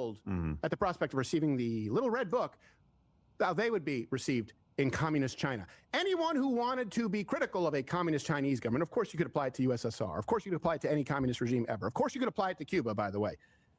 thrilled at the prospect of receiving the little red book, how they would be received in communist China. Anyone who wanted to be critical of a communist Chinese government, of course you could apply it to USSR. Of course you could apply it to any communist regime ever. Of course you could apply it to Cuba, by the way.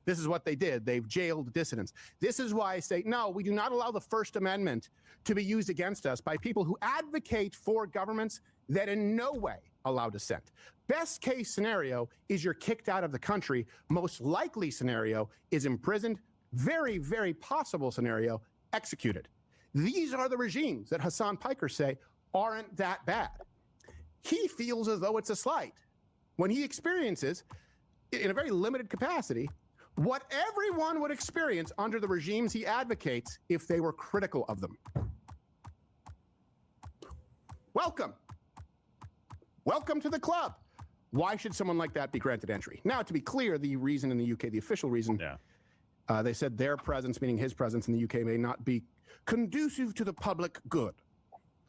This is what they did. They've jailed dissidents. This is why I say, no, we do not allow the First Amendment to be used against us by people who advocate for governments that in no way allow dissent. Best case scenario is you're kicked out of the country. Most likely scenario is imprisoned. Very, very possible scenario, executed. These are the regimes that Hassan Piker say aren't that bad. He feels as though it's a slight when he experiences, in a very limited capacity, what everyone would experience under the regimes he advocates if they were critical of them. Welcome. Welcome to the club. Why should someone like that be granted entry? Now, to be clear, the reason in the UK, the official reason, they said their presence, meaning his presence in the UK, may not be conducive to the public good.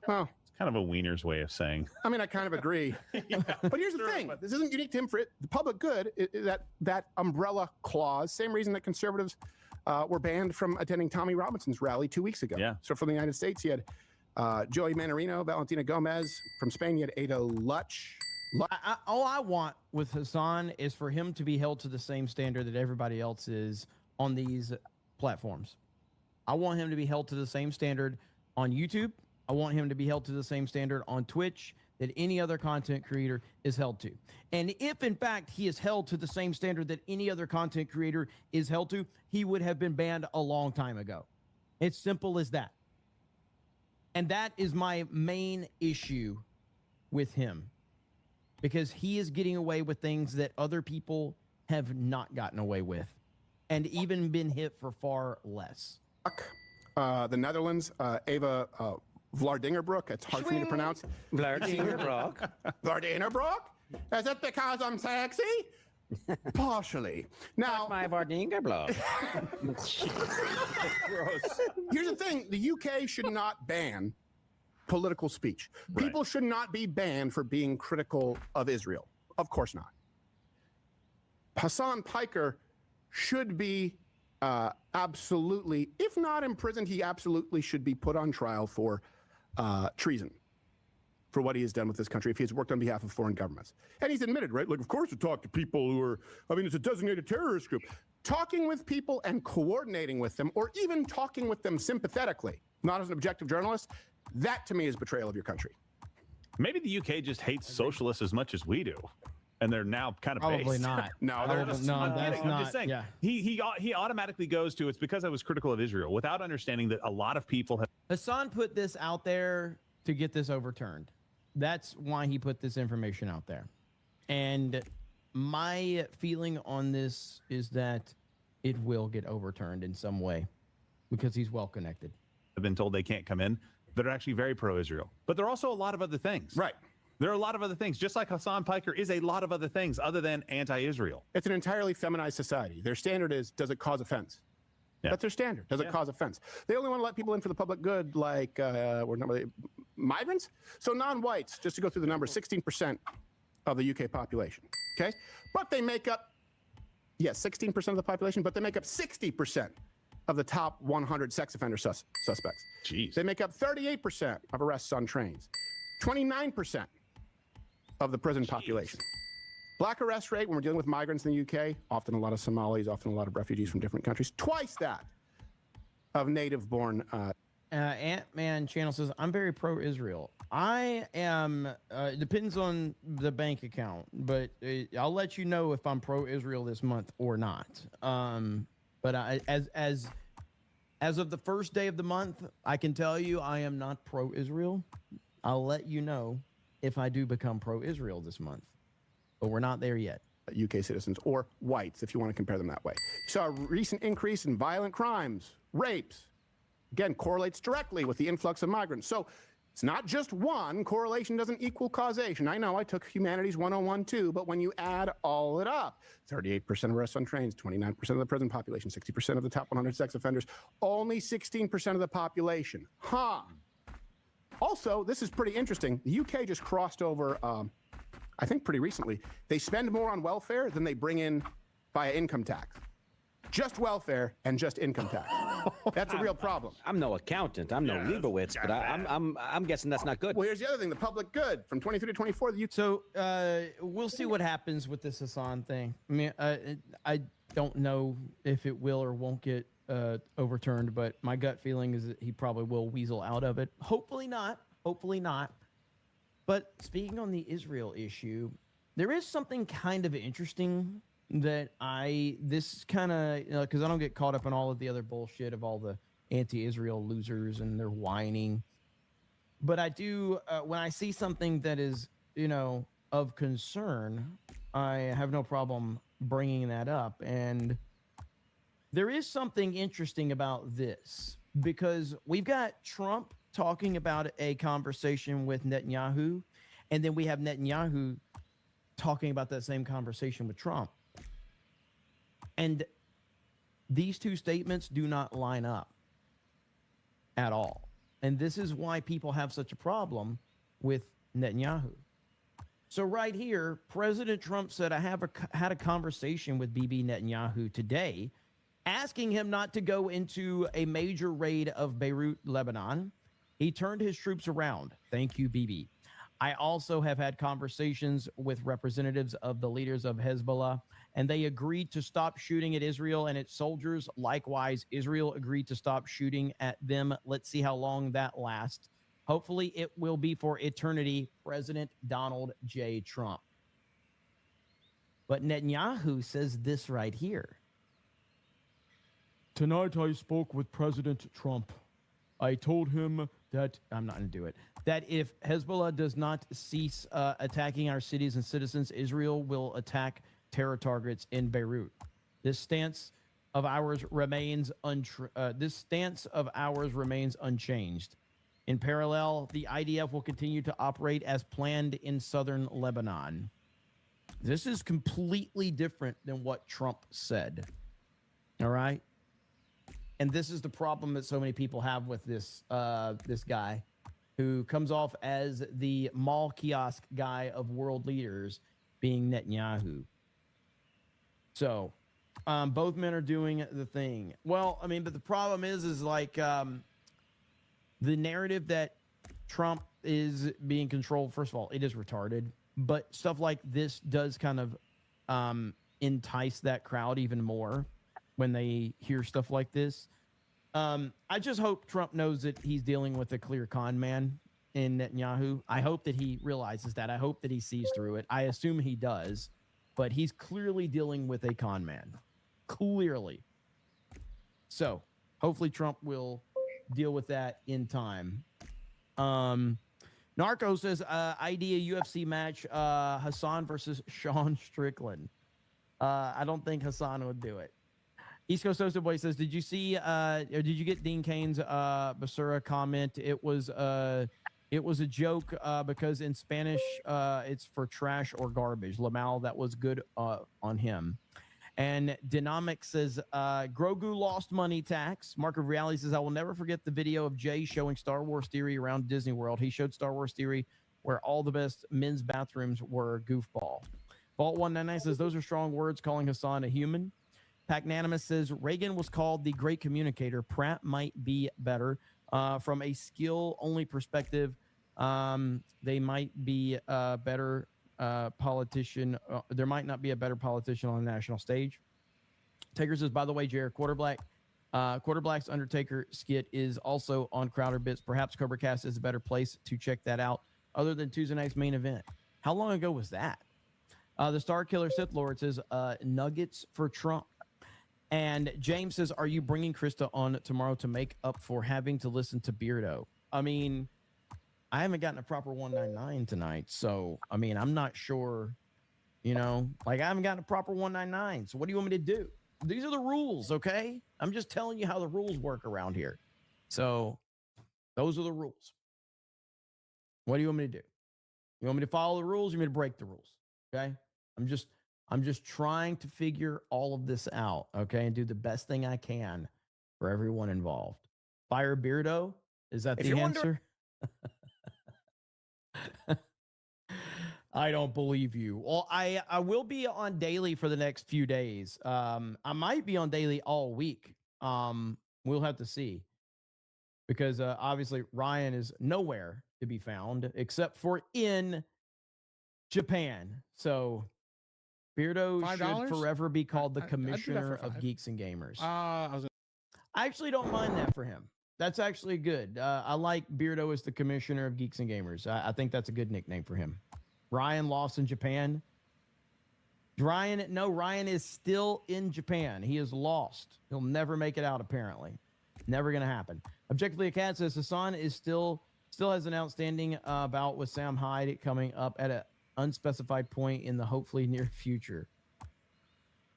Well, it's kind of a wiener's way of saying. I mean, I kind of agree. But here's the thing. This isn't unique to him. For it. The public good, that umbrella clause, same reason that conservatives were banned from attending Tommy Robinson's rally 2 weeks ago. Yeah. So from the United States, you had Joey Manarino, Valentina Gomez. From Spain, you had Ada Lutch. All I want with Hassan is for him to be held to the same standard that everybody else is on these platforms. I want him to be held to the same standard on YouTube. I want him to be held to the same standard on Twitch that any other content creator is held to. And if, in fact, he is held to the same standard that any other content creator is held to, he would have been banned a long time ago. It's simple as that. And that is my main issue with him, because he is getting away with things that other people have not gotten away with and even been hit for far less. The Netherlands, Eva Vlardingerbroek. It's hard for me to pronounce. Vlardingerbroek. Vlardingerbroek? Is it because I'm sexy? Partially. Now, my Vlardingerbroek. Here's the thing. The UK should not ban political speech. Right. People should not be banned for being critical of Israel. Of course not. Hassan Piker should be absolutely, if not imprisoned, he absolutely should be put on trial for treason for what he has done with this country if he has worked on behalf of foreign governments. And he's admitted, right? Like, of course you talk to people who are, I mean, it's a designated terrorist group. Talking with people and coordinating with them, or even talking with them sympathetically, not as an objective journalist, that to me is betrayal of your country. Maybe the UK just hates socialists as much as we do, and they're now kind of Probably based. not. No, they're Probably, just, no, I'm that's kidding. not. I'm just saying. Yeah. He automatically goes to, it's because I was critical of Israel, without understanding that a lot of people have. Hassan put this out there to get this overturned. That's why he put this information out there. And my feeling on this is that it will get overturned in some way because he's well connected. Have been told they can't come in that are actually very pro-Israel. But there are also a lot of other things. right. There are a lot of other things, just like Hassan Piker is a lot of other things other than anti-Israel. It's an entirely feminized society. Their standard is, does it cause offense? Yeah. That's their standard. Does it cause offense? They only want to let people in for the public good, like migrants. So non-whites, just to go through the numbers, 16% of the UK population. Okay, but they make up, 16% of the population, but they make up 60% of the top 100 sex offender suspects. Jeez. They make up 38% of arrests on trains, 29% of the prison population. Black arrest rate, when we're dealing with migrants in the UK, often a lot of Somalis, often a lot of refugees from different countries, twice that of native-born. Ant-Man Channel says, I'm very pro-Israel. I am, it depends on the bank account, but I'll let you know if I'm pro-Israel this month or not. But as of the first day of the month, I can tell you I am not pro-Israel. I'll let you know if I do become pro-Israel this month. But we're not there yet. UK citizens or whites, if you want to compare them that way. You saw a recent increase in violent crimes, rapes. Again, correlates directly with the influx of migrants. So it's not just one. Correlation doesn't equal causation. I know I took Humanities 101 too, but when you add all it up, 38% of arrests on trains, 29% of the prison population, 60% of the top 100 sex offenders, only 16% of the population. Huh. Also, this is pretty interesting. The UK just crossed over, I think pretty recently. They spend more on welfare than they bring in via income tax. just welfare and just income tax. That's a real problem. I'm no accountant. I'm no Leibowitz, but I'm guessing that's not good. Well, here's the other thing: the public good from 23 to 24. So we'll see what happens with this Hassan thing. I mean, I don't know if it will or won't get overturned, but my gut feeling is that he probably will weasel out of it. Hopefully not. Hopefully not. But speaking on the Israel issue, there is something kind of interesting that this kind of, because I don't get caught up in all of the other bullshit of all the anti-Israel losers and their whining. But I do, when I see something that is, of concern, I have no problem bringing that up. And there is something interesting about this, because we've got Trump talking about a conversation with Netanyahu, and then we have Netanyahu talking about that same conversation with Trump. And these two statements do not line up at all. And this is why people have such a problem with Netanyahu. So right here, President Trump said, I had a conversation with Bibi Netanyahu today, asking him not to go into a major raid of Beirut, Lebanon. He turned his troops around. Thank you, Bibi. I also have had conversations with representatives of the leaders of Hezbollah, and they agreed to stop shooting at Israel and its soldiers. Likewise, Israel agreed to stop shooting at them. Let's see how long that lasts. Hopefully, it will be for eternity. President Donald J. Trump. But Netanyahu says this right here. Tonight, I spoke with President Trump. I told him that, I'm not going to do it, that if Hezbollah does not cease attacking our cities and citizens, Israel will attack terror targets in Beirut. This stance of ours remains unchanged. In parallel, the IDF will continue to operate as planned in southern Lebanon. This is completely different than what Trump said. All right? And this is the problem that so many people have with this guy who comes off as the mall kiosk guy of world leaders, being Netanyahu. So both men are doing the thing. Well, I mean, but the problem is like the narrative that Trump is being controlled. First of all, it is retarded, but stuff like this does kind of entice that crowd even more when they hear stuff like this. I just hope Trump knows that he's dealing with a clear con man in Netanyahu. I hope that he realizes that. I hope that he sees through it. I assume he does, but he's clearly dealing with a con man. Clearly. So hopefully Trump will deal with that in time. Narco says, idea UFC match, Hassan versus Sean Strickland. I don't think Hassan would do it. East Coast Toasted Boy says, did you see, or did you get Dean Kane's Basura comment? It was a joke because in Spanish, it's for trash or garbage. Lamal, that was good on him. And Dynamic says, Grogu lost money tax. Mark of Reality says, I will never forget the video of Jay showing Star Wars Theory around Disney World. He showed Star Wars Theory where all the best men's bathrooms were goofball. Vault 199 says, those are strong words, calling Hassan a human. Pagnanimous says, Reagan was called the great communicator. Pratt might be better. From a skill-only perspective, they might be a better politician. There might not be a better politician on the national stage. Taker says, by the way, Jared Quarterblack's Undertaker skit is also on Crowder Bits. Perhaps Cobra Cast is a better place to check that out other than Tuesday night's main event. How long ago was that? The Star Killer Sith Lord says, nuggets for Trump. And James says, are you bringing Krista on tomorrow to make up for having to listen to Beardo? I mean, I haven't gotten a proper 199 tonight. So, I mean, I'm not sure, like I haven't gotten a proper 199. So what do you want me to do? These are the rules, okay? I'm just telling you how the rules work around here. So those are the rules. What do you want me to do? You want me to follow the rules? You want me to break the rules? Okay? I'm just trying to figure all of this out, okay, and do the best thing I can for everyone involved. Fire Beardo? Is that the answer? I don't believe you. Well, I will be on daily for the next few days. I might be on daily all week. We'll have to see. Because obviously Ryan is nowhere to be found except for in Japan. So Beardo $5? should forever be called the I'd do that for commissioner of $5. Geeks and Gamers. I actually don't mind that for him. That's actually good. I like Beardo as the commissioner of Geeks and Gamers. I think that's a good nickname for him. Ryan lost in Japan. Ryan is still in Japan. He is lost. He'll never make it out, apparently. Never going to happen. Objectively, a cat says Hassan is still has an outstanding bout with Sam Hyde coming up at an unspecified point in the hopefully near future.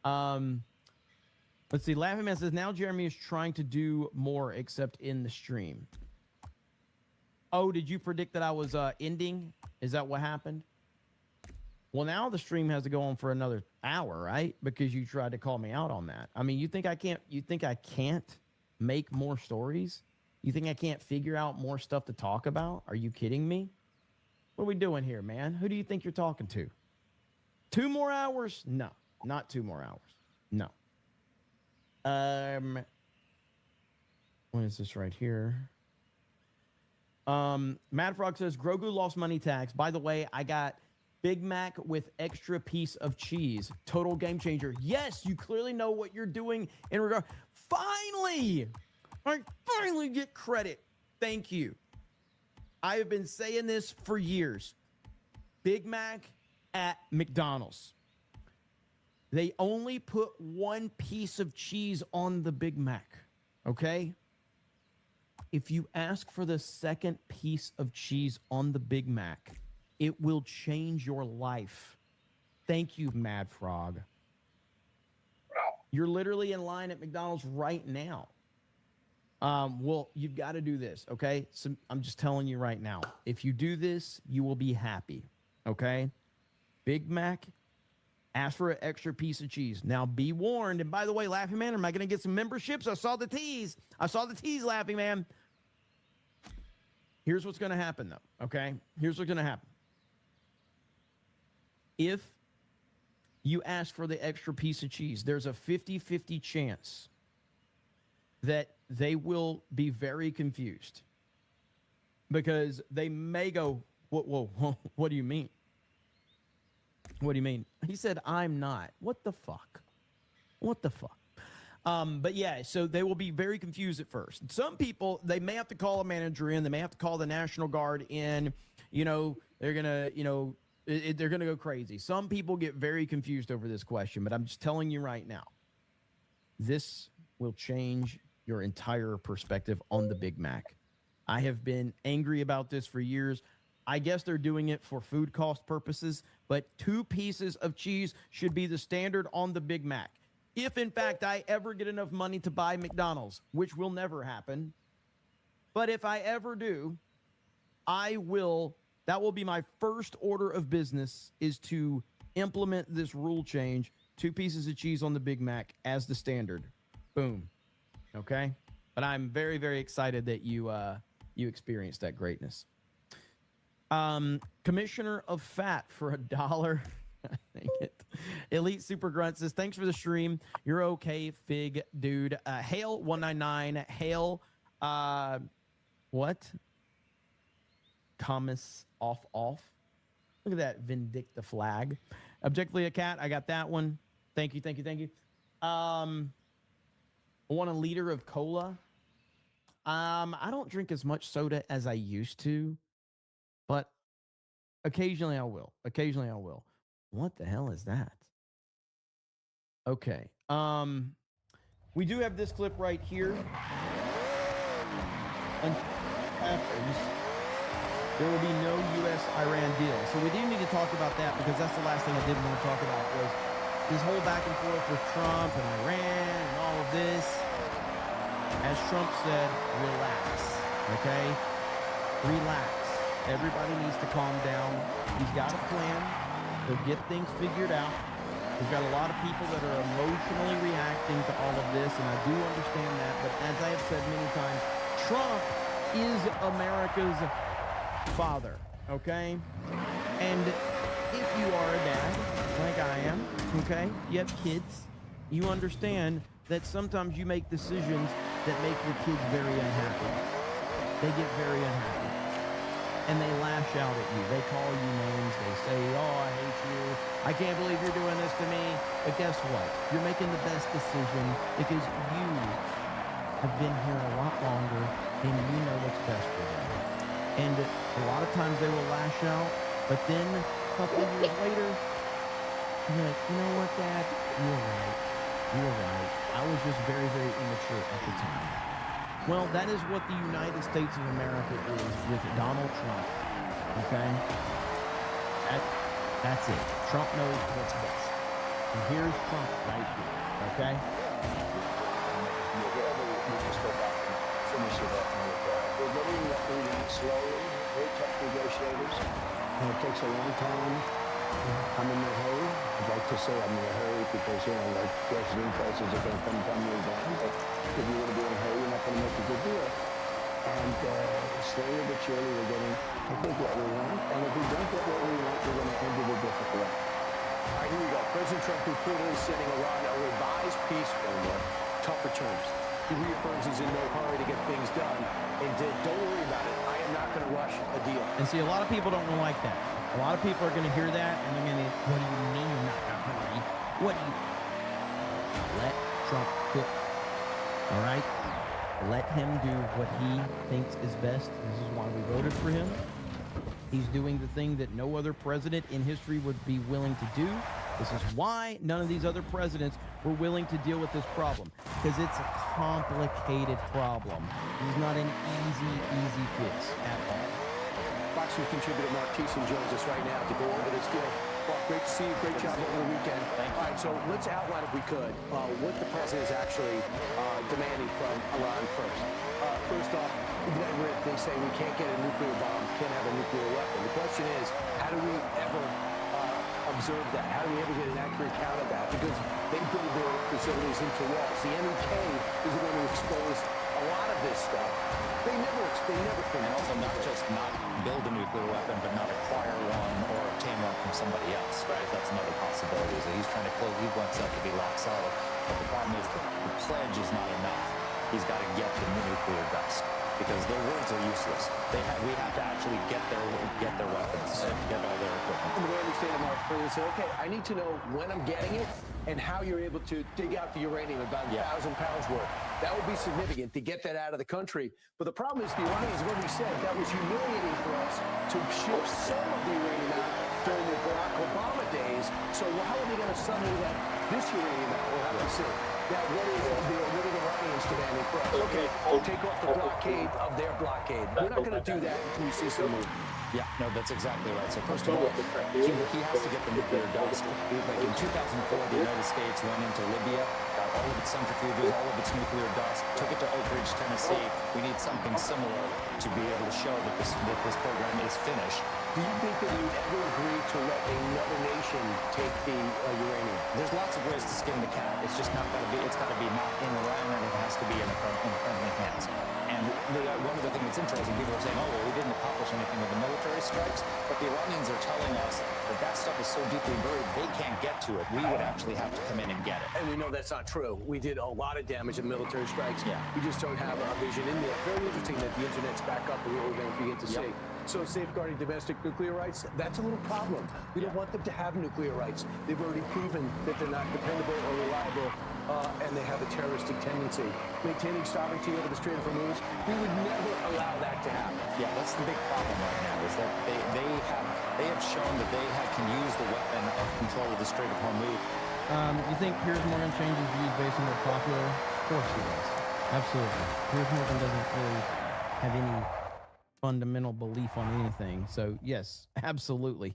Let's see. Laughing Man says now Jeremy is trying to do more except in the stream. Oh, did you predict that I was ending? Is that what happened? Well, now the stream has to go on for another hour, right? Because you tried to call me out on that. I mean, you think I can't make more stories? You think I can't figure out more stuff to talk about? Are you kidding me? What are we doing here, man? Who do you think you're talking to? 2 more hours? No, not 2 more hours. No. What is this right here? Mad Frog says Grogu lost money tax. By the way, I got Big Mac with extra piece of cheese. Total game changer. Yes, you clearly know what you're doing in regard. Finally! I finally get credit. Thank you. I have been saying this for years. Big Mac at McDonald's. They only put 1 piece of cheese on the Big Mac. Okay? If you ask for the second piece of cheese on the Big Mac, it will change your life. Thank you, Mad Frog. You're literally in line at McDonald's right now. Well, you've got to do this, okay? So I'm just telling you right now. If you do this, you will be happy, okay? Big Mac, ask for an extra piece of cheese. Now, be warned. And by the way, Laughing Man, am I going to get some memberships? I saw the tease. Laughing Man. Here's what's going to happen, though, okay? Here's what's going to happen. If you ask for the extra piece of cheese, there's a 50-50 chance that they will be very confused because they may go, whoa, what do you mean? What do you mean? He said, I'm not. What the fuck? But yeah, so they will be very confused at first. Some people, they may have to call a manager in. They may have to call the National Guard in. You know, they're going to, they're going to go crazy. Some people get very confused over this question, but I'm just telling you right now, this will change your entire perspective on the Big Mac. I have been angry about this for years. I guess they're doing it for food cost purposes, but 2 pieces of cheese should be the standard on the Big Mac. If, in fact, I ever get enough money to buy McDonald's, which will never happen, but if I ever do, that will be my first order of business is to implement this rule change, 2 pieces of cheese on the Big Mac as the standard. Boom. Okay? But I'm very, very excited that you experienced that greatness. Commissioner of Fat for $1. Dang it. Elite Super Grunt says, thanks for the stream. You're okay, Fig dude. Hail 199. Hail what? Commas off. Look at that Vindicta flag. Objectively a cat. I got that one. Thank you. I want a liter of cola. I don't drink as much soda as I used to, but occasionally I will. What the hell is that? Okay. We do have this clip right here. There will be no U.S.-Iran deal. So we do need to talk about that because that's the last thing I did want to talk about was this whole back and forth with Trump and Iran and all of this. As Trump said, relax, okay? Relax. Everybody needs to calm down. He's got a plan. He'll get things figured out. We've got a lot of people that are emotionally reacting to all of this, and I do understand that. But as I have said many times, Trump is America's father, okay? And if you are a dad, like I am, okay, you have kids, you understand that sometimes you make decisions that make your kids very unhappy. They get very unhappy. And they lash out at you. They call you names. They say, oh, I hate you. I can't believe you're doing this to me. But guess what? You're making the best decision because you have been here a lot longer and you know what's best for them. And a lot of times they will lash out, but then a couple of years later, you're like, you know what, Dad? You were right. You were right. I was just very, very immature at the time. Well, that is what the United States of America is with Donald Trump. Okay? That's it. Trump knows what's best. And here's Trump right here. Okay? Finish it off with we're getting what we want slowly, very tough negotiators, and it takes a long time. I'm in a hurry. I'd like to say I'm in a hurry because, like gasoline prices are going to come tumbling down, but if you want to be in a hurry, you're not going to make a good deal. And slowly but surely we're getting, I think, what we want. And if we don't get what we want, we're going to end it a different way. All right, here we go. President Trump reportedly sending Iran a revised peace framework, tougher terms. He reaffirms he's in no hurry to get things done. And don't worry about it. I am not going to rush a deal. And see, a lot of people don't like that. A lot of people are going to hear that and they're going to, what do you mean you're not going to hurry? What do you... Let Trump cook. All right? Let him do what he thinks is best. This is why we voted for him. He's doing the thing that no other president in history would be willing to do. This is why none of these other presidents were willing to deal with this problem, because it's a complicated problem. This is not an easy fix at all. Fox News contributor Mark Thiessen joins us right now to go over this deal. Mark, great to see you. Great job over the weekend. All right, so let's outline, if we could, what the president is actually demanding from Iran first. First off, they say we can't get a nuclear bomb, can't have a nuclear weapon. The question is, how do we ever observe that? How do we ever get an accurate count of that? Because they build their facilities into walls. The NEK is going to expose a lot of this stuff. They never can. And also not just not build a nuclear weapon, but not acquire one or obtain one from somebody else, right? That's another possibility. So he's trying to close, he wants that to be lock solid. But the problem is the pledge is not enough. He's got to get the nuclear dust, because their words are useless. We have to actually get their weapons and get all their equipment. And the way I understand it, Mark, they say, okay, I need to know when I'm getting it and how you're able to dig out the uranium, about 1,000 pounds worth. That would be significant to get that out of the country. But the problem is the Iranians, when we said that was humiliating for us to ship some of the uranium out during the Barack Obama days. So how are they going to suddenly let this uranium out? We'll have to see. Now, what are the Iranians demanding for us? Okay, we'll take off the blockade of their blockade. We're not going to do that until we see some move. Yeah, no, that's exactly right. So first of all, he has to get the nuclear dust. Like in 2004, the United States went into Libya, got all of its centrifuges, all of its nuclear dust, took it to Oak Ridge, Tennessee. We need something similar to be able to show that this program is finished. Do you think that you would ever agree to let another nation take the uranium? There's lots of ways to skin the cat. It's just not got to be. It's got to be not in Iran, and it has to be in the friendly hands. And one of the things that's interesting, people are saying, oh, well, we didn't accomplish anything with the military strikes, but the Iranians are telling us that that stuff is so deeply buried, they can't get to it. We would actually have to come in and get it. And we know that's not true. We did a lot of damage in military strikes. Yeah. We just don't have a vision in there. Very interesting that the internet's back up and what we're going to begin to see. So safeguarding domestic nuclear rights, that's a little problem. We don't want them to have nuclear rights. They've already proven that they're not dependable or reliable, and they have a terroristic tendency. Maintaining sovereignty over the Strait of Hormuz, we would never allow that to happen. Yeah, that's the big problem right now, is that they have shown that they can use the weapon of control of the Strait of Hormuz. You think Piers Morgan changes views based on what's popular? Of course he does. Absolutely. Piers Morgan doesn't really have any fundamental belief on anything. So, yes, absolutely.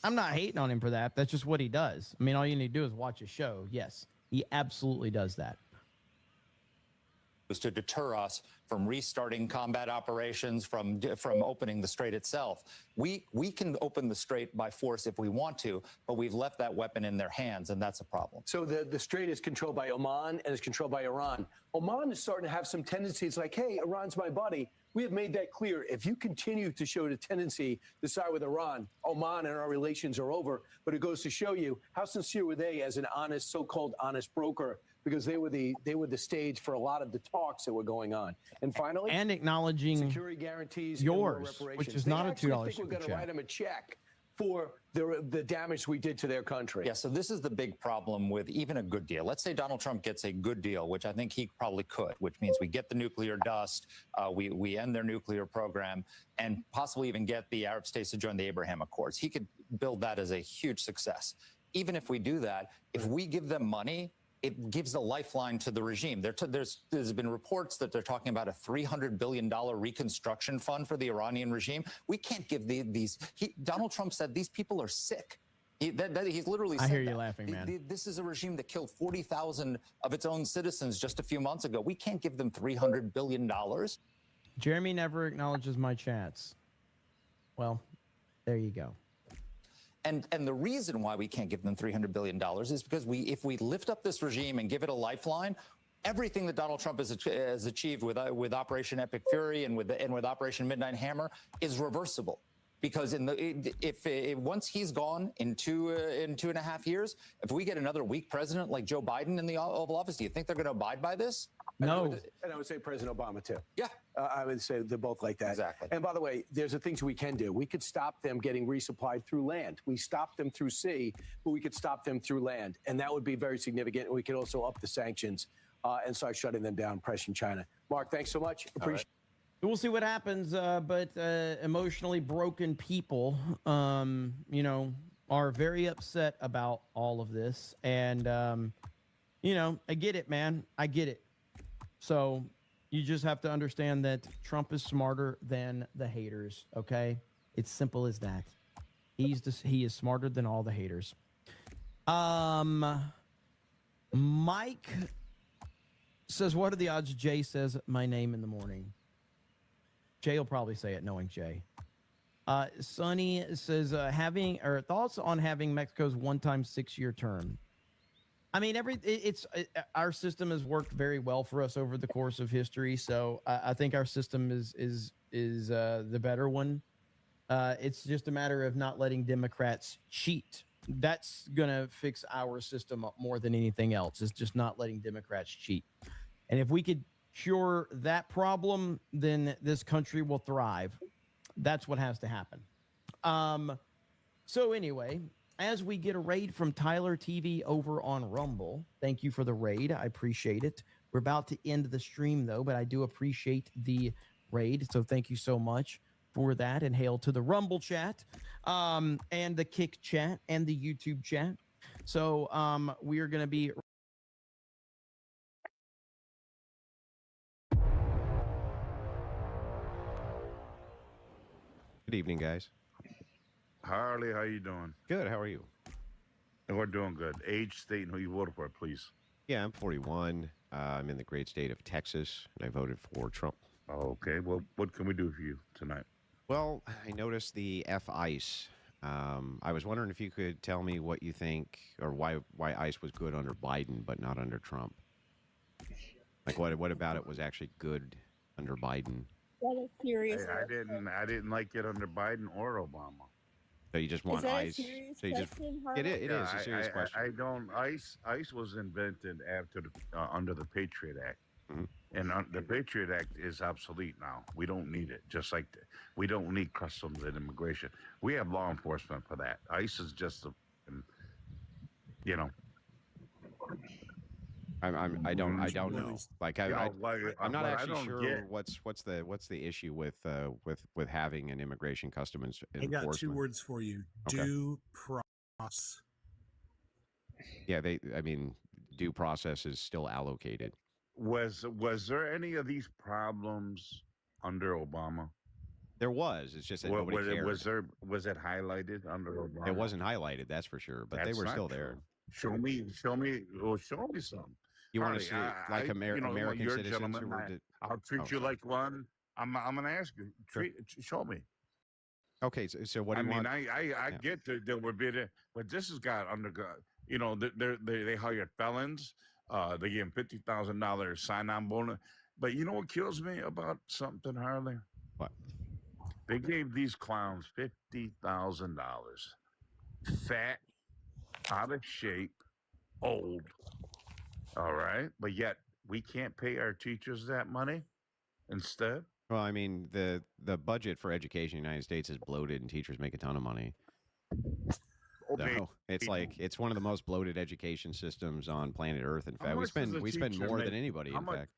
I'm not hating on him for that. That's just what he does. I mean, all you need to do is watch a show. Yes, he absolutely does that. was to deter us from restarting combat operations, from opening the strait itself. We can open the strait by force if we want to, but we've left that weapon in their hands, and that's a problem. So the strait is controlled by Oman and is controlled by Iran. Oman is starting to have some tendencies like, hey, Iran's my buddy. We have made that clear. If you continue to show the tendency to side with Iran, Oman and our relations are over. But it goes to show you how sincere were they as an honest, so-called honest broker, because they were the stage for a lot of the talks that were going on. And finally, and acknowledging security guarantees, yours, which is not a $2 They actually think we're super going to chat. write them a check for the damage we did to their country. Yeah, so this is the big problem with even a good deal. Let's say Donald Trump gets a good deal, which I think he probably could, which means we get the nuclear dust, we end their nuclear program, and possibly even get the Arab states to join the Abraham Accords. He could build that as a huge success. Even if we do that, if we give them money, it gives a lifeline to the regime. There's been reports that they're talking about a $300 billion reconstruction fund for the Iranian regime. We can't give Donald Trump said these people are sick. He's literally said I hear you that. laughing, man. This is a regime that killed 40,000 of its own citizens just a few months ago. We can't give them $300 billion. Jeremy never acknowledges my chats. Well, there you go. And the reason why we can't give them $300 billion is because if we lift up this regime and give it a lifeline, everything that Donald Trump has achieved with Operation Epic Fury and with Operation Midnight Hammer is reversible. Because once he's gone in 2.5 years, if we get another weak president like Joe Biden in the Oval Office, do you think they're going to abide by this? No. And I would say President Obama, too. Yeah. I would say they're both like that. Exactly. And by the way, there's the things we can do. We could stop them getting resupplied through land. We stopped them through sea, but we could stop them through land. And that would be very significant. And we could also up the sanctions and start shutting them down, pressing China. Mark, thanks so much. Appreciate it. We'll see what happens, but emotionally broken people, are very upset about all of this. And, I get it, man. I get it. So you just have to understand that Trump is smarter than the haters, okay? It's simple as that. He is smarter than all the haters. Mike says, what are the odds Jay says my name in the morning? Jay will probably say it, knowing Jay. Sonny says, thoughts on having Mexico's one-time 6-year term. I mean, our system has worked very well for us over the course of history, so I think our system is the better one. It's just a matter of not letting Democrats cheat. That's gonna fix our system up more than anything else. It's just not letting Democrats cheat. And if we could cure that problem, then this country will thrive. That's what has to happen. So anyway, as we get a raid from Tyler TV over on Rumble, thank you for the raid. I appreciate it. We're about to end the stream, though, but I do appreciate the raid. So thank you so much for that. And hail to the Rumble chat and the Kick chat and the YouTube chat. So we are going to be... Good evening, guys. Harley, how you doing? Good. How are you? We're doing good. Age, state, and who you voted for, please. Yeah, I'm 41. I'm in the great state of Texas, and I voted for Trump. Okay. Well, what can we do for you tonight? Well, I noticed the F-ICE. I was wondering if you could tell me what you think, or why ICE was good under Biden but not under Trump. Like, what about it was actually good under Biden? What a serious I didn't like it under Biden or Obama. So you just want ICE? So you just it is a serious question. I don't. ICE was invented after under the Patriot Act, and the Patriot Act is obsolete now. We don't need it. Just like we don't need customs and immigration. We have law enforcement for that. ICE is just I don't know. Like I'm not actually sure what's the issue with having an immigration customs enforcement. I got 2 words for you. Okay. Due process. Yeah, due process is still allocated. Was there any of these problems under Obama? There was. It's just that nobody cared. Was it highlighted under Obama? It wasn't highlighted, that's for sure. But they were still there. Show me. Well, show me some. You want to Harley, see like American you're a citizens who gentleman. were. I'll treat you like one. I'm going to ask you. Show me. Okay, so what do you want? I get that there would be there, but this has got they hired felons. They give them $50,000 sign-on bonus. But you know what kills me about something, Harley? What? They gave these clowns $50,000. Fat, out of shape, old. All right, but yet we can't pay our teachers that money instead. Well, I mean, the budget for education in the United States is bloated, and teachers make a ton of money. So it's one of the most bloated education systems on planet Earth. In fact, we spend more than anybody. In fact,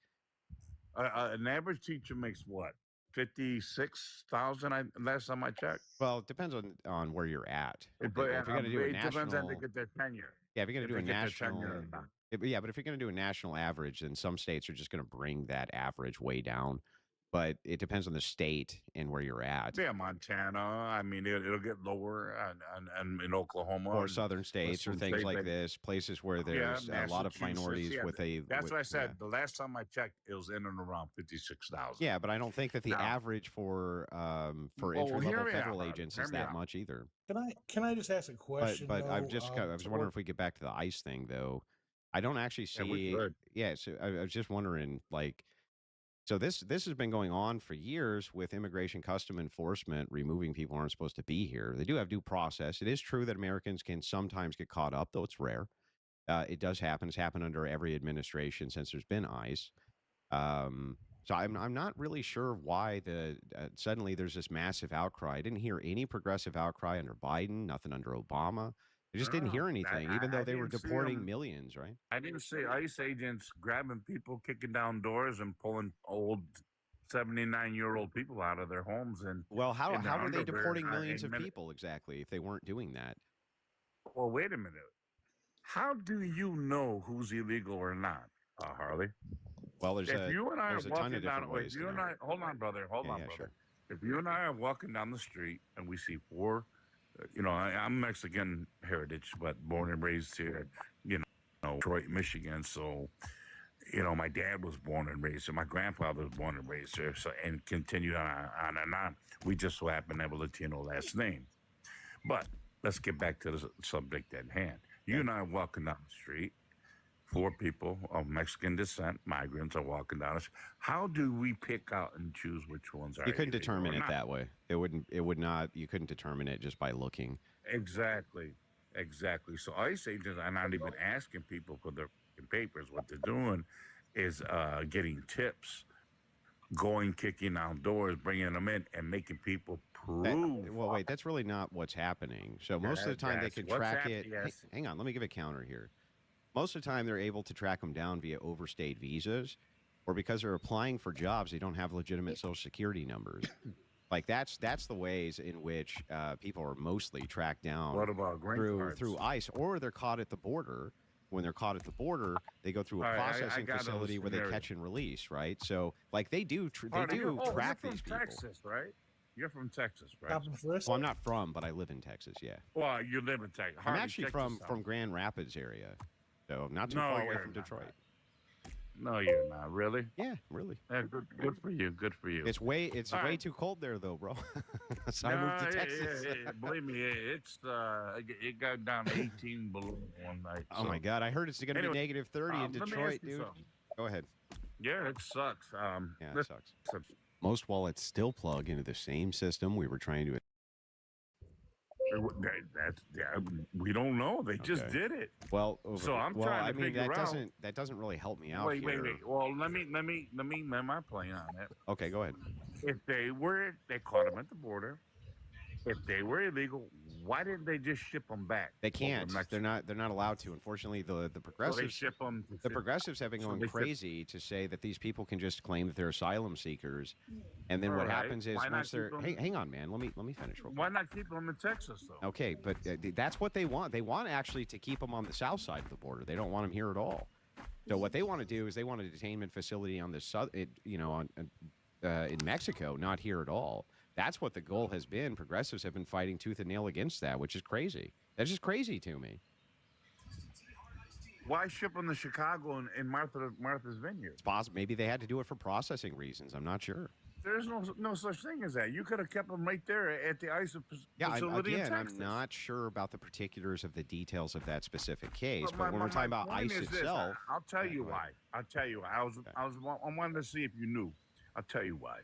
an average teacher makes what, 56,000? Last time I checked. Well, it depends on where you're at. But if you're going to do a it depends national, on they get their tenure. yeah, if you're going to do a national, tenure yeah, but if you're going to do a national average, then some states are just going to bring that average way down. But it depends on the state and where you're at. Yeah, Montana. I mean, it'll get lower, and in Oklahoma or southern states or things like this, places where there's a lot of minorities with a. That's what I said. The last time I checked, it was in and around 56,000. Yeah, but I don't think that the average for entry-level federal agents is that much either. Can I just ask a question? But though, I was wondering if we get back to the ICE thing though. I don't actually see. Yeah, so I was just wondering, like. So this has been going on for years with immigration custom enforcement, removing people who aren't supposed to be here. They do have due process. It is true that Americans can sometimes get caught up, though it's rare. It does happen. It's happened under every administration since there's been ICE. So I'm not really sure why suddenly there's this massive outcry. I didn't hear any progressive outcry under Biden, nothing under Obama. I just didn't hear anything, even though they were deporting millions, right? I didn't see ICE agents grabbing people, kicking down doors, and pulling old 79-year-old people out of their homes. And how were they deporting millions of people exactly if they weren't doing that? Well, wait a minute. How do you know who's illegal or not, Harley? Well, there's a ton of different ways. Hold on, brother. Hold on, brother. Sure. If you and I are walking down the street and we see four. I'm Mexican heritage, but born and raised here, Detroit, Michigan. So, my dad was born and raised here. My grandfather was born and raised here. So, and continued on and on. We just so happen to have a Latino last name. But let's get back to the subject at hand. You and I are walking down the street. Four people of Mexican descent, migrants, are walking down the street. How do we pick out and choose which ones are? You couldn't determine it that way. It would not. You couldn't determine it just by looking. Exactly. So ICE agents are not even asking people for their papers. What they're doing is getting tips, kicking out doors, bringing them in, and making people prove. Wait, that's really not what's happening. So most of the time they can track it. Yes. Hey, hang on, let me give a counter here. Most of the time, they're able to track them down via overstayed visas, or because they're applying for jobs, they don't have legitimate Social Security numbers. Like that's the ways in which people are mostly tracked down. What about through ICE, or they're caught at the border. When they're caught at the border, they go through a processing facility where they catch and release. Right. So like they do track these people. Texas, right? You're from Texas, right? Well, I'm not from, but I live in Texas. Yeah. Well, you live in Texas. I'm actually from Grand Rapids area. So not too far away from Detroit. No, you're not. Really? Yeah, really. Good for you. Good for you. It's way too cold there, though, bro. So I moved to Texas. Believe me, it got down to 18 below one night. Oh my God! I heard it's going to be negative 30 in Detroit, dude. Go ahead. Yeah, it sucks. Yeah, it sucks. Most wallets still plug into the same system we were trying to. We don't know. They just did it. Well, so I'm trying to figure out. That doesn't really help me out. Wait. Well, let me my play on that. Okay, go ahead. If they caught them at the border. If they were illegal, why didn't they just ship them back? They can't. They're not allowed to. Unfortunately, the progressives. So they ship them. The progressives have been going crazy to say that these people can just claim that they're asylum seekers, and then what happens is once they're. Hey, hang on, man. Let me finish. Real quick. Why not keep them in Texas though? Okay, but that's what they want. They want actually to keep them on the south side of the border. They don't want them here at all. So what they want to do is they want a detainment facility on the in Mexico, not here at all. That's what the goal has been. Progressives have been fighting tooth and nail against that, which is crazy. That's just crazy to me. Why ship them to Chicago and Martha's Vineyard? It's possible. Maybe they had to do it for processing reasons. I'm not sure. There's no such thing as that. You could have kept them right there at the ICE facility in Texas. I'm not sure about the particulars of the details of that specific case. But But when we're talking about point ICE is this, itself, I'll tell you why. I'll tell you why. I wanted to see if you knew. I'll tell you why.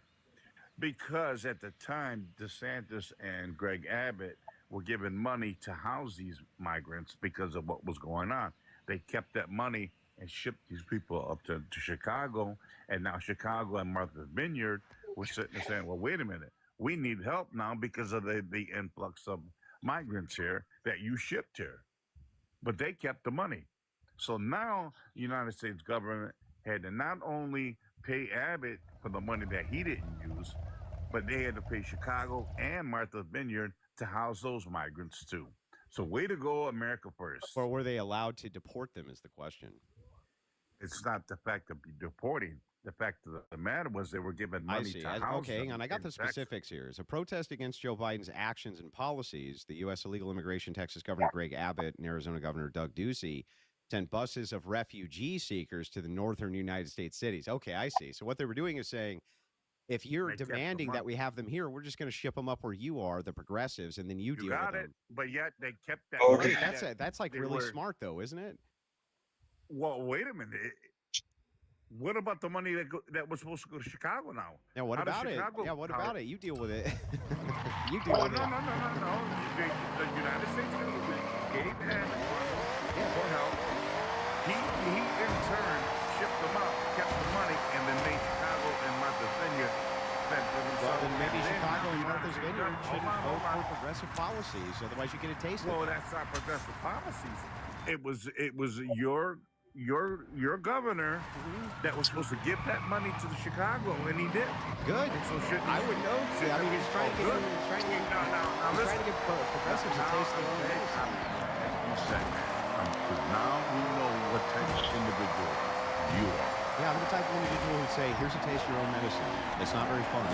Because at the time, DeSantis and Greg Abbott were given money to house these migrants because of what was going on. They kept that money and shipped these people up to Chicago, and now Chicago and Martha's Vineyard were sitting there saying, well, wait a minute, we need help now because of the influx of migrants here that you shipped here. But they kept the money. So now the United States government had to not only pay Abbott for the money that he didn't use, but they had to pay Chicago and Martha's Vineyard to house those migrants too. So way to go, America first. or were they allowed to deport them is the question. It's not the fact of deporting. The fact of the matter was they were given I money see. to house Okay, hang them on. I got in the Texas. specifics here. As a protest against Joe Biden's actions and policies, the U.S. illegal immigration Texas Governor Greg Abbott and Arizona Governor Doug Ducey sent buses of refugee seekers to the northern United States cities. Okay, I see. So what they were doing is saying, if you're They kept the demanding that money. we have them here, we're just going to ship them up where you are, the progressives, and then you You deal got with it, them. but yet they kept that. Okay, money that's like they really were- smart, though, isn't it? Well, wait a minute. What about the money that was supposed to go to Chicago now? Yeah, what How does about it? Chicago- Yeah, what how- about it? You deal with it. You deal Oh, with no. it. The United States government gave Abbott for help. He in turn shipped them out, kept the money, and then made Chicago and Martha's Vineyard fend for Well, themselves. then maybe And then Chicago and the Martha's United States Vineyard government- shouldn't hold vote on. for progressive policies, otherwise you get a taste Well, of it. that's not progressive policies. It was your governor that was supposed to give that money to the Chicago, and he did. Good. So shouldn't I would know. I mean, he's trying to get, good. he's trying to get, Now, he's trying to listen. get progressives a taste of their own medicine. You said that. Because now we know what type of individual you are. Yeah, I'm the type of individual who'd say, here's a taste of your own medicine. It's not very fun.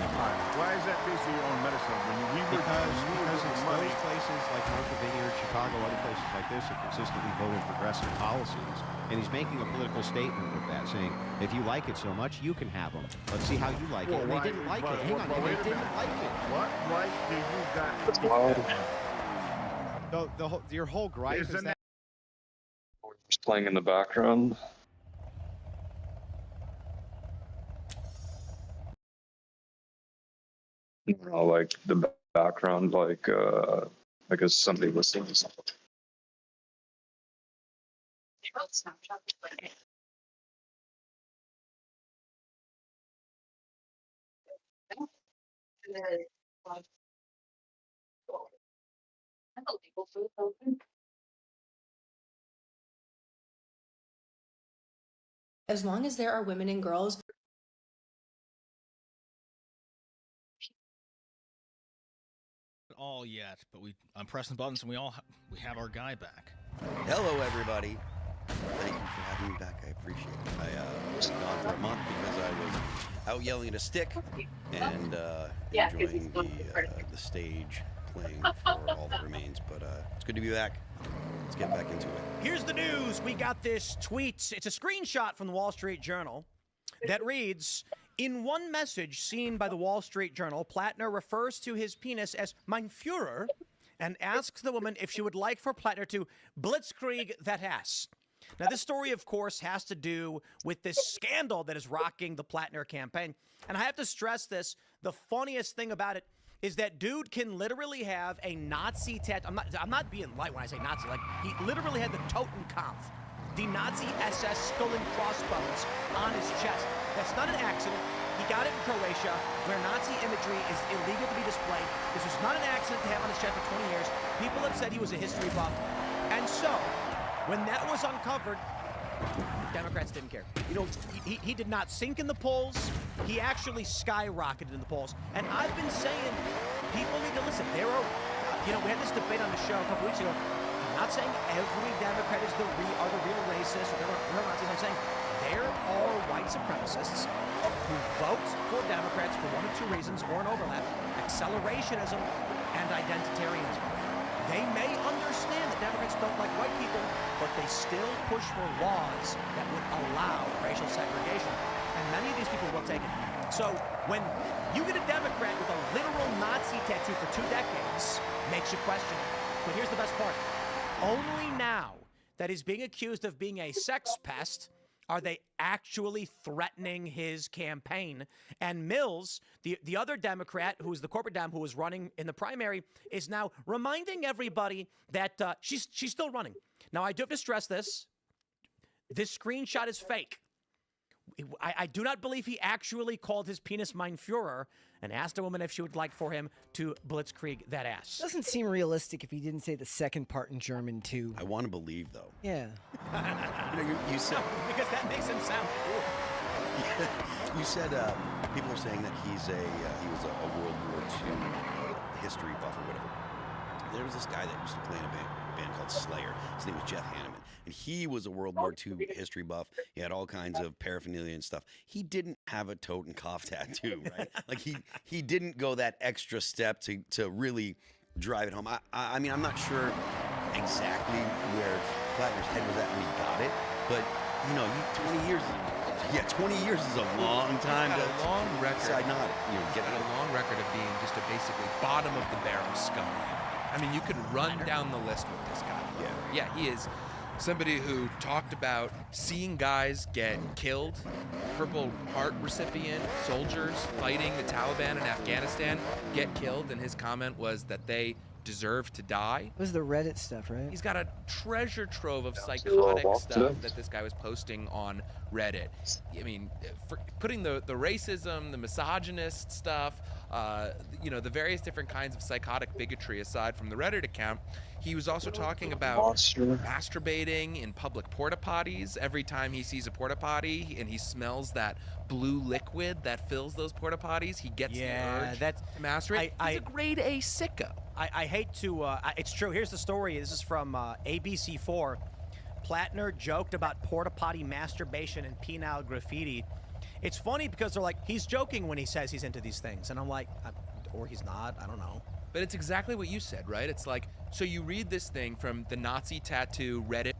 Why is that taste of your own medicine? When Because it's it's those places like Martha Vineyard, Chicago, other places like this have consistently voted progressive policies. And he's making a political statement with that, saying, if you like it so much, you can have them. Let's see how you like it. And they didn't like it. Hang on, and they didn't like it. What right do you got? Your whole gripe is that Just playing in the background. Like the background, like as somebody listening to something. As long as there are women and girls. All yet, but I'm pressing buttons and we have our guy back. Hello, everybody. Thank you for having me back. I appreciate it. I was gone for a month because I was out yelling at a stick and enjoying the stage playing for all that remains. But it's good to be back. Let's get back into it. Here's the news. We got this tweet. It's a screenshot from the Wall Street Journal that reads, in one message seen by the Wall Street Journal, Plattner refers to his penis as mein Führer and asks the woman if she would like for Plattner to blitzkrieg that ass. Now, this story, of course, has to do with this scandal that is rocking the Plattner campaign. And I have to stress this. The funniest thing about it is that dude can literally have a Nazi tattoo. I'm not being light when I say Nazi. Like, he literally had the Totenkampf, the Nazi SS skull and crossbones on his chest. That's not an accident. He got it in Croatia, where Nazi imagery is illegal to be displayed. This was not an accident to have on his chest for 20 years. People have said he was a history buff. And so, when that was uncovered, Democrats didn't care. You know, he did not sink in the polls. He actually skyrocketed in the polls. And I've been saying, people need to listen. There are, you know, we had this debate on the show a couple weeks ago. I'm not saying every Democrat are the real racists or they're real Nazis. I'm saying there are white supremacists who vote for Democrats for one of two reasons or an overlap: accelerationism and identitarianism. They may understand that Democrats don't like white people, but they still push for laws that would allow racial segregation. And many of these people will take it. So when you get a Democrat with a literal Nazi tattoo for 2 decades, makes you question it. But here's the best part. Only now that he's being accused of being a sex pest are they actually threatening his campaign. And Mills, the other Democrat, who's the corporate Dem who was running in the primary, is now reminding everybody that she's still running. Now, I do have to stress this. This screenshot is fake. I do not believe he actually called his penis Mein Führer and asked a woman if she would like for him to blitzkrieg that ass. Doesn't seem realistic if he didn't say the second part in German, too. I want to believe, though. Yeah. You said... No, because that makes him sound cool. You said people are saying that he was a World War II history buff or whatever. There was this guy that used to play in a band called Slayer. His name was Jeff Hanneman. And he was a World War II history buff. He had all kinds of paraphernalia and stuff. He didn't have a Totenkopf tattoo, right? Like he didn't go that extra step to really drive it home. I mean, I'm not sure exactly where Plattner's head was at when he got it, but 20 years. Yeah, 20 years is a long time to a long record. Decide not, get a long record of being just a basically bottom of the barrel scum. I mean, you could run down the list with this guy. Yeah, he is somebody who talked about seeing guys get killed, Purple Heart recipient, soldiers fighting the Taliban in Afghanistan get killed, and his comment was that they deserve to die. It was the Reddit stuff, right? He's got a treasure trove of psychotic stuff that this guy was posting on Reddit. I mean, for putting the racism, the misogynist stuff, the various different kinds of psychotic bigotry aside from the Reddit account, he was also talking about masturbating in public porta potties. Every time he sees a porta potty and he smells that blue liquid that fills those porta potties, he gets the urge to masturbate. He's a grade A sicko. I hate to, it's true. Here's the story. This is from ABC4. Plattner joked about porta potty masturbation and penile graffiti. It's funny because they're like, he's joking when he says he's into these things. And I'm like, or he's not, I don't know. But it's exactly what you said, right? It's like, so you read this thing from the Nazi tattoo Reddit.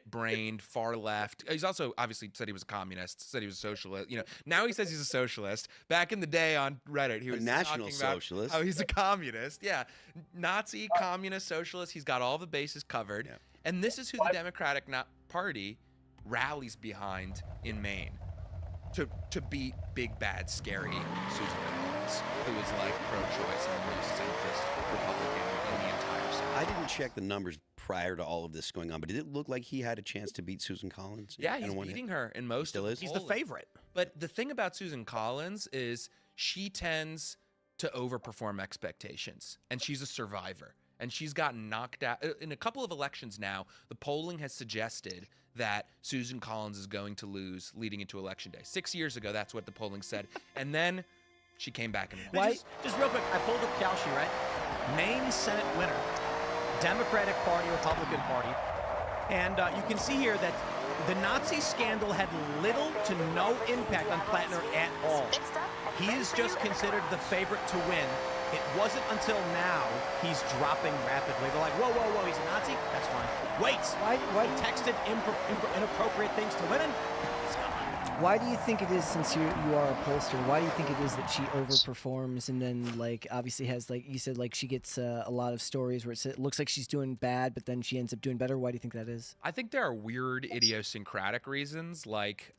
Brained, far left. He's also obviously said he was a communist, said he was a socialist. You know, now he says he's a socialist. Back in the day on Reddit, he was national talking about socialist. how he's a communist. Yeah, Nazi, communist, socialist. He's got all the bases covered. Yeah. And this is who the Democratic Party rallies behind in Maine to beat big bad scary Susan Collins, who is like pro-choice and the most centrist Republican in the entire Senate. I didn't check the numbers prior to all of this going on, but did it look like he had a chance to beat Susan Collins? Yeah, he's beating her in most still of is? He's the favorite. But the thing about Susan Collins is she tends to overperform expectations, and she's a survivor. And she's gotten knocked out. In a couple of elections now, the polling has suggested that Susan Collins is going to lose leading into Election Day. 6 years ago, that's what the polling said. And then she came back and won. Just real quick, I pulled up Kalshi, right? Maine Senate winner, Democratic Party, Republican Party. And you can see here that the Nazi scandal had little to no impact on Plattner at all. He is just considered the favorite to win. It wasn't until now he's dropping rapidly. They're like, whoa, whoa, whoa, he's a Nazi? That's fine. Wait, why he texted inappropriate things to women? He's gone. Why do you think it is, since you are a pollster, why do you think it is that she overperforms and then, like, obviously has, like you said, like she gets a lot of stories where it looks like she's doing bad, but then she ends up doing better? Why do you think that is? I think there are weird idiosyncratic reasons, like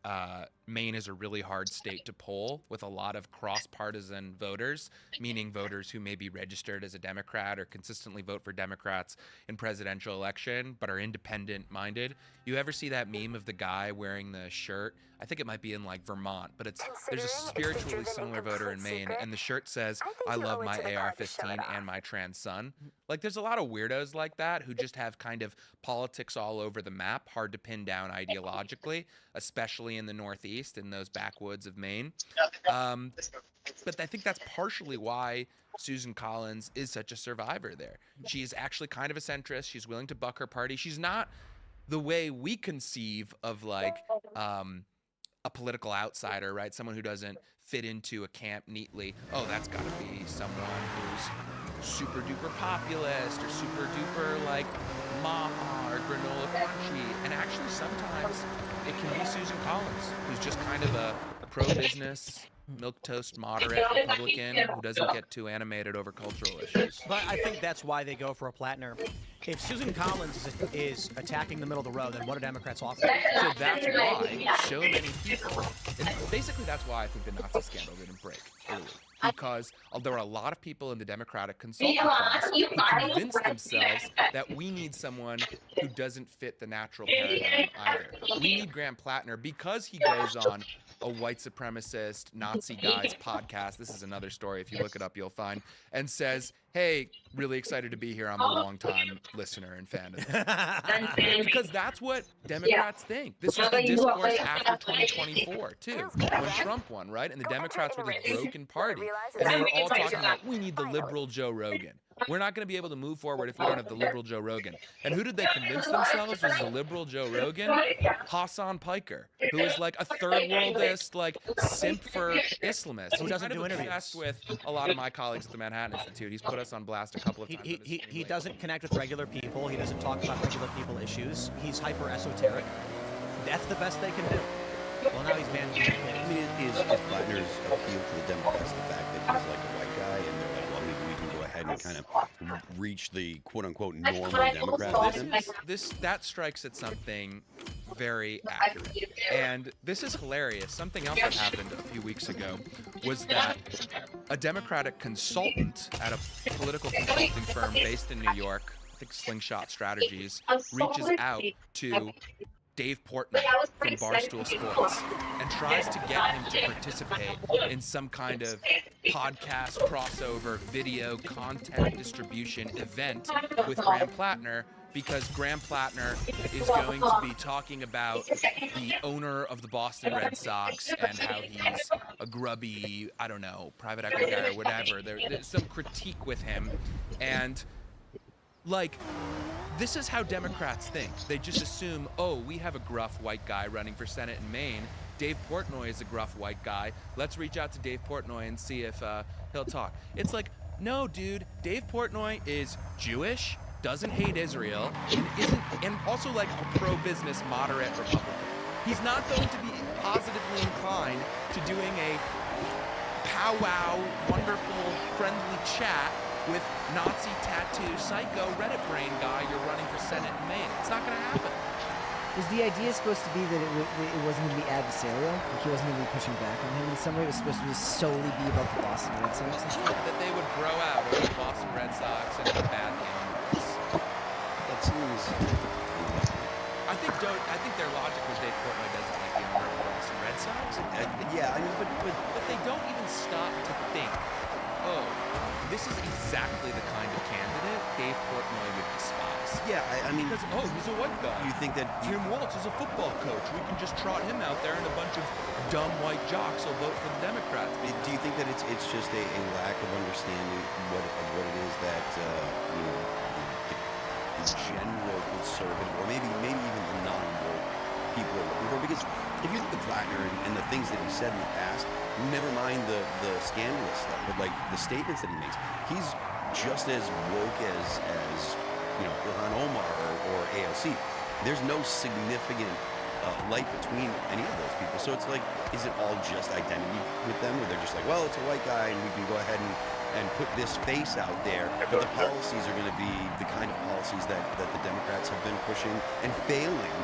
Maine is a really hard state to poll with a lot of cross-partisan voters, meaning voters who may be registered as a Democrat or consistently vote for Democrats in presidential election but are independent-minded. You ever see that meme of the guy wearing the shirt? I think it might be in like Vermont, but there's a spiritually similar voter in Maine, and the shirt says, "I love my AR-15 and my trans son." Like, there's a lot of weirdos like that who just have kind of politics all over the map, hard to pin down ideologically, especially in the Northeast, in those backwoods of Maine. But I think that's partially why Susan Collins is such a survivor there. She is actually kind of a centrist. She's willing to buck her party. She's not the way we conceive of like a political outsider, right? Someone who doesn't fit into a camp neatly. Oh, that's got to be someone who's super duper populist or super duper like Maha or granola crunchy. And actually sometimes it can be Susan Collins, who's just kind of a pro-business, milquetoast moderate Republican who doesn't get too animated over cultural issues. But I think that's why they go for a Plattner. If Susan Collins is attacking the middle of the road, then what are Democrats offering? So that's why so many people, and basically that's why I think the Nazi scandal didn't break early. Because there were a lot of people in the Democratic consultant class who convinced themselves that we need someone who doesn't fit the natural paradigm either. We need Graham Plattner because he goes on a white supremacist Nazi guy's podcast. This is another story. If you look it up, you'll find, and says, "Hey, really excited to be here. I'm a long-time listener and fan of this." Because that's what Democrats think. This was the discourse after 2024, too, when Trump won, right? And the Democrats were this broken party. And they were all talking about, we need the liberal Joe Rogan. We're not going to be able to move forward if we don't have the liberal Joe Rogan. And who did they convince themselves was the liberal Joe Rogan? Hassan Piker, who is like a third worldist, like simp for Islamists. Who doesn't do interviews with a lot of my colleagues at the Manhattan Institute. He's put us on blast a couple of times. He doesn't connect with regular people. He doesn't talk about regular people issues. He's hyper esoteric. That's the best they can do. Well, now he's banned. I mean, is Plattner's appeal to the Democrats the fact that he's like a white guy, and they're like, well, maybe we can go ahead and kind of reach the quote-unquote normal Democrat with him? That strikes at something very accurate. And this is hilarious. Something else that happened a few weeks ago was that a Democratic consultant at a political consulting firm based in New York, I think Slingshot Strategies, reaches out to Dave Portman from Barstool Sports and tries to get him to participate in some kind of podcast crossover video content distribution event with Graham Plattner, because Graham Plattner is going to be talking about the owner of the Boston Red Sox and how he's a grubby, I don't know, private equity guy or whatever. There's some critique with him. And like, this is how Democrats think. They just assume, oh, we have a gruff white guy running for Senate in Maine. Dave Portnoy is a gruff white guy. Let's reach out to Dave Portnoy and see if he'll talk. It's like, no, dude, Dave Portnoy is Jewish, doesn't hate Israel, and also like a pro-business moderate Republican. He's not going to be positively inclined to doing a powwow, wonderful, friendly chat with Nazi tattoo psycho Reddit brain guy you're running for Senate in Maine. It's not going to happen. Was the idea supposed to be that it wasn't going to be adversarial? Like he wasn't going to be pushing back on him in some way? It was supposed to just solely be about the Boston Red Sox? That they would grow out of the Boston Red Sox and the bad gamers. That seems. I think their logic was Dave Portnoy doesn't like the owner of the Boston Red Sox. Yeah, I mean, but they don't even stop to think, oh, this is exactly the kind of candidate Dave Portnoy would despise. Yeah, I mean, because he's a white guy. You think that Tim Walz is a football coach? We can just trot him out there, and a bunch of dumb white jocks will vote for the Democrats. Do you think that it's just a lack of understanding what it is that the general conservative, or maybe even the non-woke people are looking for? Because if you look at Plattner and the things that he said in the past, never mind the scandalous stuff, but like the statements that he makes, he's just as woke as Ilhan Omar or AOC. There's no significant light between any of those people. So it's like, is it all just identity with them, where they're just like, well, it's a white guy and we can go ahead and put this face out there, but the policies are going to be the kind of policies that the Democrats have been pushing and failing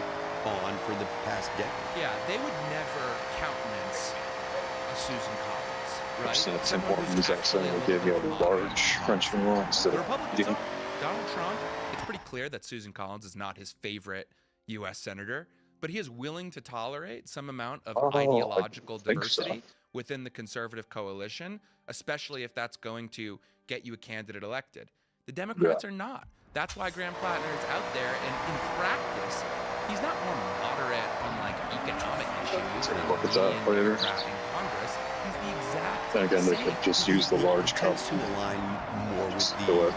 on for the past decade. Yeah, they would never countenance a Susan Collins, right? That's important. He's actually gave you a large French vanilla instead of Donald Trump, it's pretty clear that Susan Collins is not his favorite U.S. senator, but he is willing to tolerate some amount of ideological diversity within the conservative coalition, especially if that's going to get you a candidate elected. The Democrats are not. That's why Graham Plattner is out there, and in practice, he's not more moderate on like economic issues than look at that later. Congress. He's the exact Then again, they same. could just use the large cup. To align more with the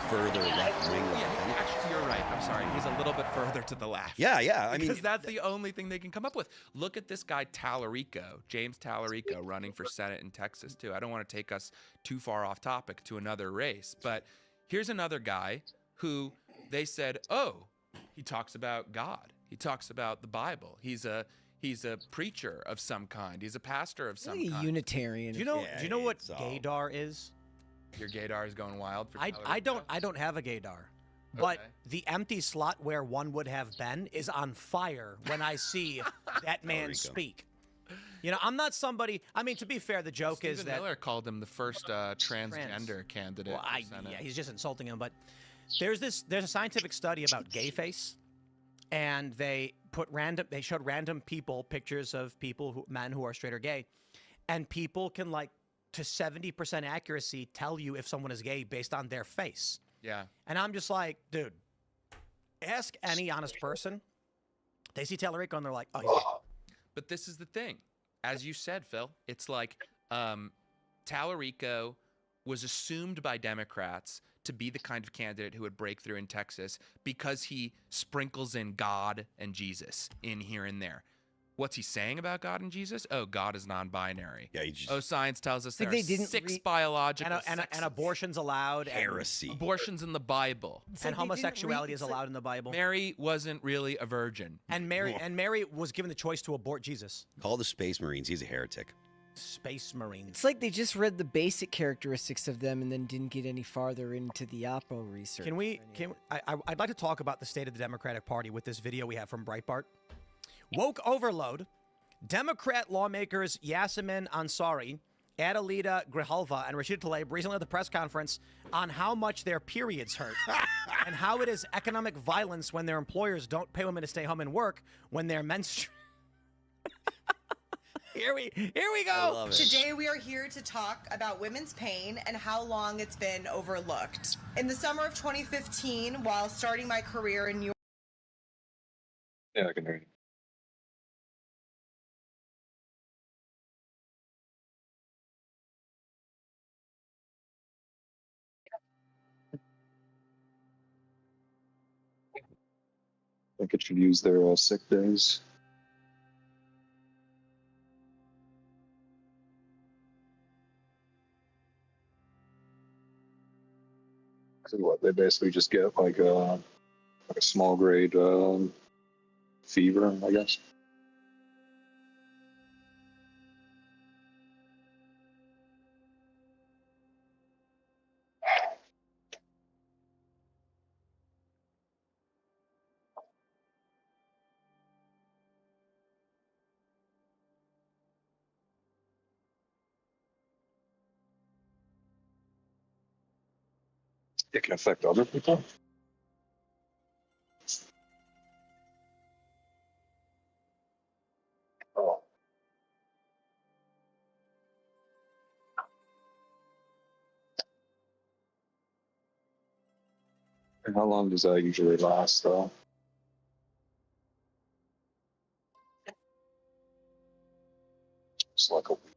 further left wing. Yeah, actually, you're right. I'm sorry. He's a little bit further to the left. Yeah. I mean, because that's the only thing they can come up with. Look at this guy Tallarico, James Tallarico, running for Senate in Texas too. I don't want to take us too far off topic to another race, but here's another guy who they said, oh, he talks about God. He talks about the Bible. He's a preacher of some kind. He's a pastor of some kind. Unitarian. Do you know what gaydar is? Your gaydar is going wild for I don't have a gaydar. But the empty slot where one would have been is on fire when I see that man speak. You know, I'm not somebody. I mean, to be fair, the joke is that Miller called him the first transgender candidate. Well, yeah, he's just insulting him. But there's a scientific study about gay face, and they showed random people pictures of men who are straight or gay, and people can to 70% accuracy tell you if someone is gay based on their face. Yeah. And I'm just like, dude, ask any honest person. They see Tallarico and they're like, oh, he's gay. But this is the thing. As you said, Phil, it's like Tallarico was assumed by Democrats to be the kind of candidate who would break through in Texas because he sprinkles in God and Jesus in here and there. What's he saying about God and Jesus? Oh, God is non-binary. Yeah, science tells us there are 6 biological and abortion's allowed. Heresy. Abortion's in the Bible. And homosexuality is allowed in the Bible. Mary wasn't really a virgin. And Mary was given the choice to abort Jesus. Call the Space Marines. He's a heretic. Space Marines. It's like they just read the basic characteristics of them and then didn't get any farther into the Oppo research. I'd like to talk about the state of the Democratic Party with this video we have from Breitbart. Woke overload. Democrat lawmakers Yasemin Ansari, Adelita Grijalva, and Rashida Tlaib recently at the press conference on how much their periods hurt and how it is economic violence when their employers don't pay women to stay home and work when they're menstruating. Here we go. Today we are here to talk about women's pain and how long it's been overlooked. In the summer of 2015, while starting my career in New York. Yeah, I can hear you. I think it should use their sick days. 'Cause what they basically just get like a small grade fever, I guess. It can affect other people. Oh. And how long does that usually last, though? It's like a week.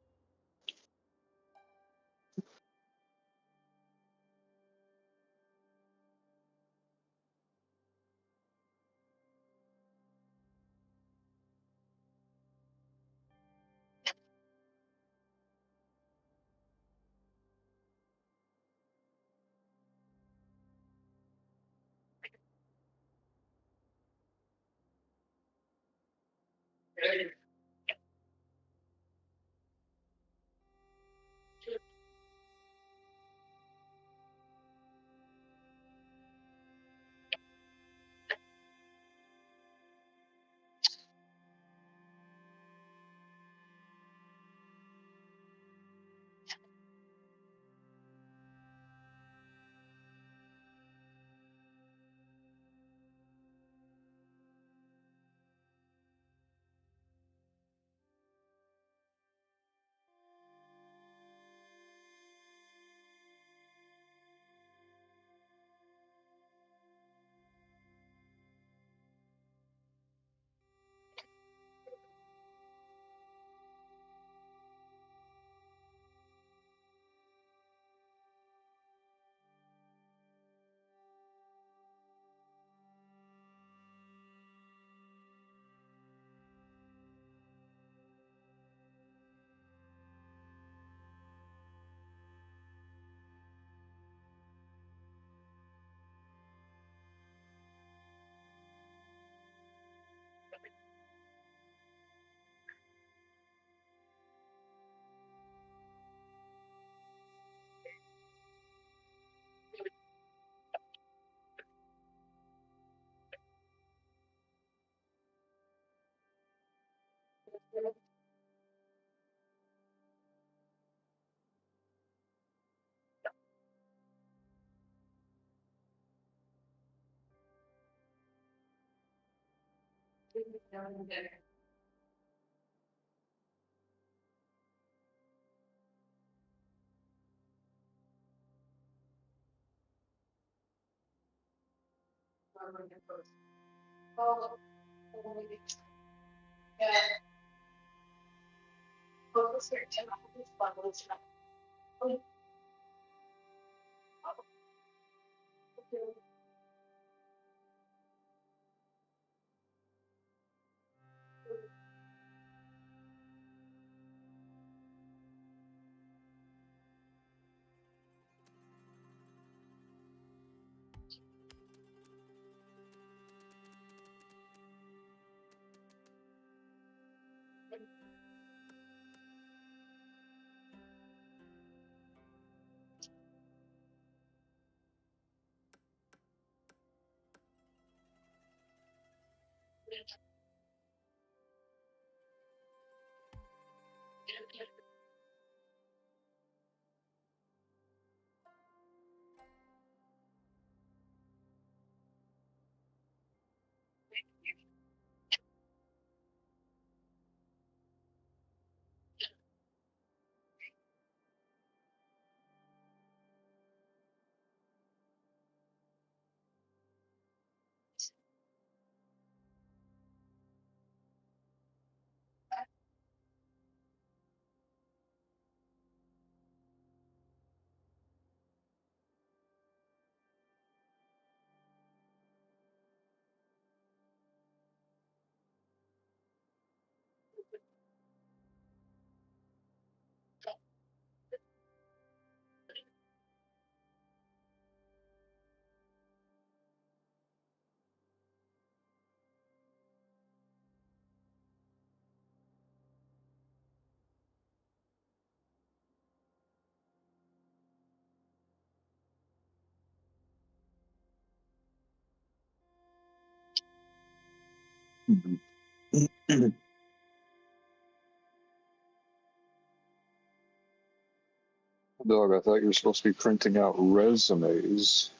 Dog, I thought you were supposed to be printing out resumes.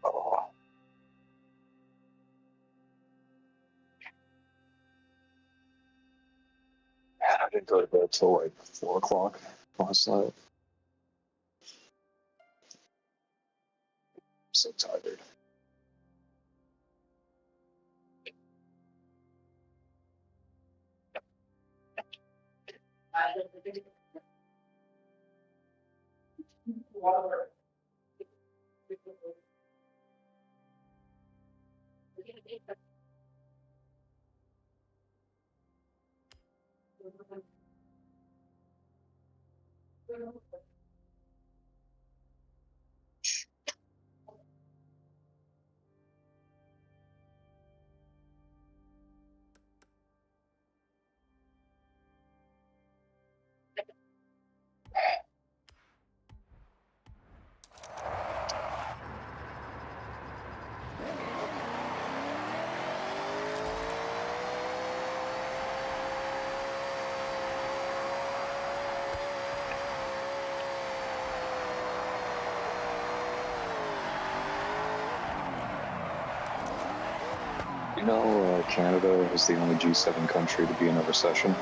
Oh. Man, I didn't go to bed till like 4 o'clock last night. I'm so tired. You know, Canada is the only G7 country to be in a recession.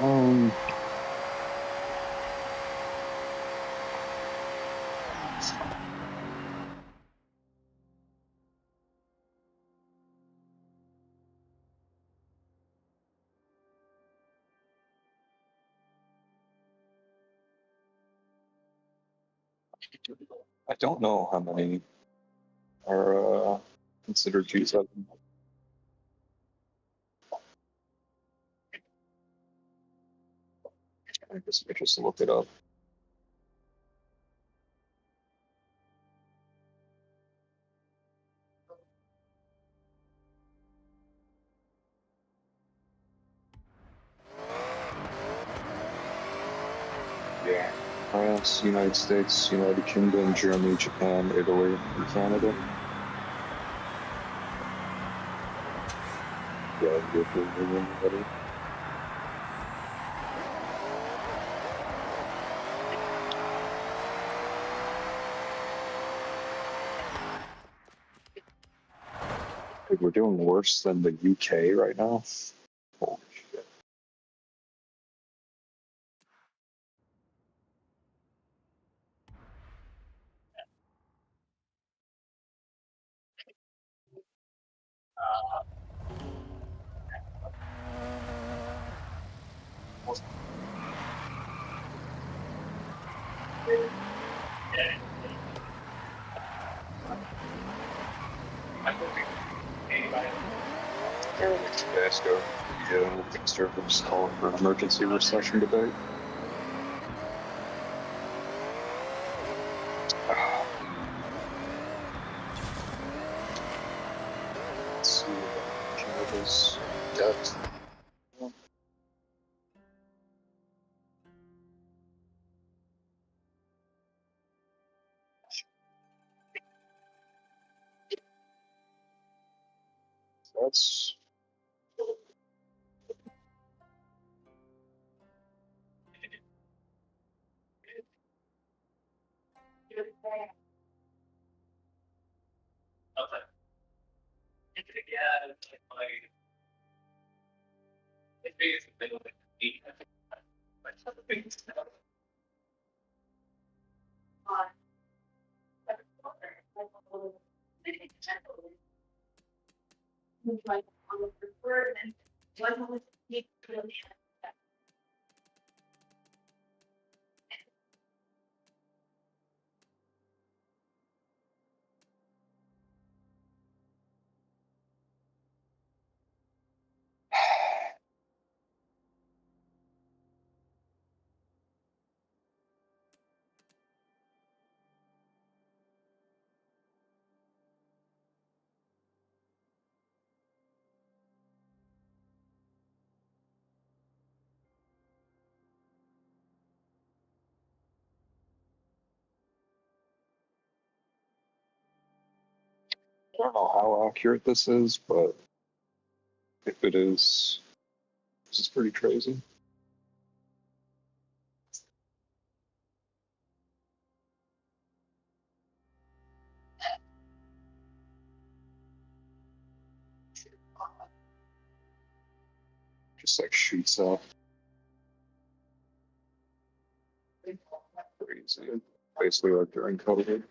Um, I don't know how many are considered G7. I guess we just look it up. Yeah. France, United States, United Kingdom, Germany, Japan, Italy, and Canada. Yeah, European Union, buddy. Dude, we're doing worse than the UK right now. Holy shit. Tabasco, the conservatives call for an emergency recession debate. Let's see, Canada's debt. That's I don't know how accurate this is, but if it is, this is pretty crazy. Just like shoots up. Crazy. Basically like during COVID.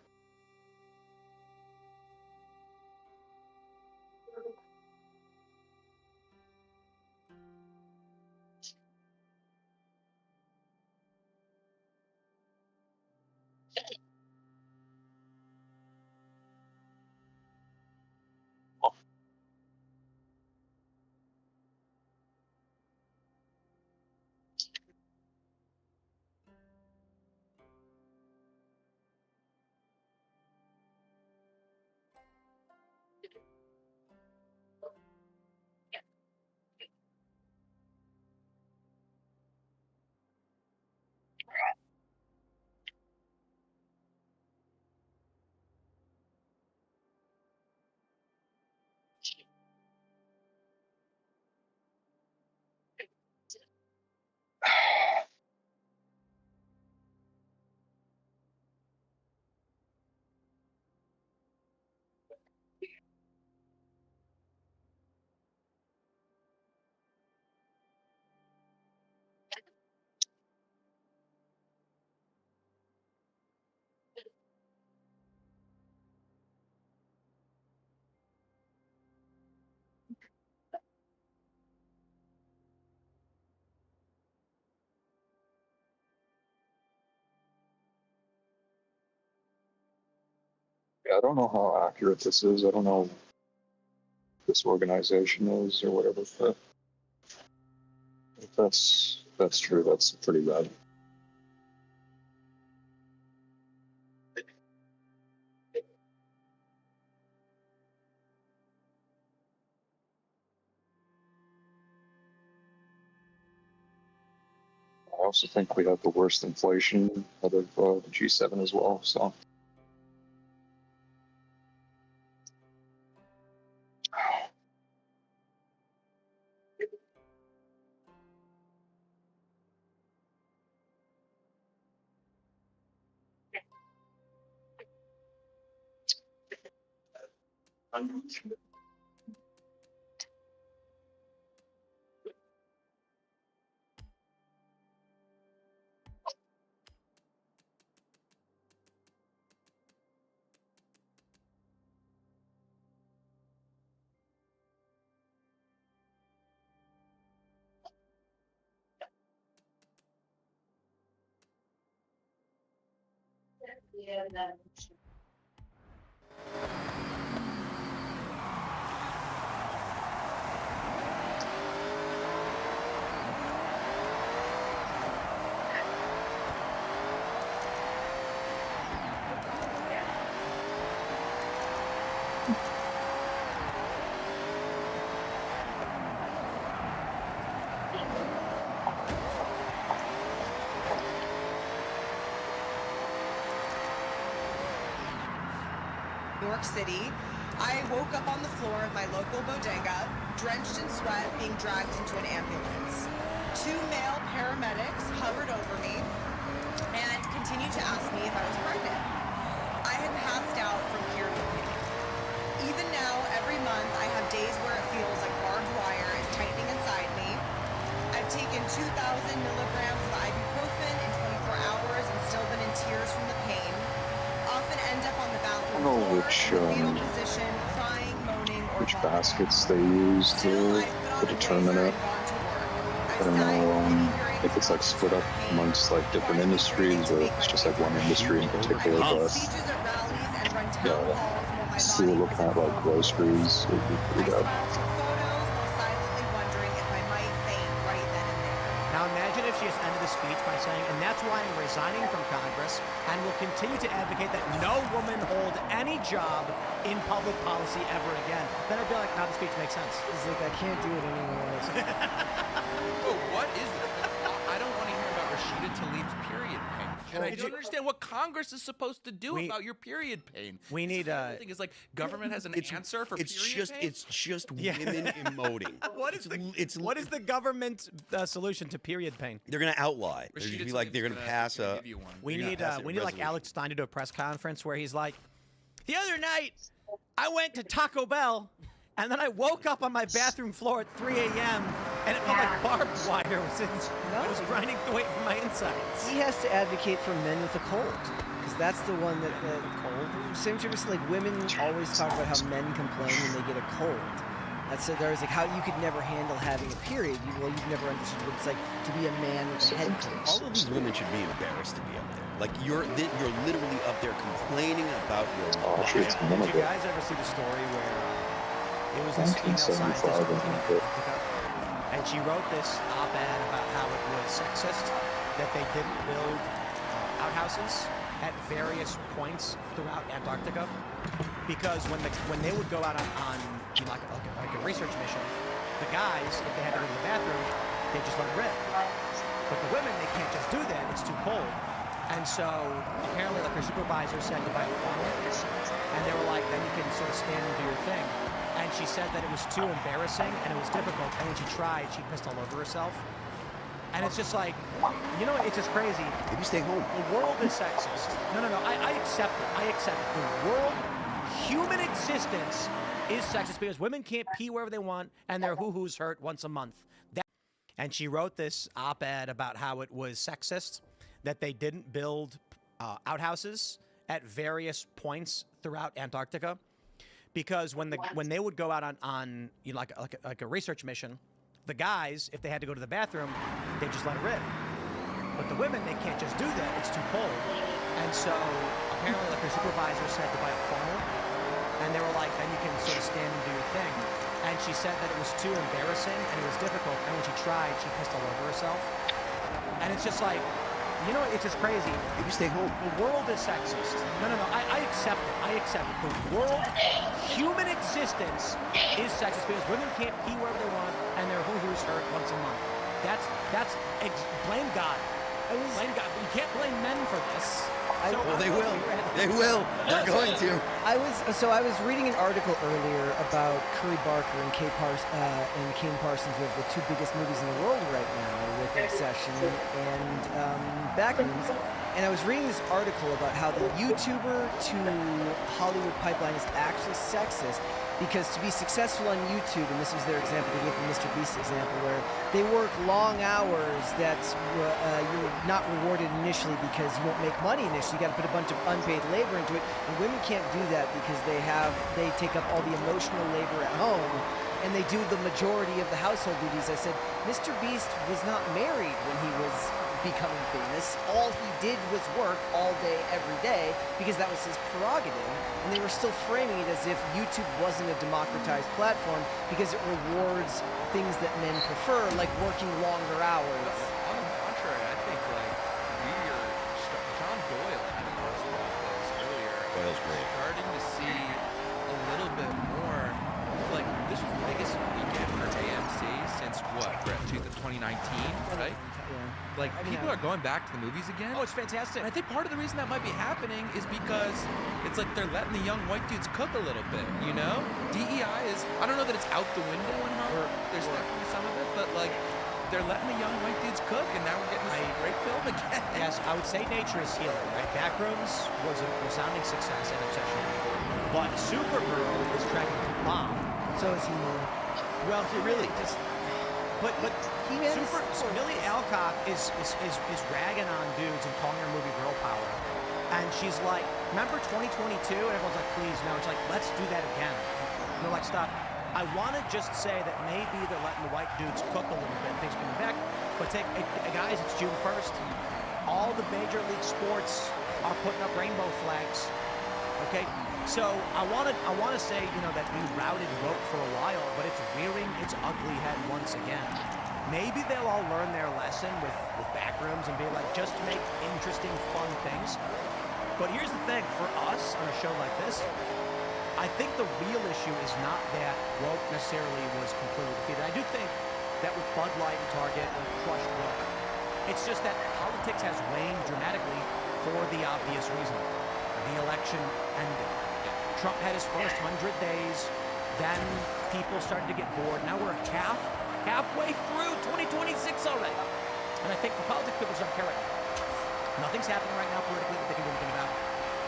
Yeah, I don't know how accurate this is. I don't know if this organization is or whatever, but if that's true, that's pretty bad. I also think we have the worst inflation out of the G7 as well, so. New York City. I woke up on the floor of my local bodega, drenched in sweat, being dragged into an ambulance. 2 male paramedics hovered over me and continued to ask me if I was pregnant. I had passed out from period pain. Even now, every month, I have days where it feels like barbed wire is tightening inside me. I've taken 2,000 milligrams of ibuprofen in 24 hours and still been in tears from the pain. Often end up on the I bathroom don't know floor which, in the fetal position, crying, moaning, or which vomiting. baskets they use to determine it. I don't know if it's like split up amongst like different industries or if it's just like one industry in particular, but yeah, still looking at like groceries, it would be pretty bad. Now imagine if she just ended the speech by saying, and that's why I'm resigning from Congress and will continue to advocate that no woman hold any job in public policy ever again. Then I'd be like, now the speech makes sense. It's like, I can't do it anymore. Oh, what is this? I don't want to hear about Rashida Tlaib's period pain. And I don't understand what Congress is supposed to do about your period pain. We need I think it's like government has an answer for period pain. It's just women emoting. What is the government solution to period pain? They're gonna outlaw it. They're gonna be like they're gonna pass a. We need like Alex Stein to do a press conference where he's like, the other night I went to Taco Bell and then I woke up on my bathroom floor at 3 a.m. and it felt like barbed wire was grinding away from my insides. He has to advocate for men with a cold, because that's the one that same service. Like women always talk about how men complain when they get a cold. That's it. There's like how you could never handle having a period. You've never understood what it's like to be a man with a head cold. All of these women should be embarrassed to be up there. Like you're literally up there complaining about your. Did you guys ever see the story where it was this female scientist working in Antarctica, and she wrote this op-ed about how it was sexist that they didn't build outhouses at various points throughout Antarctica, because when they would go out on like a research mission, the guys, if they had to go to the bathroom, they just let it rip. But the women, they can't just do that; it's too cold. And so apparently, like her supervisor said to buy a funnel, and they were like, then you can sort of stand and do your thing. And she said that it was too embarrassing and it was difficult. And when she tried, she pissed all over herself. And it's just like, you know, it's just crazy. Maybe stay home. The world is sexist. No. I accept it. I accept it. The world, human existence is sexist because women can't pee wherever they want and their hoo-hoos hurt once a month. And she wrote this op-ed about how it was sexist that they didn't build outhouses at various points throughout Antarctica, because when they would go out on like a research mission, the guys, if they had to go to the bathroom, they just let it rip. But the women, they can't just do that; it's too cold. And so apparently, like her supervisor said to buy a funnel, and they were like, then you can sort of stand and do your thing. And she said that it was too embarrassing and it was difficult. And when she tried, she pissed all over herself. And it's just like, you know, it's just crazy. Maybe stay home. The world is sexist. No. I accept it. I accept it. The world, human existence is sexist because women can't pee wherever they want and their hoo-hoos hurt once a month. Blame God. Blame God. You can't blame men for this. Well, they will. They will. They're going to. I was reading an article earlier about Curry Barker and Kane Parsons, who have the two biggest movies in the world right now, with Obsession and Backrooms. And I was reading this article about how the YouTuber to Hollywood pipeline is actually sexist, because to be successful on YouTube, and this was their example, they gave the Mr. Beast example, where they work long hours that you're not rewarded initially because you won't make money initially. You got to put a bunch of unpaid labor into it, and women can't do that because they take up all the emotional labor at home, and they do the majority of the household duties. I said, Mr. Beast was not married when he was becoming famous. All he did was work all day, every day, because that was his prerogative. And they were still framing it as if YouTube wasn't a democratized platform because it rewards things that men prefer, like working longer hours. On the contrary, I think like John Doyle had a post about this earlier. Doyle's great. Starting to see a little bit more. Like this was the biggest weekend for AMC since what, Brett? 2019, right? Like, people are going back to the movies again. Oh, it's fantastic. And I think part of the reason that might be happening is because it's like they're letting the young white dudes cook a little bit, you know? DEI is, I don't know that it's out the window in Hollywood. There's definitely some of it, but like, they're letting the young white dudes cook, and now we're getting a great film again. Yes, I would say nature is healing, right? Backrooms was a resounding success and Obsession. But Supergirl is tracking the bomb. So is he. Well, he really just... But Millie Alcock is ragging on dudes and calling her movie girl power. And she's like, remember 2022? And everyone's like, please, no. She's like, let's do that again. And they're like, stop. I want to just say that maybe they're letting the white dudes cook a little bit. Things coming back. But guys, it's June 1st. All the major league sports are putting up rainbow flags. Okay? So I want to say, you know, that we routed woke for a while, but it's rearing its ugly head once again. Maybe they'll all learn their lesson with Backrooms and be like, just make interesting, fun things. But here's the thing, for us on a show like this, I think the real issue is not that woke necessarily was completely defeated. I do think that with Bud Light and Target and crushed woke, It's just that politics has waned dramatically for the obvious reason. The election ended. Trump had his first 100 days. Then people started to get bored. Now we're halfway through 2026 already. And I think the politics people don't care right now. Nothing's happening right now politically that they can do anything about.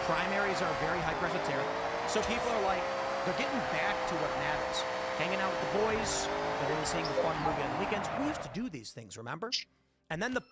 Primaries are a very high pressure tear. So people are like, they're getting back to what matters. Hanging out with the boys, they're in seeing a fun movie on the weekends. We used to do these things, remember? And then the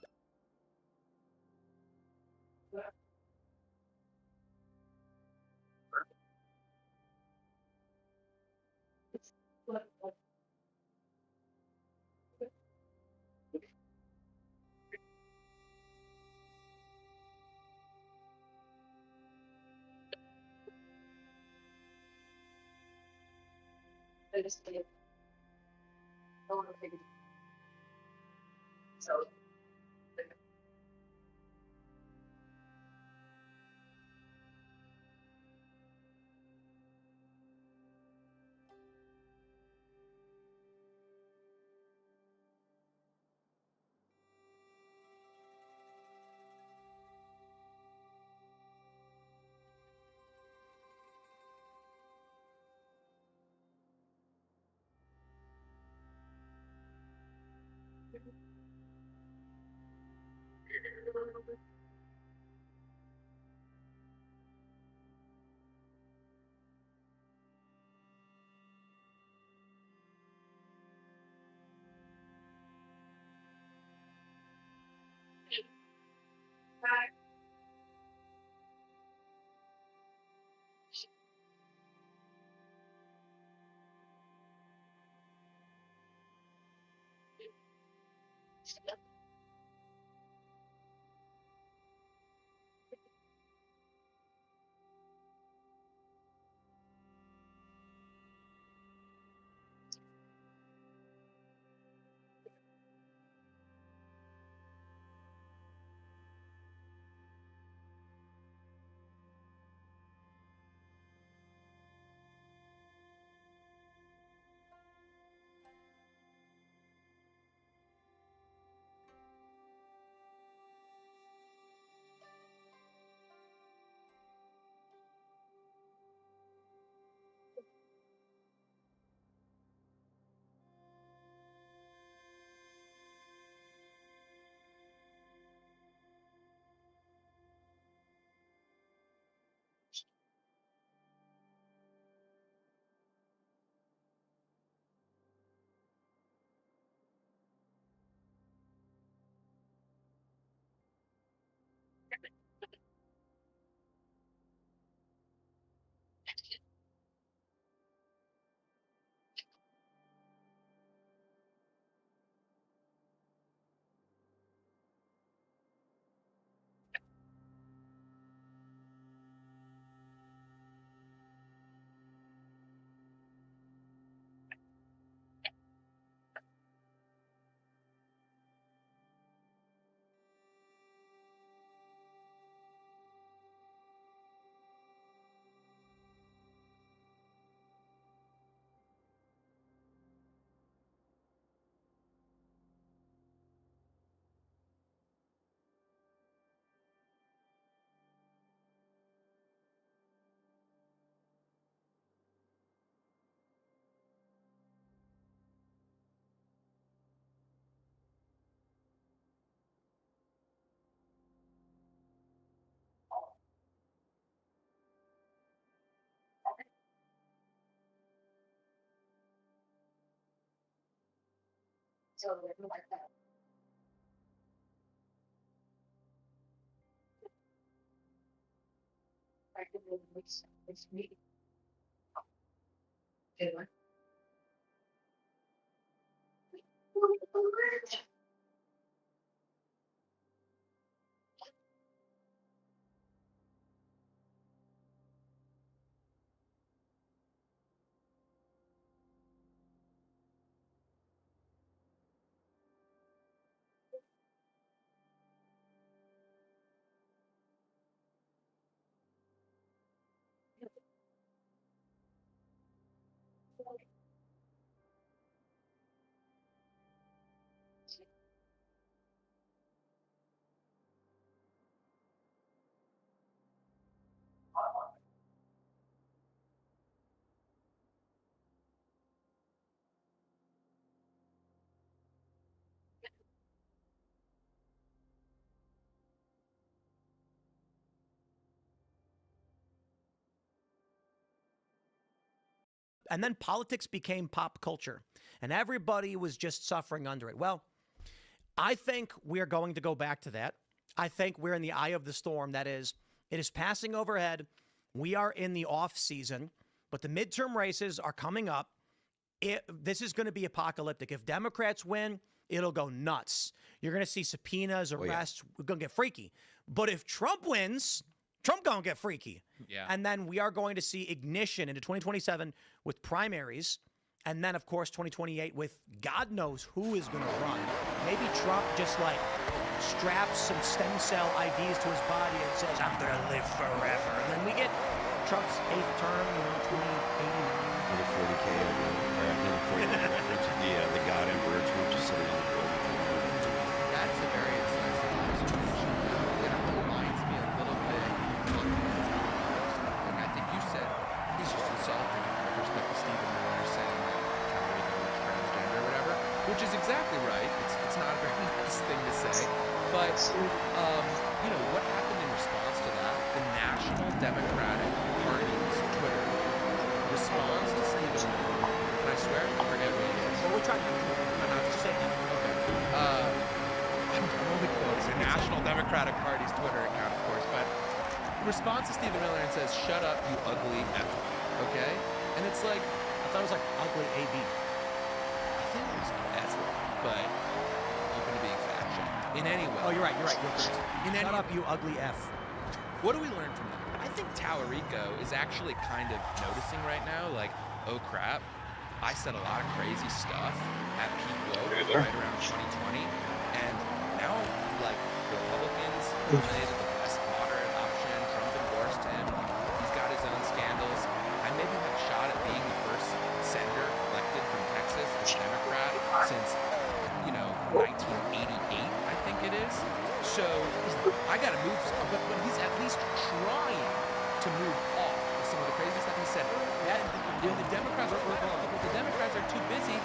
and then politics became pop culture, and everybody was just suffering under it. Well, I think we're going to go back to that. I think we're in the eye of the storm. That is, it is passing overhead. We are in the off season, but the midterm races are coming up. This is going to be apocalyptic. If Democrats win, it'll go nuts. You're going to see subpoenas, arrests. We're going to get freaky. But if Trump wins, Trump going to get freaky. Yeah. And then we are going to see ignition into 2027 with primaries. And then, of course, 2028 with God knows who is going to run. Maybe Trump just like straps some stem cell IVs to his body and says, I'm going to live forever. And then we get Trump's 8th term, 2089. With a 40K reference to the God Emperor Trump just sitting on the building. That's a very incisive observation. It reminds me a little bit of and I think you said he's just insulting with respect to Stephen Miller saying that Puerto Rico is transgender or whatever, which is exactly right. It's not a very nice thing to say. But, what happened in response to that? The National Democratic Party's Twitter responds to Stephen Miller. And I swear, I forget what it is. Well, we're trying to not to say that. Okay. I'm only quotes the National Democratic Party's Twitter account, of course, but responds to Stephen Miller and says, "Shut up, you ugly F." Okay? And it's like, I thought it was like ugly AB. I think it was S, but open to being fact-checked. In any way. Oh, you're right. You're correct. Shut up, you ugly F. What do we learn from that? I think Tallarico is actually kind of noticing right now, like, oh crap, I said a lot of crazy stuff at peak woke right around 2020, and now, like, Republicans nominated the best moderate option, Trump endorsed him, he's got his own scandals, I maybe have a shot at being the first senator elected from Texas as a Democrat since, 1988, I think it is. So I got to move, but he's at least trying to move off of some of the crazy stuff he said. The Democrats are too busy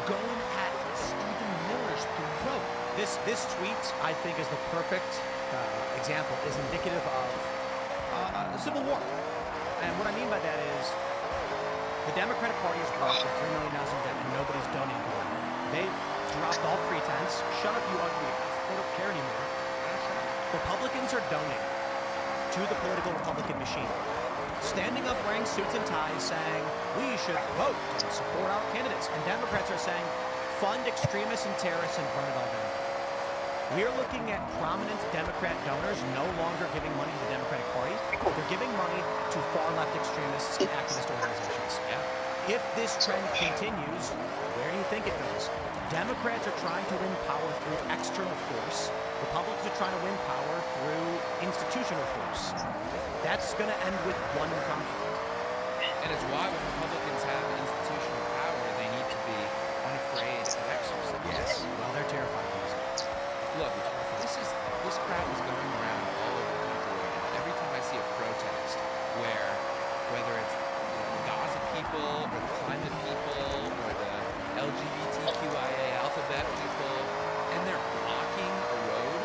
going at Stephen Miller's throat. This tweet, I think, is the perfect example, is indicative of the Civil War. And what I mean by that is the Democratic Party is broke with $3 million in debt and nobody's donating to them. They've dropped all pretense. Shut up, you ugly. They don't care anymore. Republicans are donating to the political Republican machine. Standing up wearing suits and ties saying, we should vote and support our candidates. And Democrats are saying, fund extremists and terrorists and burn it all down. We're looking at prominent Democrat donors no longer giving money to the Democratic Party. They're giving money to far-left extremists and activist organizations. Yeah. If this trend continues, where do you think it goes? Democrats are trying to win power through external force. Republicans are trying to win power through institutional force. That's going to end with one conflict. And it's why when Republicans have institutional power, they need to be unafraid of exercise. Yes. Well, they're terrified of it. Look, this crap is going around all over the country. Every time I see a protest where, whether it's the Gaza people or the climate people or the LGBTQIA alphabet people, and they're blocking a road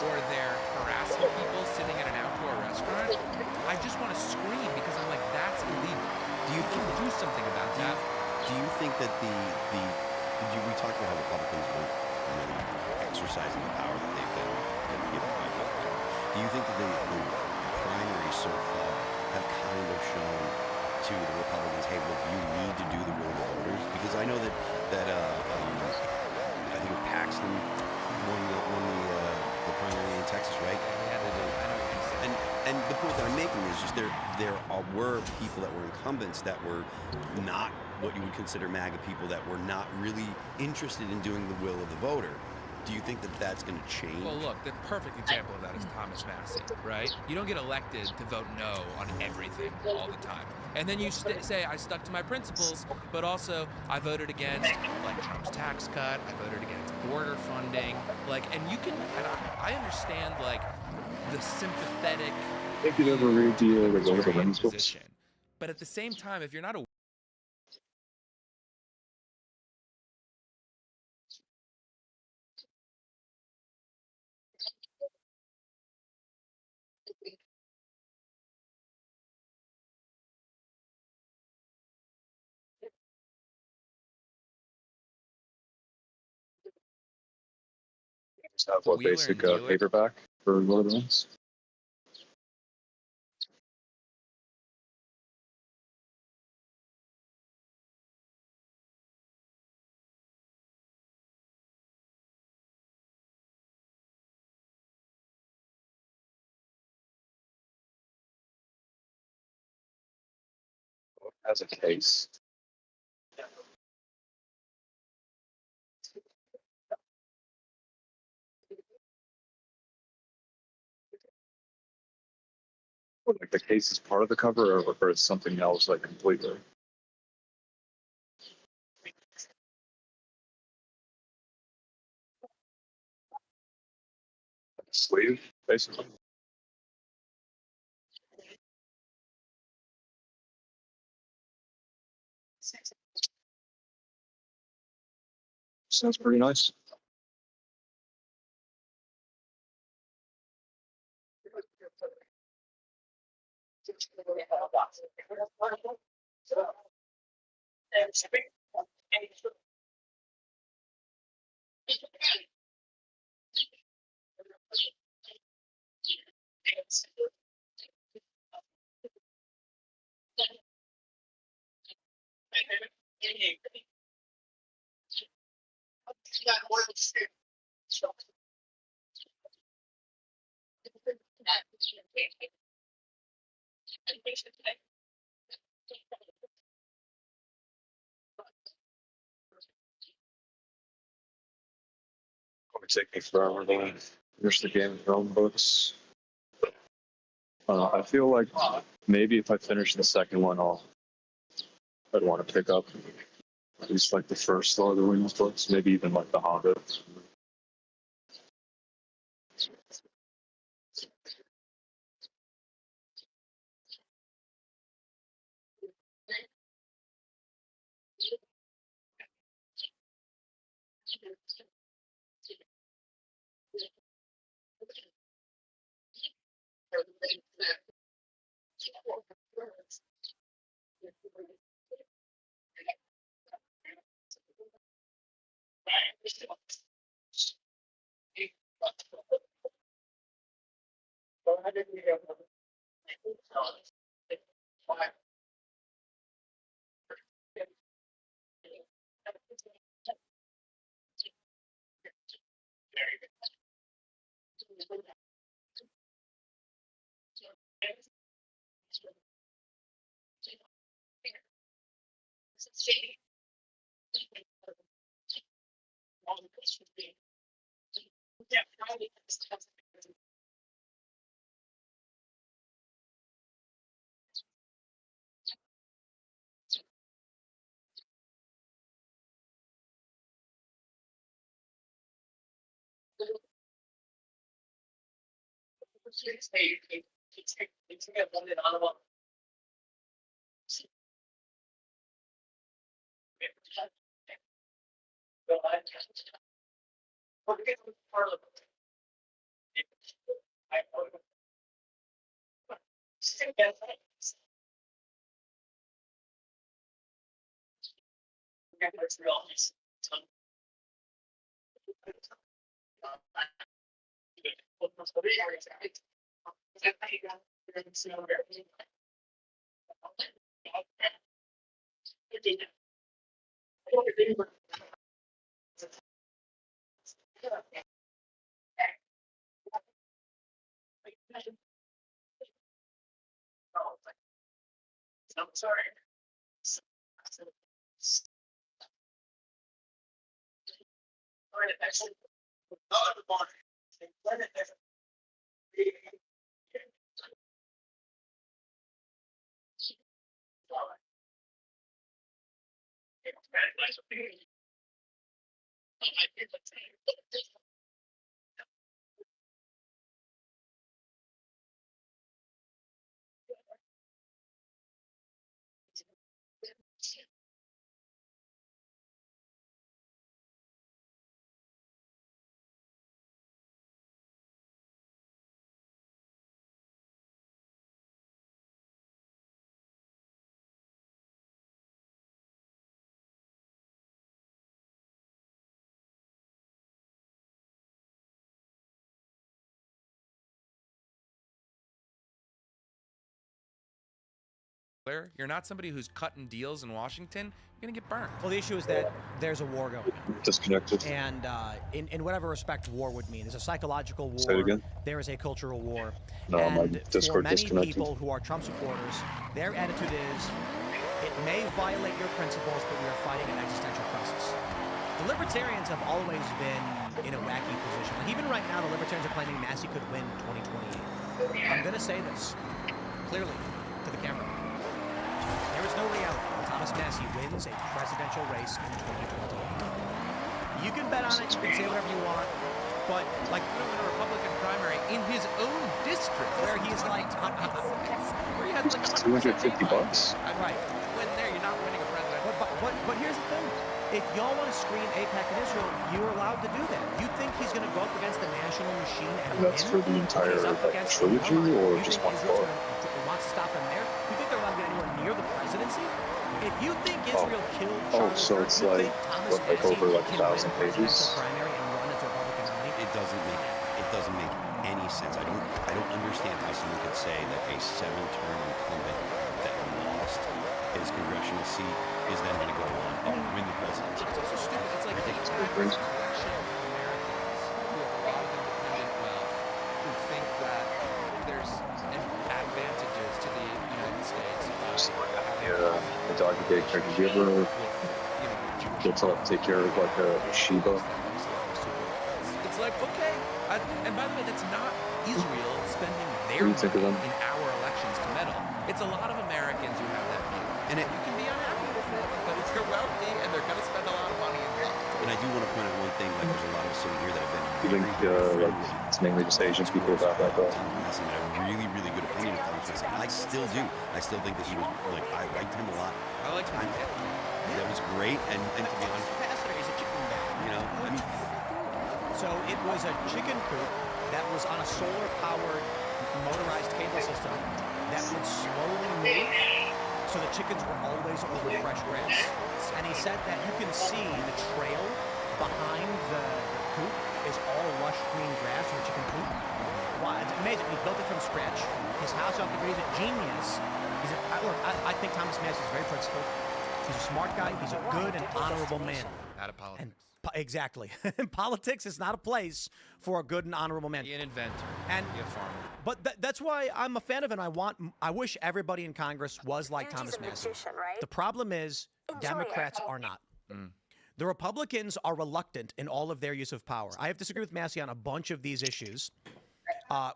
or they're harassing people sitting at an outdoor restaurant, I just want to scream because I'm like, that's illegal. Do you do something about that? Do you think that we talked about how Republicans weren't really exercising the power that they've been given by voters? Do you think that the primaries so far have kind of shown to the Republicans, hey, look, you need to do the will of the voters? Because I know that I think Paxton won the primary in Texas, right? And the point that I'm making is just there were people that were incumbents that were not what you would consider MAGA people, that were not really interested in doing the will of the voter. Do you think that that's going to change? Well, look, the perfect example of that is Thomas Massey, right? You don't get elected to vote no on everything all the time. And then you say, I stuck to my principles, but also I voted against, like, Trump's tax cut, I voted against border funding, like, and you can, and I understand, like, the sympathetic If you ever read the Lord of the Rings books. position. But at the same time, if you're not a Just have Wheeler basic and Dealer. paperback for Lord of the Rings. As a case. Like the case is part of the cover, or it's something else, like completely. Sleeve, basically. Sounds pretty nice. Probably take me forever to finish the Game of Thrones books. I feel like maybe if I finish the second one, I'd want to pick up at least like the first Lord of the Rings books, maybe even like the Hobbit. You're not somebody who's cutting deals in Washington. You're gonna get burned. Well, the issue is that there's a war going on. Disconnected. And in whatever respect war would mean, there's a psychological war. Say it again. There is a cultural war. No, my and for Discord many disconnected. people who are Trump supporters, their attitude is, it may violate your principles, but we are fighting an existential crisis. The Libertarians have always been in a wacky position. Like even right now, the Libertarians are claiming Massey could win 2028. I'm going to say this clearly to the camera. There is no reality when Thomas Massey wins a presidential race in 2028. You can bet on it, you can say whatever you want, but like in a Republican primary in his own district, where he's like, where he has like $250. Right. When there, you're not winning a presidential. But here's the thing. If y'all want to screen AIPAC in Israel, you're allowed to do that. You think he's going to go up against the national machine and That's win? for the entire trilogy or just one part? Wants to stop him there? You think they're allowed to get anywhere near the presidency? If you think Israel killed Charlie so Kirk, it's you like think Thomas what, like Massey over like can 1,000 win a presidential pages? primary and run as a Republican nominee? It doesn't make any sense. I don't understand how someone could say that a 7-term incumbent that lost his congressional seat is then going to go on and win the presidency. It's also stupid. It's like I think it's pretty crazy. Who think that there's advantages to the United States. The doggy daycare. Did you ever get to take care of like a Shiba? It's like, okay. And by the way, that's not Israel spending their What do you think of money them? in our elections to meddle. It's a lot of Americans who have that view. And you can be unhappy with it, but it's they're wealthy and they're going to spend a lot of money in luck. And I do want to point out one thing, like there's a lot of us sitting here that have been You think like it's mainly just Asian people about that though? Massey had a really, really good opinion of Thomas Massey. I still do. I still think that he was, like, I liked him a lot. I like him. That was great, and to be honest, Capacitor is a chicken bag. you know, I mean, So it was a chicken coop that was on a solar-powered motorized cable system that would slowly move, so the chickens were always over fresh grass. And he said that you can see the trail behind the coop is all lush green grass from the chicken coop. Wow, it's amazing. He built it from scratch. His house off the grid, he's a genius. I think Thomas Massey is very principled. He's a smart guy. He's a good and honorable man. Out of politics. Exactly. Politics is not a place for a good and honorable man. Be an inventor. And be a farmer. But that's why I'm a fan of him. I wish everybody in Congress was like Thomas Massey. The problem is Democrats are not. The Republicans are reluctant in all of their use of power. I have disagreed with Massey on a bunch of these issues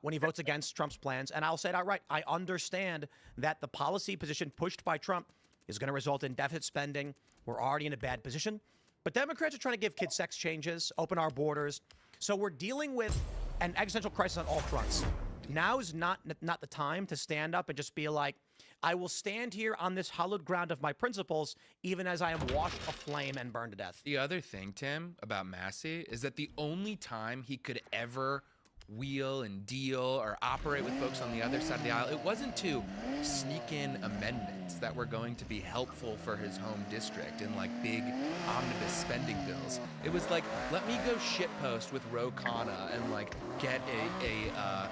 when he votes against Trump's plans, and I'll say it outright. I understand that the policy position pushed by Trump is going to result in deficit spending. We're already in a bad position. But Democrats are trying to give kids sex changes, open our borders. So we're dealing with an existential crisis on all fronts. Now is not the time to stand up and just be like, I will stand here on this hallowed ground of my principles, even as I am washed aflame and burned to death. The other thing, Tim, about Massey is that the only time he could ever wheel and deal or operate with folks on the other side of the aisle, it wasn't to sneak in amendments that were going to be helpful for his home district in like big omnibus spending bills. It was like, let me go shitpost with Ro Khanna and like get a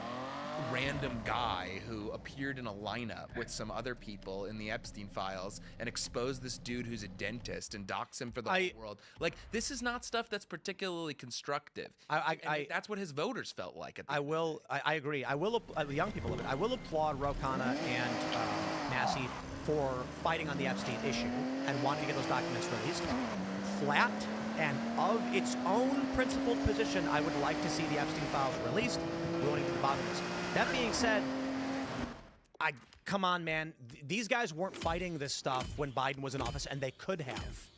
random guy who appeared in a lineup with some other people in the Epstein files and expose this dude who's a dentist and dox him for the whole world. Like, this is not stuff that's particularly constructive. That's what his voters felt like. I agree. I will, young people of it, I will applaud Ro Khanna and Massey for fighting on the Epstein issue and wanting to get those documents released. Flat and of its own principled position, I would like to see the Epstein files released. We want to get to the bottom of this. That being said, come on, man. These guys weren't fighting this stuff when Biden was in office, and they could have.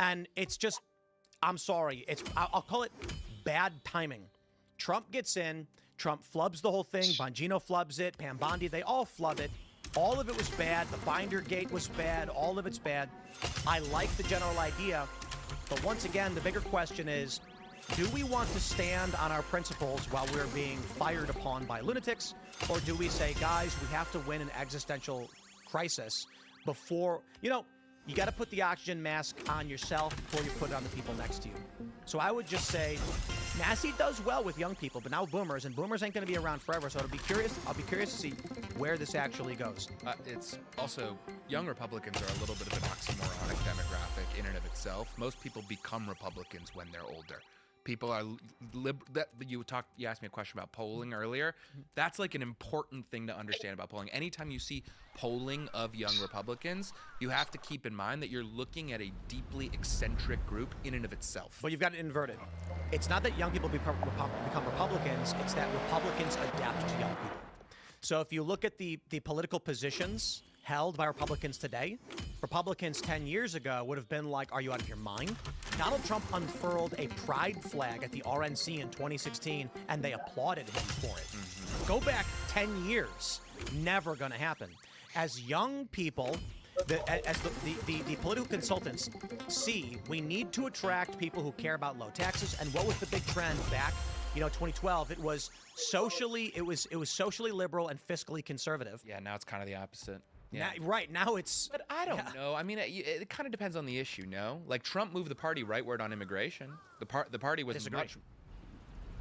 And it's just, I'm sorry. I'll call it bad timing. Trump gets in. Trump flubs the whole thing. Bongino flubs it. Pam Bondi, they all flub it. All of it was bad. The Binder Gate was bad. All of it's bad. I like the general idea. But once again, the bigger question is, do we want to stand on our principles while we're being fired upon by lunatics? Or do we say, guys, we have to win an existential crisis before, you got to put the oxygen mask on yourself before you put it on the people next to you. So I would just say, Massey does well with young people, but now boomers, and boomers ain't going to be around forever. So I'll be curious to see where this actually goes. It's also, young Republicans are a little bit of an oxymoronic demographic in and of itself. Most people become Republicans when they're older. People are you asked me a question about polling earlier. That's like an important thing to understand about polling. Anytime you see polling of young Republicans, you have to keep in mind that you're looking at a deeply eccentric group in and of itself. But you've got it inverted. It's not that young people become Republicans, it's that Republicans adapt to young people. So if you look at the political positions held by Republicans today, Republicans 10 years ago would have been like, are you out of your mind? Donald Trump unfurled a pride flag at the RNC in 2016, and they applauded him for it. Go back 10 years, never going to happen. As young people, as the political consultants see, we need to attract people who care about low taxes. And what was the big trend back? 2012, it was socially liberal and fiscally conservative. Yeah, now it's kind of the opposite. Yeah. Now it's... But I don't know. I mean, it kind of depends on the issue, no? Like, Trump moved the party rightward on immigration. The party was much...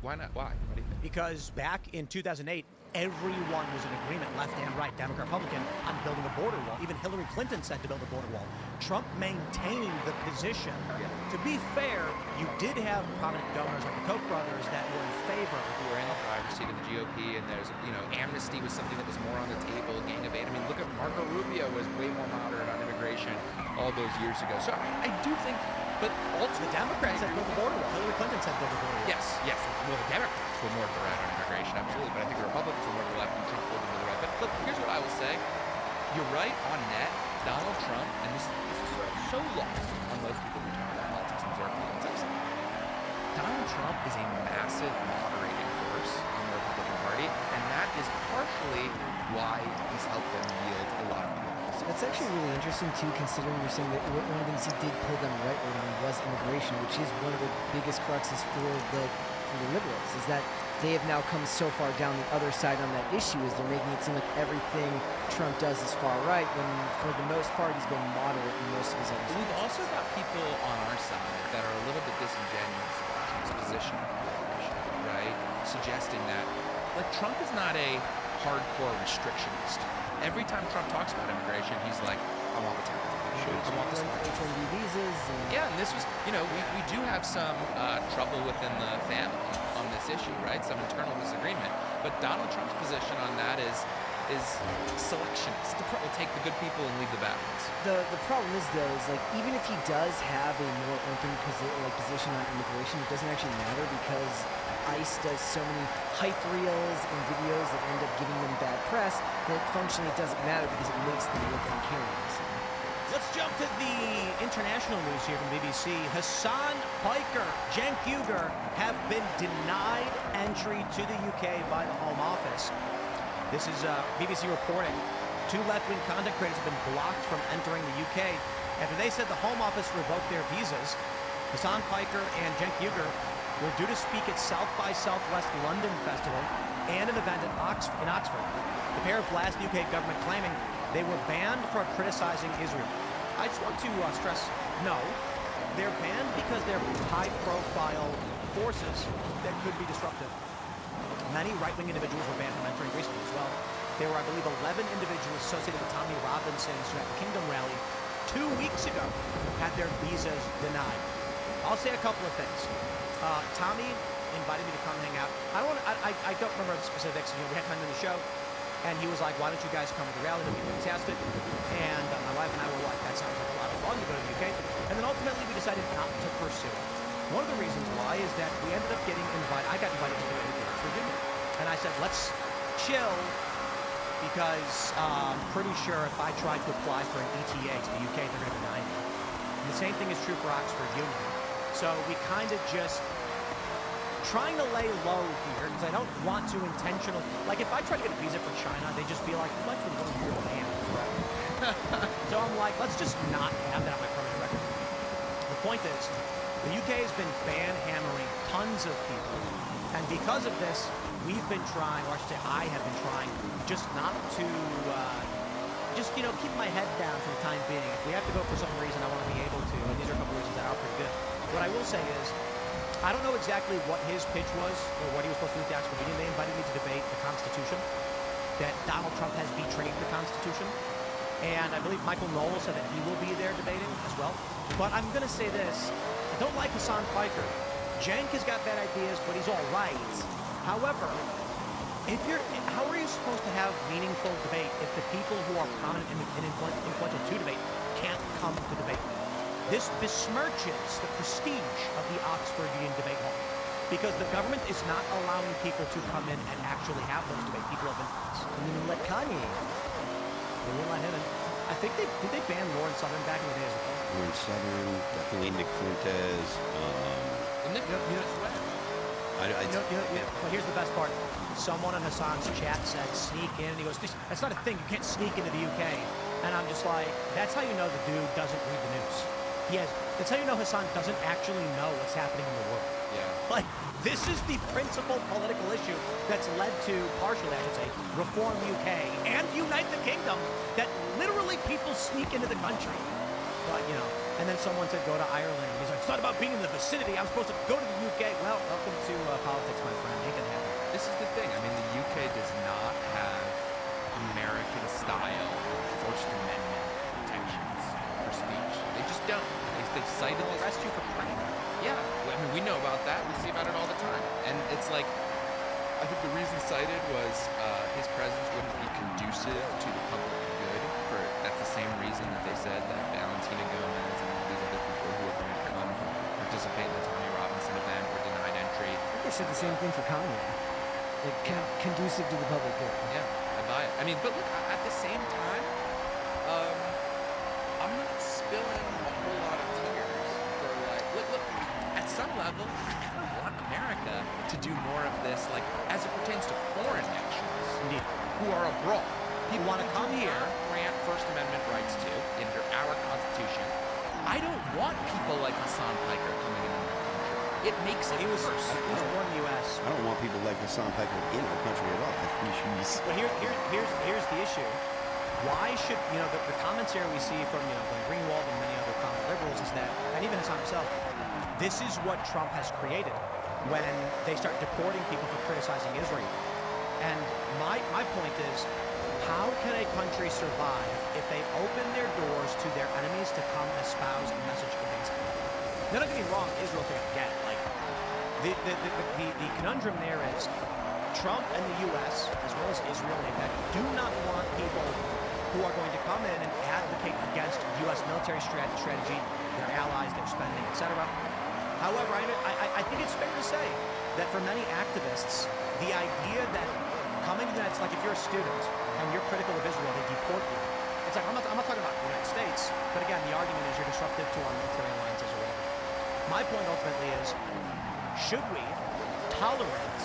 Why not? Why? What do you think? Because back in 2008, everyone was in agreement, left and right, Democrat, Republican, on building a border wall. Even Hillary Clinton said to build a border wall. Trump maintained the position. Yeah. To be fair, you did have prominent donors like the Koch brothers that were in favor. Who were in the driver's seat of the GOP, and there's, amnesty was something that was more on the table, gang of eight. I mean, look at Marco Rubio was way more moderate on immigration all those years ago. So I do think, but ultimately... The Democrats said build a border wall. Hillary Clinton said build a border wall. Yes. Well, the Democrats were more to the right on immigration, absolutely, but I think the Republicans were more to the left and Trump pulled them to the right. But look, here's what I will say. You're right on net. Donald Trump, and this is so lost on most people who talk about politics and observe politics. Donald Trump is a massive moderating force on the Republican Party, and that is partially why he's helped them yield a lot of political success. That's actually really interesting, too, considering you're saying that one of the things he did pull them rightward on was immigration, which is one of the biggest cruxes for the liberals, is that they have now come so far down the other side on that issue, as they're making it seem like everything Trump does is far right, when for the most part he's been moderate in most of his other sides. We've also got people on our side that are a little bit disingenuous about Trump's position on immigration, right? Suggesting that, like, Trump is not a hardcore restrictionist. Every time Trump talks about immigration, he's like, I want the temple. I want the H-1B visas. Yeah, and this was, we do have some trouble within the family on this issue, right? Some internal disagreement. But Donald Trump's position on that is selectionist. We'll take the good people and leave the bad ones. The problem is, though, is like, even if he does have a more open position on immigration, it doesn't actually matter, because ICE does so many hype reels and videos that end up giving them bad press that functionally it doesn't matter, because it makes them look uncaring. Let's jump to the international news here from BBC. Hassan Piker, Cenk Uygur have been denied entry to the UK by the Home Office. This is BBC reporting. 2 left-wing content creators have been blocked from entering the UK after they said the Home Office revoked their visas. Hassan Piker and Cenk Uygur were due to speak at South by Southwest London Festival and an event in Oxford. The pair blasted the UK government, claiming they were banned for criticizing Israel. I just want to stress, no, they're banned because they're high-profile forces that could be disruptive. Many right-wing individuals were banned from entering recently as well. There were, I believe, 11 individuals associated with Tommy Robinson's United Kingdom rally 2 weeks ago had their visas denied. I'll say a couple of things. Tommy invited me to come hang out. I don't remember the specifics. We had time in the show. And he was like, why don't you guys come to the rally? It'll be fantastic. And my wife and I were like, that sounds like a lot of fun to go to the UK. And then ultimately we decided not to pursue it. One of the reasons why is that we ended up getting invited. I got invited to the UK Union. And I said, let's chill, because I'm pretty sure if I tried to apply for an ETA to the UK, they're going to deny me. And the same thing is true for Oxford Union. So we kind of just trying to lay low here, because I don't want to intentionally, like, if I try to get a visa for China, they just be like, you might be going to your land forever. So I'm like, let's just not have that on my permanent record. The point is, the UK has been ban-hammering tons of people, and because of this, we've been trying, or I should say I have been trying, just not to, keep my head down for the time being. If we have to go for some reason, I want to be able to, and these are a couple reasons that are pretty good. What I will say is, I don't know exactly what his pitch was or what he was supposed to do at the actual meeting. They invited me to debate the Constitution, that Donald Trump has betrayed the Constitution. And I believe Michael Knoll said that he will be there debating as well. But I'm going to say this. I don't like Hassan Piker. Cenk has got bad ideas, but he's all right. However, how are you supposed to have meaningful debate if the people who are prominent and influential to debate can't come to debate? This besmirches the prestige of the Oxfordian debate hall because the government is not allowing people to come in and actually have those debates. People have been... Didn't even let Kanye in. They won't let him in. I think did they ban Lawrence Southern back in the day as well? Lawrence Southern, definitely Nick Fuentes. Nick Fuentes. But here's the best part. Someone on Hassan's chat said sneak in, and he goes, that's not a thing. You can't sneak into the UK. And I'm just like, that's how you know the dude doesn't read the news. That's how you know Hassan doesn't actually know what's happening in the world. Yeah. Like, this is the principal political issue that's led to, partially I should say, reform UK and unite the kingdom, that literally people sneak into the country. But, and then someone said go to Ireland. He's like, it's not about being in the vicinity. I'm supposed to go to the UK. Well, welcome to politics, my friend. Ain't gonna happen. This is the thing. I mean, the UK does not have American-style First Amendment protections for speech. They just don't. They've cited this. Arrest you for praying. Yeah, I mean, we know about that. We see about it all the time. And it's like, I think the reason cited was his presence wouldn't be conducive to the public good. That's the same reason that they said that Valentina Gomez and all these other people who are going to come participate in the Tommy Robinson event were denied entry. I think they said the same thing for Kanye. Like, conducive to the public good. Yeah, I buy it. I mean, but look, at the same time, I'm not spilling a whole lot of tears for like, look, at some level, I want America to do more of this, like, as it pertains to foreign nationals. Indeed. Who are abroad. People want to come here, grant First Amendment rights to under our Constitution. I don't want people like Hassan Piker coming into my country. It makes it worse. He was born in the U.S. I don't want people like Hassan Piker in our country at all. But here's the issue. Why should, the comments here we see from, Glenn Greenwald and many other prominent liberals is that, and even Hassan himself, this is what Trump has created when they start deporting people for criticizing Israel. And my point is, how can a country survive if they open their doors to their enemies to come espouse a message against them? Now, don't get me wrong, Israel's going to get it. Like, the conundrum there is Trump and the U.S., as well as Israel and AIPAC, do not want people who are going to come in and advocate against U.S. military strategy, their allies, their spending, etc. However, I think it's fair to say that for many activists, the idea that coming to the United States, like if you're a student and you're critical of Israel, they deport you. It's like, I'm not talking about the United States, but again, the argument is you're disruptive to our military alliances or whatever. My point ultimately is, should we tolerate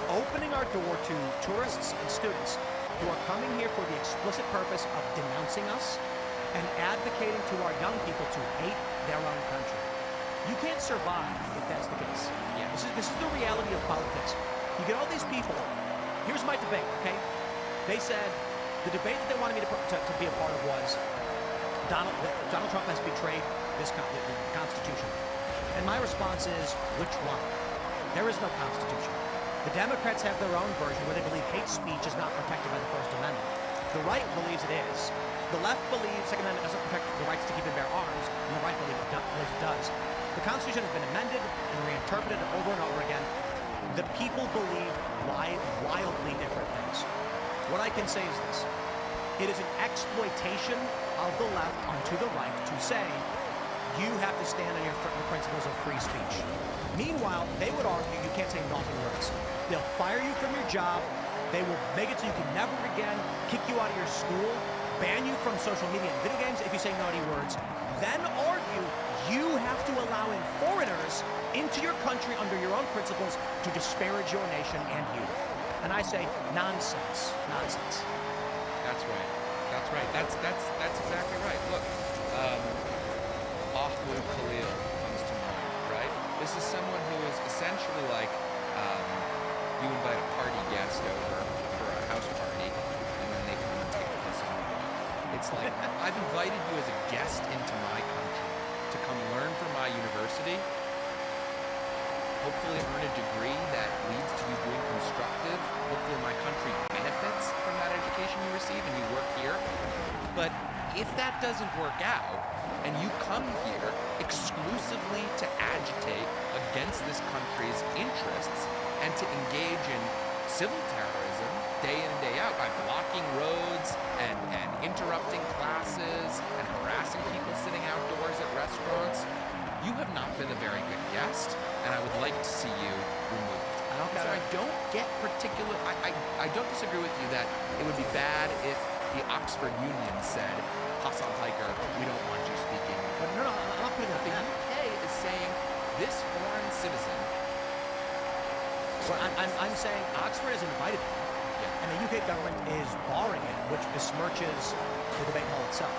opening our door to tourists and students who are coming here for the explicit purpose of denouncing us and advocating to our young people to hate their own country? You can't survive if that's the case. Yeah. This is the reality of politics. You get all these people. Here's my debate, okay? They said the debate that they wanted me to be a part of was Donald Trump has betrayed the Constitution. And my response is, which one? There is no Constitution. The Democrats have their own version where they believe hate speech is not protected by the First Amendment. The right believes it is. The left believes Second Amendment doesn't protect the rights to keep and bear arms, and the right believes it does. The Constitution has been amended and reinterpreted over and over again. The people believe wildly different things. What I can say is this. It is an exploitation of the left onto the right to say, you have to stand on your principles of free speech. Meanwhile, they would argue you can't say naughty words. They'll fire you from your job. They will make it so you can never again kick you out of your school, ban you from social media and video games if you say naughty words, then argue you have to allow in foreigners into your country under your own principles to disparage your nation and you. And I say, nonsense. Nonsense. That's right. That's right. That's exactly right. Look, Mahmoud Khalil comes to mind, right? This is someone who is essentially like you invite a party guest over for a house party, and then they come and take the piss off. It's like, I've invited you as a guest into my country to come learn from my university, hopefully earn a degree that leads to you doing constructive. Hopefully my country benefits from that education you receive and you work here. But if that doesn't work out and you come here exclusively to agitate against this country's interests and to engage in civil terrorism day in and day out by blocking roads and interrupting classes and harassing people sitting outdoors at restaurants, you have not been a very good guest, and I would like to see you removed. I don't get particular. I don't disagree with you that it would be bad if the Oxford Union said, Hassan Hiker, we don't want you speaking. But no, I'm not putting that. The UK is saying this foreign citizen. Well, I'm saying Oxford has invited him, and the UK government is barring it, which besmirches the debate hall itself.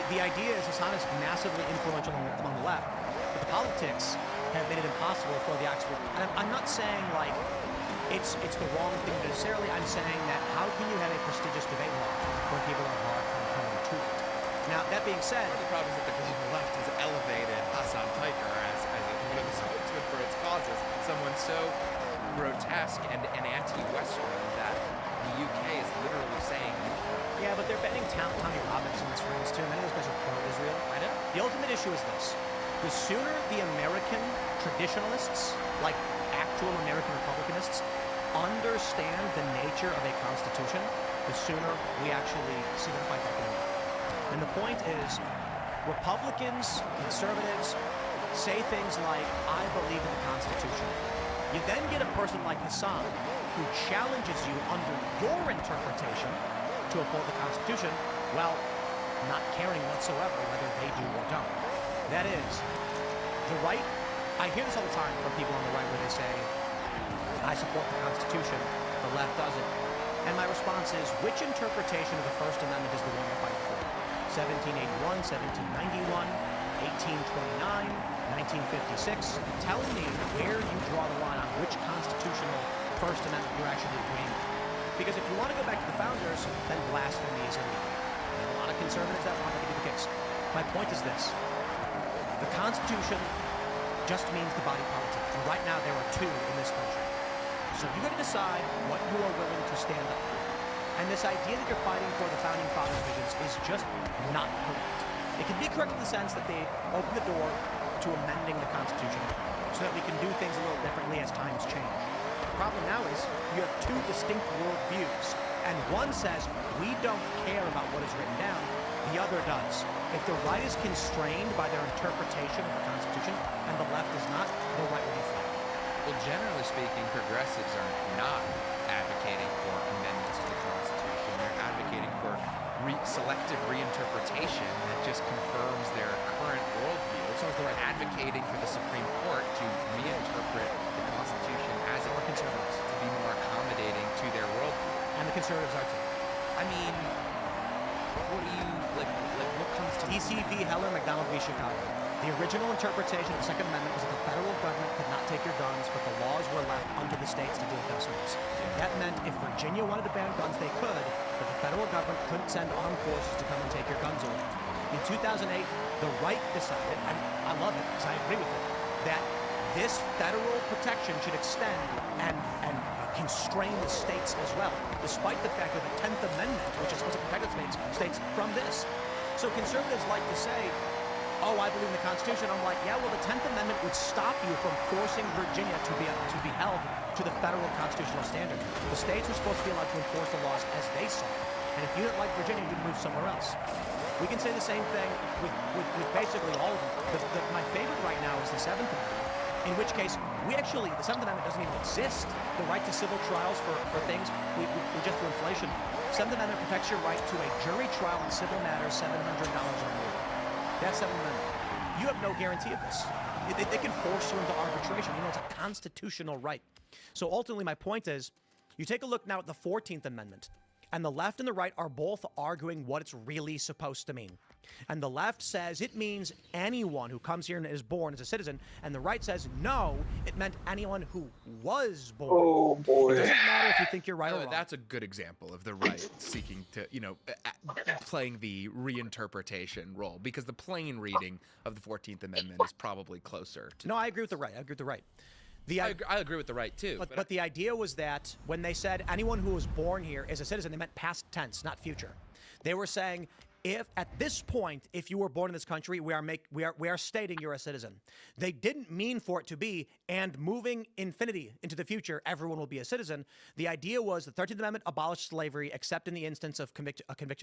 The idea is Hassan is massively influential among the left, but the politics have made it impossible for the Oxford. And I'm not saying like it's the wrong thing necessarily. I'm saying that how can you have a prestigious debate hall when people are barred from coming to it? Now that being said, the problem is that the global left has elevated Hassan Hiker as one of the spokesmen for its causes, someone so grotesque and anti-Western that the UK is literally saying. Yeah, but they're betting Tommy Robbins in this race too. Many of those guys are pro-Israel. I know. The ultimate issue is this: the sooner the American traditionalists, like actual American Republicanists, understand the nature of a constitution, the sooner we actually see them fight back in the And the point is, Republicans, conservatives, say things like, I believe in the Constitution. You then get a person like Hassan who challenges you under your interpretation to uphold the Constitution, while not caring whatsoever whether they do or don't. That is, the right, I hear this all the time from people on the right where they say, I support the Constitution, the left doesn't. And my response is, which interpretation of the First Amendment is the one you're fighting for? 1781, 1791, 1829, 1956. Tell me where you draw the line on which constitutional First Amendment you're actually agreeing with. Because if you want to go back to the founders, then blasphemy is illegal. And a lot of conservatives that want that to be the case. My point is this. The Constitution just means the body politic. And right now there are two in this country. So you got to decide what you are willing to stand up for. And this idea that you're fighting for the Founding Fathers' visions is just not correct. It can be correct in the sense that they open the door to amending the Constitution so that we can do things a little differently as times change. The problem now is you have two distinct worldviews, and one says we don't care about what is written down, the other does. If the right is constrained by their interpretation of the Constitution and the left is not, the right will be flat. Well, generally speaking, progressives are not advocating for amendments to the Constitution. They're advocating for selective reinterpretation that just confirms their current worldview. So they're advocating for the Supreme Court to reinterpret the Constitution as it conservatives to be more accommodating to their worldview. And the conservatives are too. I mean, what do you like? What comes to DC v. Heller, McDonald v. Chicago. The original interpretation of the Second Amendment was that the federal government could not take your guns, but the laws were left unto the states to do with themselves. That meant if Virginia wanted to ban guns, they could, but the federal government couldn't send armed forces to come and take your guns away. In 2008, the right decided, and I love it because I agree with it, that this federal protection should extend and constrain the states as well, despite the fact that the 10th Amendment, which is supposed to protect the states from this. So conservatives like to say, oh, I believe in the Constitution. I'm like, yeah, well, the 10th Amendment would stop you from forcing Virginia to be held to the federal constitutional standard. The states were supposed to be allowed to enforce the laws as they saw it. And if you didn't like Virginia, you'd move somewhere else. We can say the same thing with basically all of them. My favorite right now is the 7th Amendment, in which case, the 7th Amendment doesn't even exist. The right to civil trials for things, we just do inflation. 7th Amendment protects your right to a jury trial in civil matters, $700 or more. That's 7th Amendment. You have no guarantee of this. They can force you into arbitration. You know, it's a constitutional right. So ultimately, my point is, you take a look now at the 14th Amendment, and the left and the right are both arguing what it's really supposed to mean. And the left says it means anyone who comes here and is born as a citizen, and the right says, no, it meant anyone who was born. Oh, boy. It doesn't matter if you think you're right or wrong. That's a good example of the right seeking to, playing the reinterpretation role, because the plain reading of the 14th Amendment is probably closer to... No, I agree with the right. I agree with the right too. But the idea was that when they said anyone who was born here is a citizen, they meant past tense, not future. They were saying, if at this point, if you were born in this country, we are stating you're a citizen. They didn't mean for it to be, and moving infinity into the future, everyone will be a citizen. The idea was the 13th Amendment abolished slavery, except in the instance of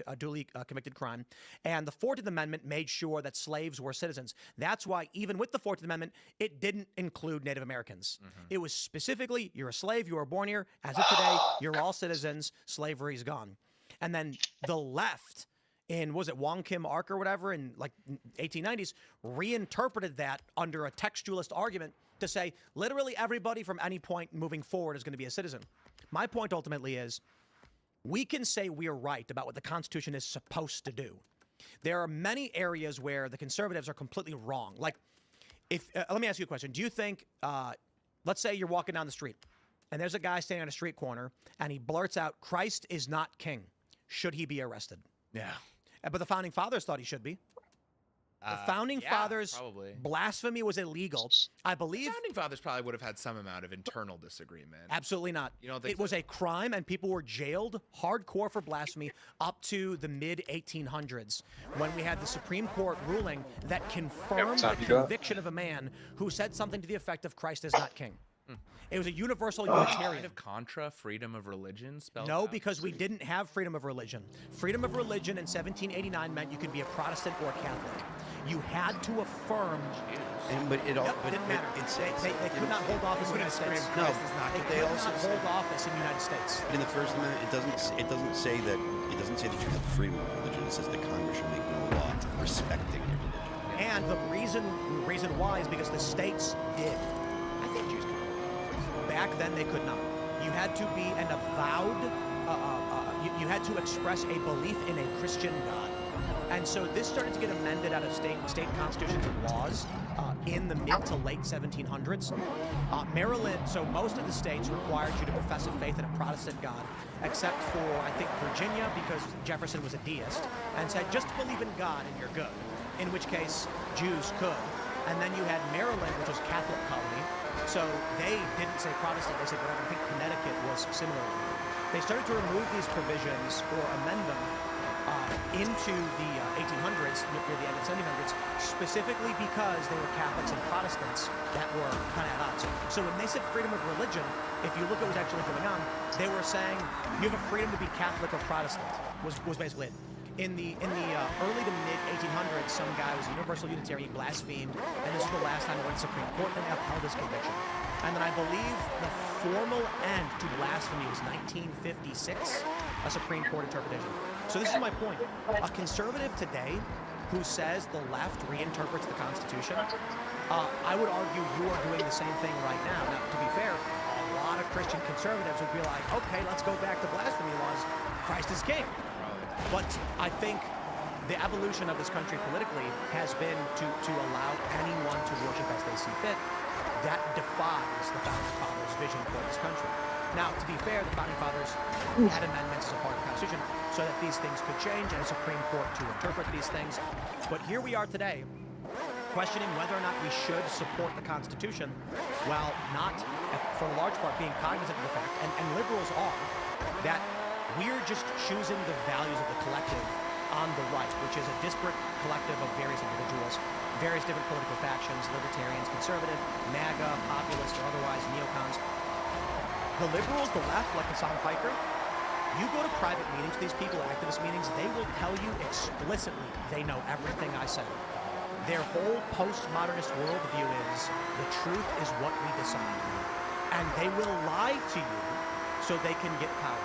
a duly convicted crime, and the 14th Amendment made sure that slaves were citizens. That's why even with the 14th Amendment, it didn't include Native Americans. It was specifically, you're a slave, you were born here. As of today, you're all citizens. Slavery's gone. And then the left, in, was it Wong Kim Ark or whatever, in like 1890s, reinterpreted that under a textualist argument to say literally everybody from any point moving forward is going to be a citizen. My point ultimately is we can say we're right about what the Constitution is supposed to do. There are many areas where the conservatives are completely wrong. Like, if let me ask you a question. Do you think, let's say you're walking down the street and there's a guy standing on a street corner and he blurts out, "Christ is not king." Should he be arrested? Yeah. But the Founding Fathers thought he should be. The Founding Fathers, probably. blasphemy was illegal. I believe. The Founding Fathers probably would have had some amount of internal disagreement. Absolutely not. You don't think it was a crime, and people were jailed hardcore for blasphemy up to the mid-1800s, when we had the Supreme Court ruling that confirmed the conviction of a man who said something to the effect of "Christ is not king." It was a universal Unitarian. Kind of contra freedom of religion spelled No, out? because we didn't have freedom of religion. Freedom of religion in 1789 meant you could be a Protestant or a Catholic. You had to affirm. But it all Yep, didn't matter. They could not hold office in the United States. No, they could not hold office in the United States. In the First Amendment, it doesn't say that you have freedom of religion. It says the Congress should make no law respecting your religion. And the reason why is because the states did. I think Jews could. Back then, they could not. You had to be an avowed. You had to express a belief in a Christian God. And so this started to get amended out of state constitutions and laws in the mid to late 1700s. Maryland, so most of the states required you to profess a faith in a Protestant God, except for, I think, Virginia, because Jefferson was a deist, and said just believe in God and you're good, in which case Jews could. And then you had Maryland, which was Catholic colony, so they didn't say Protestant, they said whatever. I think Connecticut was similarly. They started to remove these provisions or amend them into the 1800s, near the end of the 1700s, specifically because they were Catholics and Protestants that were kind of at odds. So when they said freedom of religion, if you look at what was actually going on, they were saying you have a freedom to be Catholic or Protestant, was basically it. In the early to mid 1800s, some guy was a universal Unitarian, blasphemed, and this was the last time it went to the Supreme Court, and they upheld his conviction. And then I believe the formal end to blasphemy was 1956, a Supreme Court interpretation. So this is my point. A conservative today who says the left reinterprets the Constitution, I would argue you are doing the same thing right now. Now, to be fair, a lot of Christian conservatives would be like, okay, let's go back to blasphemy laws. Christ is king. But I think the evolution of this country politically has been to allow anyone to worship as they see fit. That defies the Founding Fathers' vision for this country. Now, to be fair, the Founding Fathers had amendments as a part of the Constitution so that these things could change and a Supreme Court to interpret these things. But here we are today, questioning whether or not we should support the Constitution, while not, for the large part, being cognizant of the fact, and liberals are, that we're just choosing the values of the collective on the right, which is a disparate collective of various individuals, various different political factions, libertarians, conservative, MAGA, populist, or otherwise neocons. The liberals, the left, like Hassan Piker, you go to private meetings, these people, activist meetings, they will tell you explicitly they know everything I said. Their whole postmodernist worldview is the truth is what we decide. And they will lie to you so they can get power.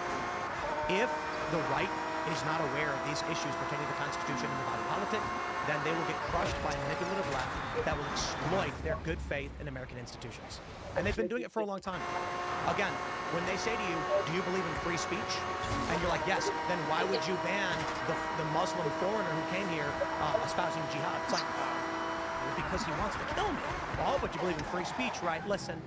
If the right is not aware of these issues pertaining to the Constitution and the body politic, then they will get crushed by a manipulative left that will exploit their good faith in American institutions. And they've been doing it for a long time. Again, when they say to you, do you believe in free speech? And you're like, yes, then why would you ban the Muslim foreigner who came here espousing jihad? It's like, because he wants to kill me. Oh, but you believe in free speech, right? Listen,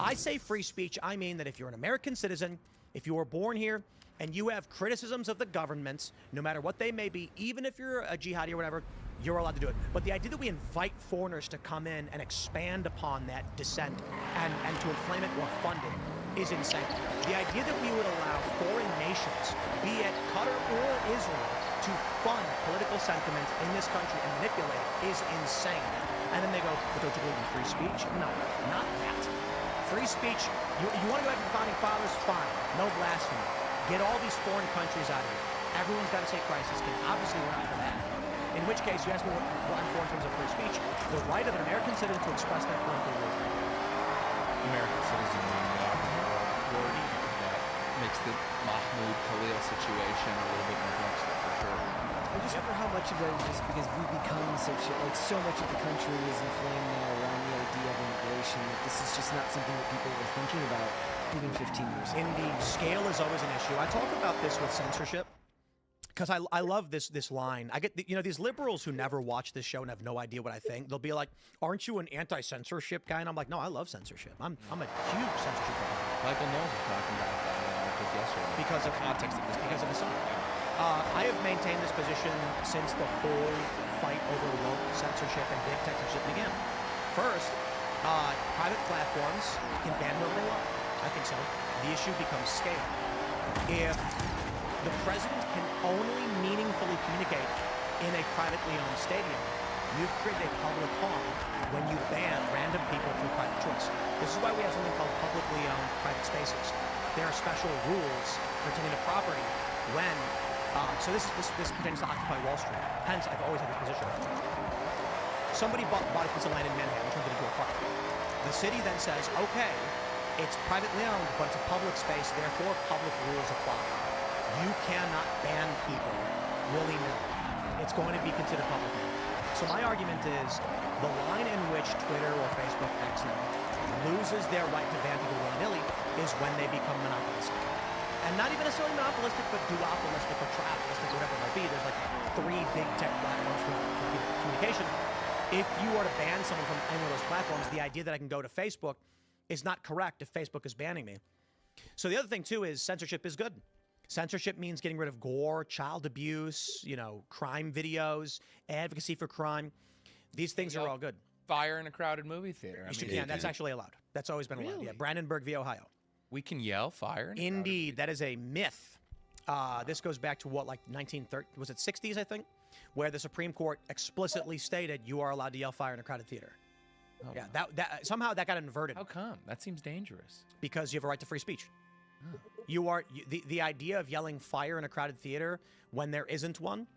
I say free speech, I mean that if you're an American citizen, if you were born here, and you have criticisms of the governments, no matter what they may be, even if you're a jihadi or whatever, you're allowed to do it. But the idea that we invite foreigners to come in and expand upon that dissent and to inflame it or fund it is insane. The idea that we would allow foreign nations, be it Qatar or Israel, to fund political sentiment in this country and manipulate it is insane. And then they go, but don't you believe in free speech? No, not that. Free speech, you want to go after the founding fathers? Fine. No blasphemy. Get all these foreign countries out of here. Everyone's got to say Christ is king. Obviously, we're not for that. In which case, you ask me what I'm for in terms of free speech, the right of an American citizen to express their political view. American citizen word that makes the Mahmoud Khalil situation a little bit more complex for sure. I just wonder how much of that is just because we become such so much of the country is inflamed now around the idea of immigration that this is just not something that people were thinking about even 15 years ago. Indeed, scale is always an issue. I talk about this with censorship. Because I love this line. I get these liberals who never watch this show and have no idea what I think. They'll be like, "Aren't you an anti-censorship guy?" And I'm like, "No, I love censorship. I'm a huge censorship guy." Michael Knowles was talking about that just yesterday. Because of context of this, because of the song. I have maintained this position since the whole fight over woke censorship and big tech censorship began. First, private platforms can ban whoever they want. I think so. The issue becomes scale. If the president can only meaningfully communicate in a privately owned stadium, you've created a public harm when you ban random people through private choice. This is why we have something called publicly owned private spaces. There are special rules pertaining to property when, so this pertains to Occupy Wall Street. Hence, I've always had this position. Somebody bought a piece of land in Manhattan and turned it into a park. The city then says, okay, it's privately owned, but it's a public space, therefore public rules apply. You cannot ban people willy-nilly. It's going to be considered public now. So my argument is the line in which Twitter or Facebook X now loses their right to ban people willy-nilly is when they become monopolistic. And not even necessarily monopolistic, but duopolistic or triopolistic, whatever it might be. There's like 3 big tech platforms for communication. If you were to ban someone from any of those platforms, the idea that I can go to Facebook is not correct if Facebook is banning me. So the other thing, too, is censorship is good. Censorship means getting rid of gore, child abuse, crime videos, advocacy for crime. These things are all good. Fire in a crowded movie theater. You can. That's actually allowed. That's always been allowed. Yeah, Brandenburg v. Ohio. We can yell fire in a Indeed, that is a myth. This goes back to what, like 1930? Was it 60s, I think? Where the Supreme Court explicitly stated you are allowed to yell fire in a crowded theater. Oh, yeah, that somehow that got inverted. How come? That seems dangerous. Because you have a right to free speech. The idea of yelling fire in a crowded theater when there isn't one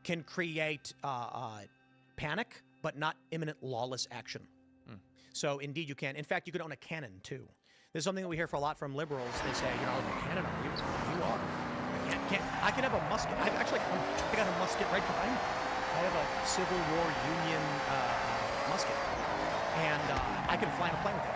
can create panic, but not imminent lawless action. So indeed you can. In fact, you could own a cannon too. This is something that we hear for a lot from liberals. They say, you're not a cannon, are you? You are. I can have a musket. I got a musket right behind me. I have a Civil War Union musket, and I can fly in a plane with it.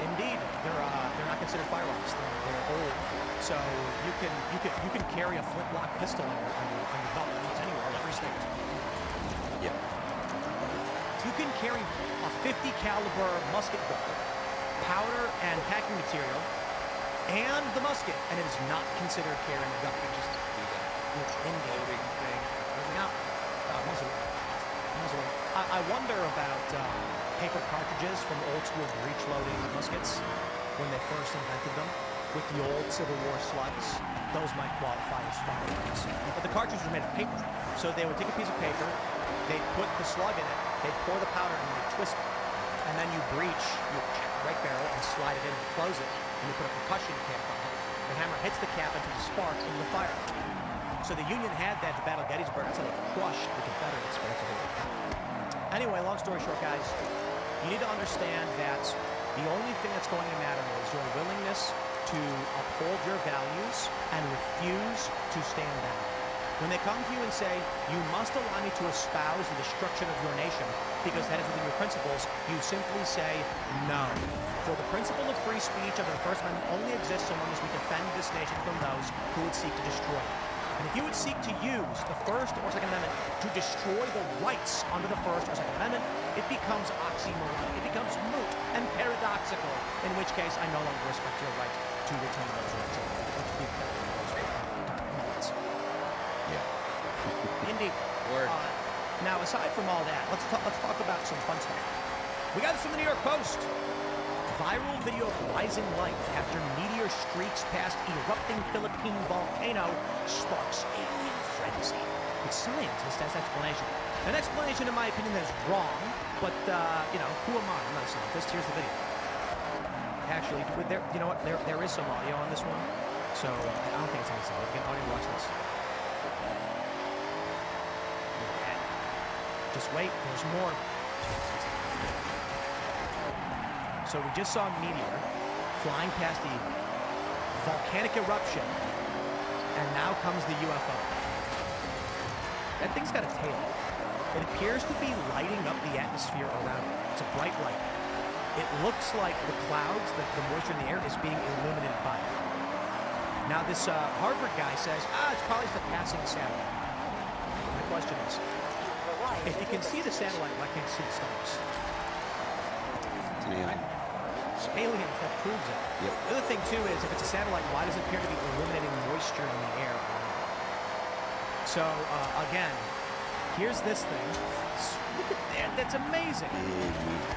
Indeed, they're not considered firearms. They're old, so you can carry a flintlock pistol on your belt anywhere in every state. Yeah. You can carry a 50 caliber musket ball, powder and packing material, and the musket, and it is not considered carrying a gun. You just do that. Loading thing. Now, muzzle. I wonder about paper cartridges from old school breech-loading muskets when they first invented them with the old Civil War slugs. Those might qualify as firearms. But the cartridges were made of paper. So they would take a piece of paper, they'd put the slug in it, they'd pour the powder and they'd twist it. And then you breech your right barrel and slide it in and close it, and you put a percussion cap on it. The hammer hits the cap into the spark into the fire. So the Union had that at the Battle of Gettysburg. That's how they crushed the Confederates. But that's a whole Anyway, long story short, guys, you need to understand that the only thing that's going to matter is your willingness to uphold your values and refuse to stand down. When they come to you and say, you must allow me to espouse the destruction of your nation because that is within your principles, you simply say no. For the principle of free speech under the First Amendment only exists so long as we defend this nation from those who would seek to destroy it. And if you would seek to use the First or Second Amendment to destroy the rights under the First or Second Amendment, it becomes oxymoron. It becomes moot and paradoxical, in which case I no longer respect your right to retain those rights. Yeah. Indeed. Word. Now, aside from all that, let's talk about some fun stuff. We got this from the New York Post. Viral video of rising light after meteor streaks past erupting Philippine volcano sparks alien frenzy. The scientist has explanation. An explanation, in my opinion, that is wrong, but, you know, who am I? I'm not a scientist. Here's the video. Actually, you know what? There is some audio on this one, so I don't think it's any significant audio. Watch this. Just wait, there's more. So we just saw a meteor flying past the volcanic eruption, and now comes the UFO. That thing's got a tail. It appears to be lighting up the atmosphere around it. It's a bright light. It looks like the clouds, the moisture in the air, is being illuminated by it. Now this Harvard guy says, it's probably just a passing satellite. My question is, if you can see the satellite, why can't you see the stars? It's an alien. It's aliens, that proves it. Yep. The other thing, too, is if it's a satellite, why does it appear to be illuminating moisture in the air? So, again, here's this thing. Look at that. That's amazing.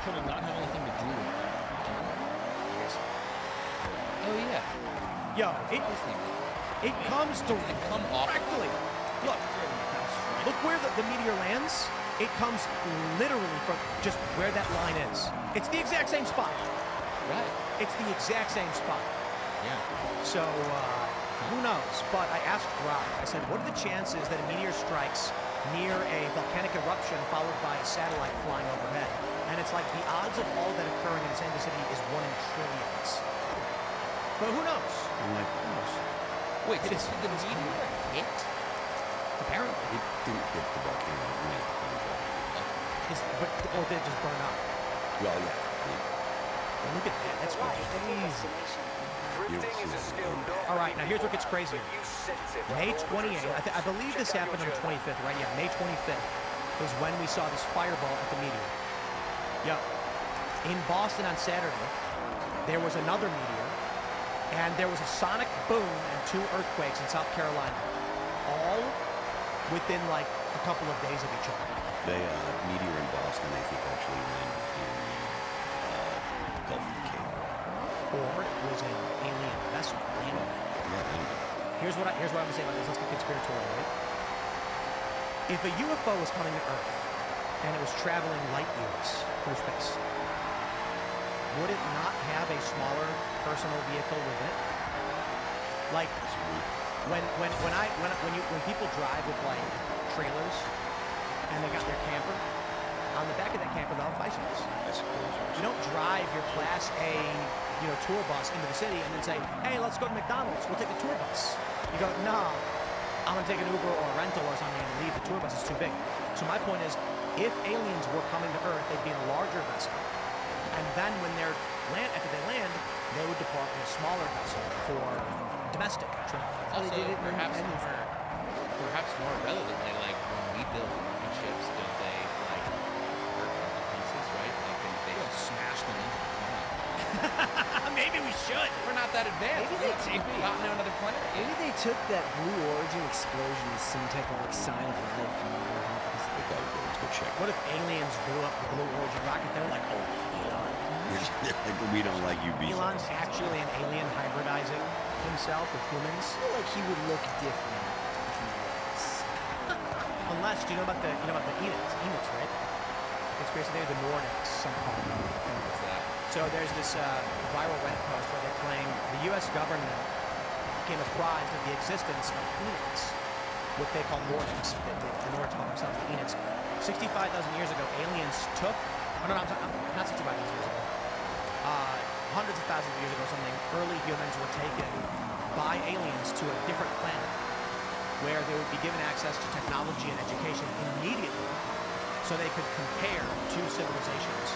Could it not have anything to do with that? Oh, yeah. Yo, it comes directly. Look where the meteor lands. It comes literally from just where that line is. It's the exact same spot. Right. It's the exact same spot. Yeah. So, who knows? But I asked Rob, I said, what are the chances that a meteor strikes near a volcanic eruption followed by a satellite flying overhead? And it's like the odds of all that occurring in the same vicinity is 1 in trillions. But who knows? Who knows? Wait, did the meteor hit? Apparently. It didn't hit the volcano. Or did it just burn up? Well, yeah. Look at that. That's crazy. All right, now here's what gets crazier. May 28th, I believe this happened on the 25th, right? Yeah, May 25th is when we saw this fireball at the meteor. Yep. In Boston on Saturday, there was another meteor, and there was a sonic boom and 2 earthquakes in South Carolina, all within like a couple of days of each other. The meteor in Boston, they think actually landed in the Gulf of Cape. Or it was an alien vessel. Here's what I'm gonna say about this. Let's get conspiratorial, right? If a UFO was coming to Earth and it was traveling light years through space, would it not have a smaller personal vehicle with it? Like when people drive with like trailers and they got their camper, on the back of that camper they'll have bicycles. You don't drive your Class A, tour bus into the city and then say, hey, let's go to McDonald's, we'll take the tour bus. You go, nah, I'm gonna take an Uber or a rental or something and leave, the tour bus is too big. So my point is, if aliens were coming to Earth, they'd be in a larger vessel. And then when after they land, they would depart in a smaller vessel for domestic travel. Also, perhaps more relevantly, like when we build rocket ships, don't they like hurt them to pieces, right? Like they just smash them into the planet. Maybe we should. We're not that advanced. Maybe they We've gotten to another planet. Maybe they took that Blue Origin explosion as some type of like sign of life. What if aliens blew up the Blue Origin rocket? They're like, oh, Elon. We don't like you, bees. Elon's actually an alien hybridizing himself with humans. I feel like he would look different. Unless, do you know about the Enix? Enix, right? Conspiracy theory, the Nordics, somehow. What's that? So there's this viral Reddit post where they're claiming the U.S. government became apprised of the existence of Enix, what they call Nordics. The Nordics call themselves the Enix. 65,000 years ago, aliens took, not 65,000 years ago, hundreds of thousands of years ago, early humans were taken by aliens to a different planet where they would be given access to technology and education immediately so they could compare two civilizations,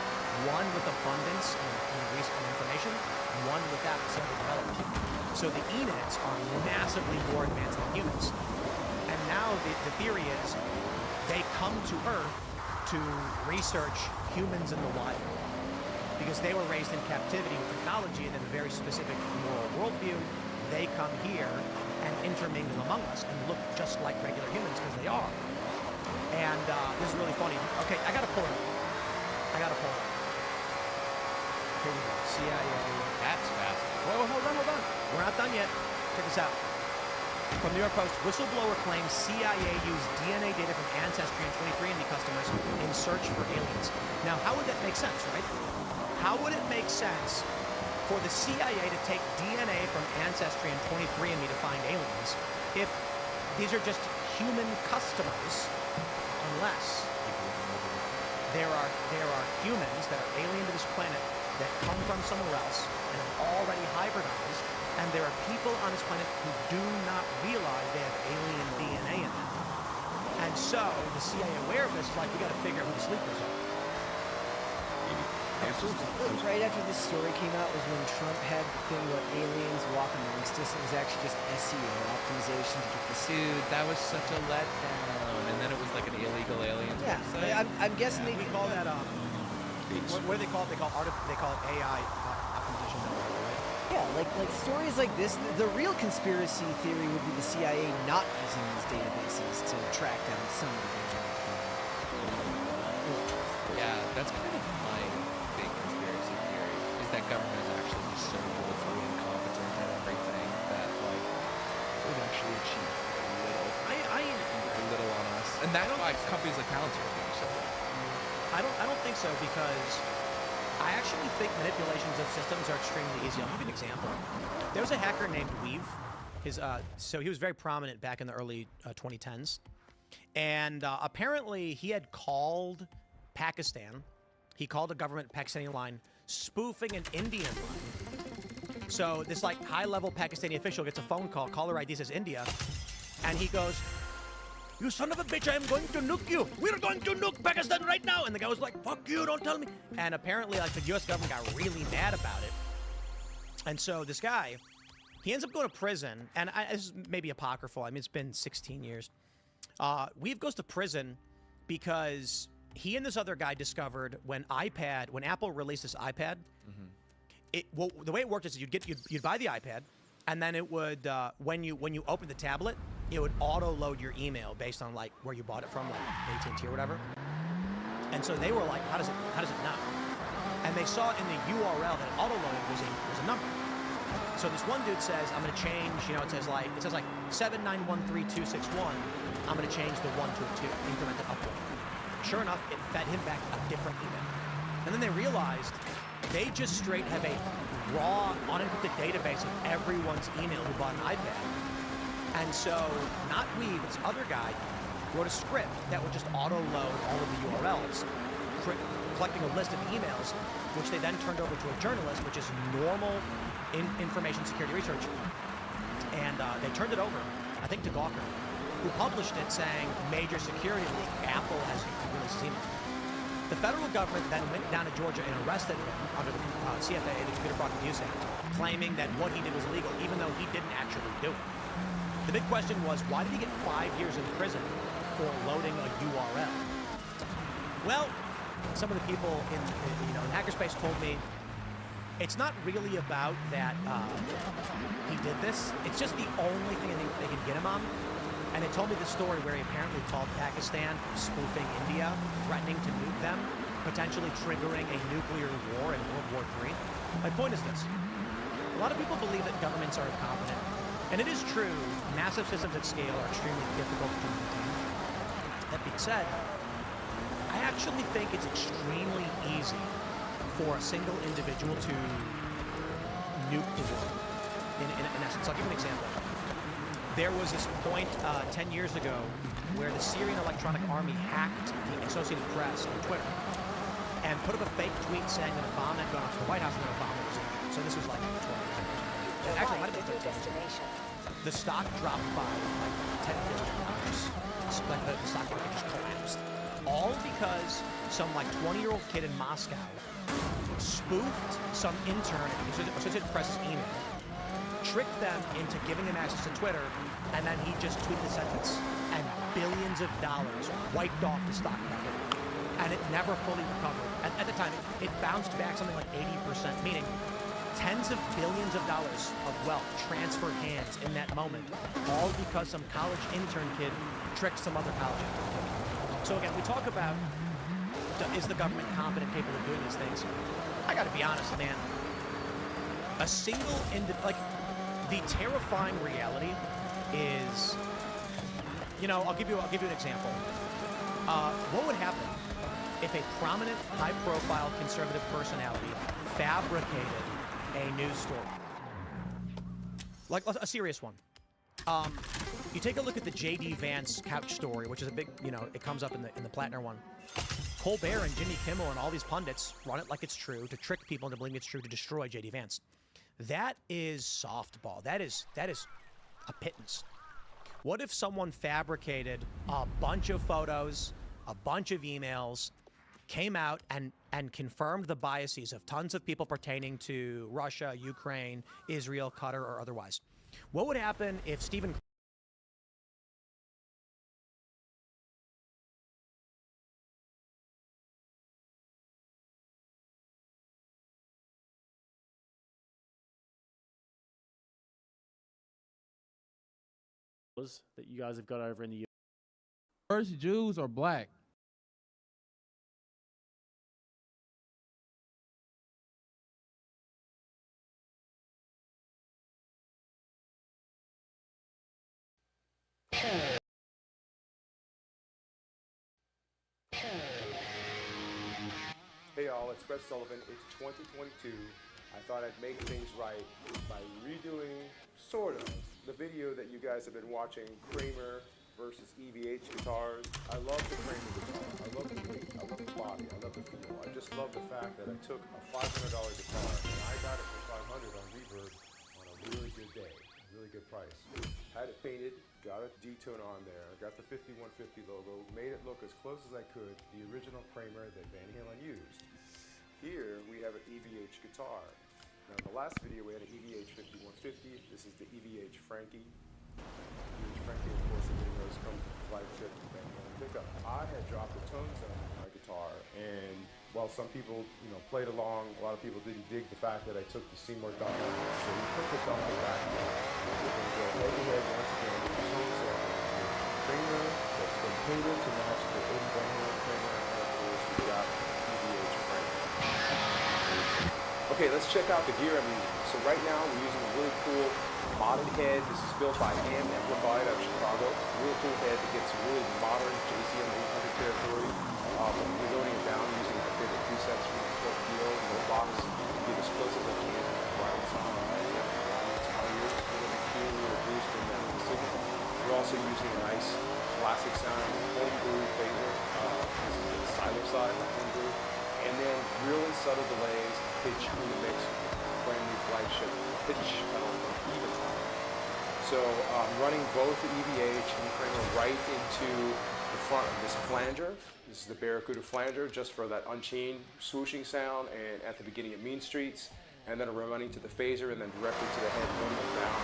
one with abundance and information, one without similar development. So the Enix are massively more advanced than humans. And now the theory is they come to Earth to research humans in the wild because they were raised in captivity with technology and in a very specific moral worldview. They come here and intermingle among us and look just like regular humans because they are. And this is really funny. Okay, I gotta pull it. Here we go. CIA. That's fast. Whoa, hold on. We're not done yet. Check this out. From New York Post, whistleblower claims CIA used DNA data from Ancestry and 23andMe customers in search for aliens. Now, how would that make sense, right? How would it make sense for the CIA to take DNA from Ancestry and 23andMe to find aliens if these are just human customers, unless there are humans that are alien to this planet that come from somewhere else and have already hybridized, and there are people on this planet who do not realize they have alien DNA in them. And so the CIA, aware of this, is like, we got to figure out who the sleepers are. Right after this story came out was when Trump had the thing where aliens walk amongst us. It was actually just SEO optimization to get the Dude, that was such a letdown. And then it was like an illegal aliens Yeah, website. I'm guessing We call that what do they call it? They call it AI optimization network, right? Yeah, like stories like this. The real conspiracy theory would be the CIA not using these databases to track down somebody. Yeah, that's kind of my big conspiracy theory, is that government is actually just so woefully incompetent at everything that, like, it would actually achieve very little on us. And that's why companies like Palantir are being so good. I don't think so, because I actually think manipulations of systems are extremely easy. I'll give you an example. There was a hacker named Weave. So he was very prominent back in the early 2010s. And apparently he had called Pakistan. He called a government Pakistani line, spoofing an Indian line. So this like high-level Pakistani official gets a phone call, caller ID says India, and he goes, "You son of a bitch, I am going to nuke you. We're going to nuke Pakistan right now." And the guy was like, "Fuck you, don't tell me." And apparently, like, the U.S. government got really mad about it. And so this guy, he ends up going to prison. And this is maybe apocryphal. I mean, it's been 16 years. Weave goes to prison because he and this other guy discovered when Apple released this iPad, the way it worked is you'd buy the iPad, and then it would, when you open the tablet, it would auto-load your email based on like where you bought it from, like AT&T or whatever. And so they were like, how does it know? And they saw in the URL that it auto-loaded was a number. So this one dude says, I'm gonna change, it says like 7913261. I'm gonna change the 1 to a 2, increment it upward. Sure enough, it fed him back a different email. And then they realized they just straight have a raw, unencrypted database of everyone's email who bought an iPad. And so, not Weave, this other guy wrote a script that would just auto-load all of the URLs, collecting a list of emails, which they then turned over to a journalist, which is normal information security research. And they turned it over, I think, to Gawker, who published it saying, major security leak, Apple has really seen it. The federal government then went down to Georgia and arrested him under the CFA, the Computer Fraud and Abuse Act, claiming that what he did was illegal, even though he didn't actually do it. The big question was, why did he get 5 years in prison for loading a URL? Well, some of the people in hackerspace told me it's not really about that he did this. It's just the only thing I think they can get him on. And they told me the story where he apparently called Pakistan spoofing India, threatening to nuke them, potentially triggering a nuclear war in World War III. My point is this. A lot of people believe that governments are incompetent. And it is true, massive systems at scale are extremely difficult to maintain. That being said, I actually think it's extremely easy for a single individual to nuke the world, in essence. I'll give you an example. There was this point 10 years ago where the Syrian Electronic Army hacked the Associated Press on Twitter and put up a fake tweet saying that a bomb had gone off the White House and that a bomber was injured. So this was like 12 years ago. Actually, it might have been 13 years ago. The stock dropped by like $10 billion. Like the stock market just collapsed. All because some like 20-year-old kid in Moscow spoofed some intern at the Associated Press's email, tricked them into giving them access to Twitter, and then he just tweeted a sentence, and billions of dollars wiped off the stock market, and it never fully recovered. At the time, it bounced back something like 80%, meaning tens of billions of dollars of wealth transferred hands in that moment, all because some college intern kid tricked some other college intern kid. So again, we talk about is the government competent, capable of doing these things? I got to be honest, man. A single the terrifying reality is, I'll give you an example. What would happen if a prominent, high-profile conservative personality fabricated a news story? Like a serious one. You take a look at the J.D. Vance couch story, which is a big, it comes up in the Plattner one. Colbert and Jimmy Kimmel and all these pundits run it like it's true to trick people into believing it's true to destroy J.D. Vance. That is softball. That is a pittance. What if someone fabricated a bunch of photos, a bunch of emails, came out and confirmed the biases of tons of people pertaining to Russia, Ukraine, Israel, Qatar, or otherwise? What would happen if Stephen that you guys have got over in the US? First, Jews or black? Hey y'all, it's Brett Sullivan. It's 2022. I thought I'd make things right by redoing, sort of, the video that you guys have been watching, Kramer versus EVH guitars. I love the Kramer guitar. I love the weight. I love the body. I love the feel. I just love the fact that I took a $500 guitar and I got it for $500 on Reverb on a really good day, really good price. Had it painted, got a D-tone on there, got the 5150 logo, made it look as close as I could to the original Kramer that Van Halen used. Here we have an EVH guitar. Now in the last video we had an EVH 5150. This is the EVH Frankie. EVH Frankie, of course, everybody knows comes with the flagship Van Halen pickup. I had dropped the tones on my guitar, and while some people, played along, a lot of people didn't dig the fact that I took the Seymour Dunlop, so we put the Dunlop back in. We're going to go head-to-head once again with the tone set. Kramer that's been painted to match the old Van Halen Kramer, and of course we got EVH Frankie. Okay, let's check out the gear I'm using. So right now we're using a really cool modded head. This is built by Am Amplified out of Chicago. Really cool head that gets some really modern JCM 800 territory. We're loading it down using our favorite presets from the Clip Deal, no box, get as close as I can to the wireless sound. It's my ears, a little bit cool, a little boost in the signal. We're also using a nice classic sound homebrew phaser. This is the silo side, like homebrew. And then really subtle delays, pitch in the mix, brand new flagship pitch pedal from Even. So I'm running both the EVH and the Kramer right into the front of this flanger. This is the Barracuda flanger, just for that unchained swooshing sound, and at the beginning of Mean Streets. And then we're running to the phaser, and then directly to the head, running down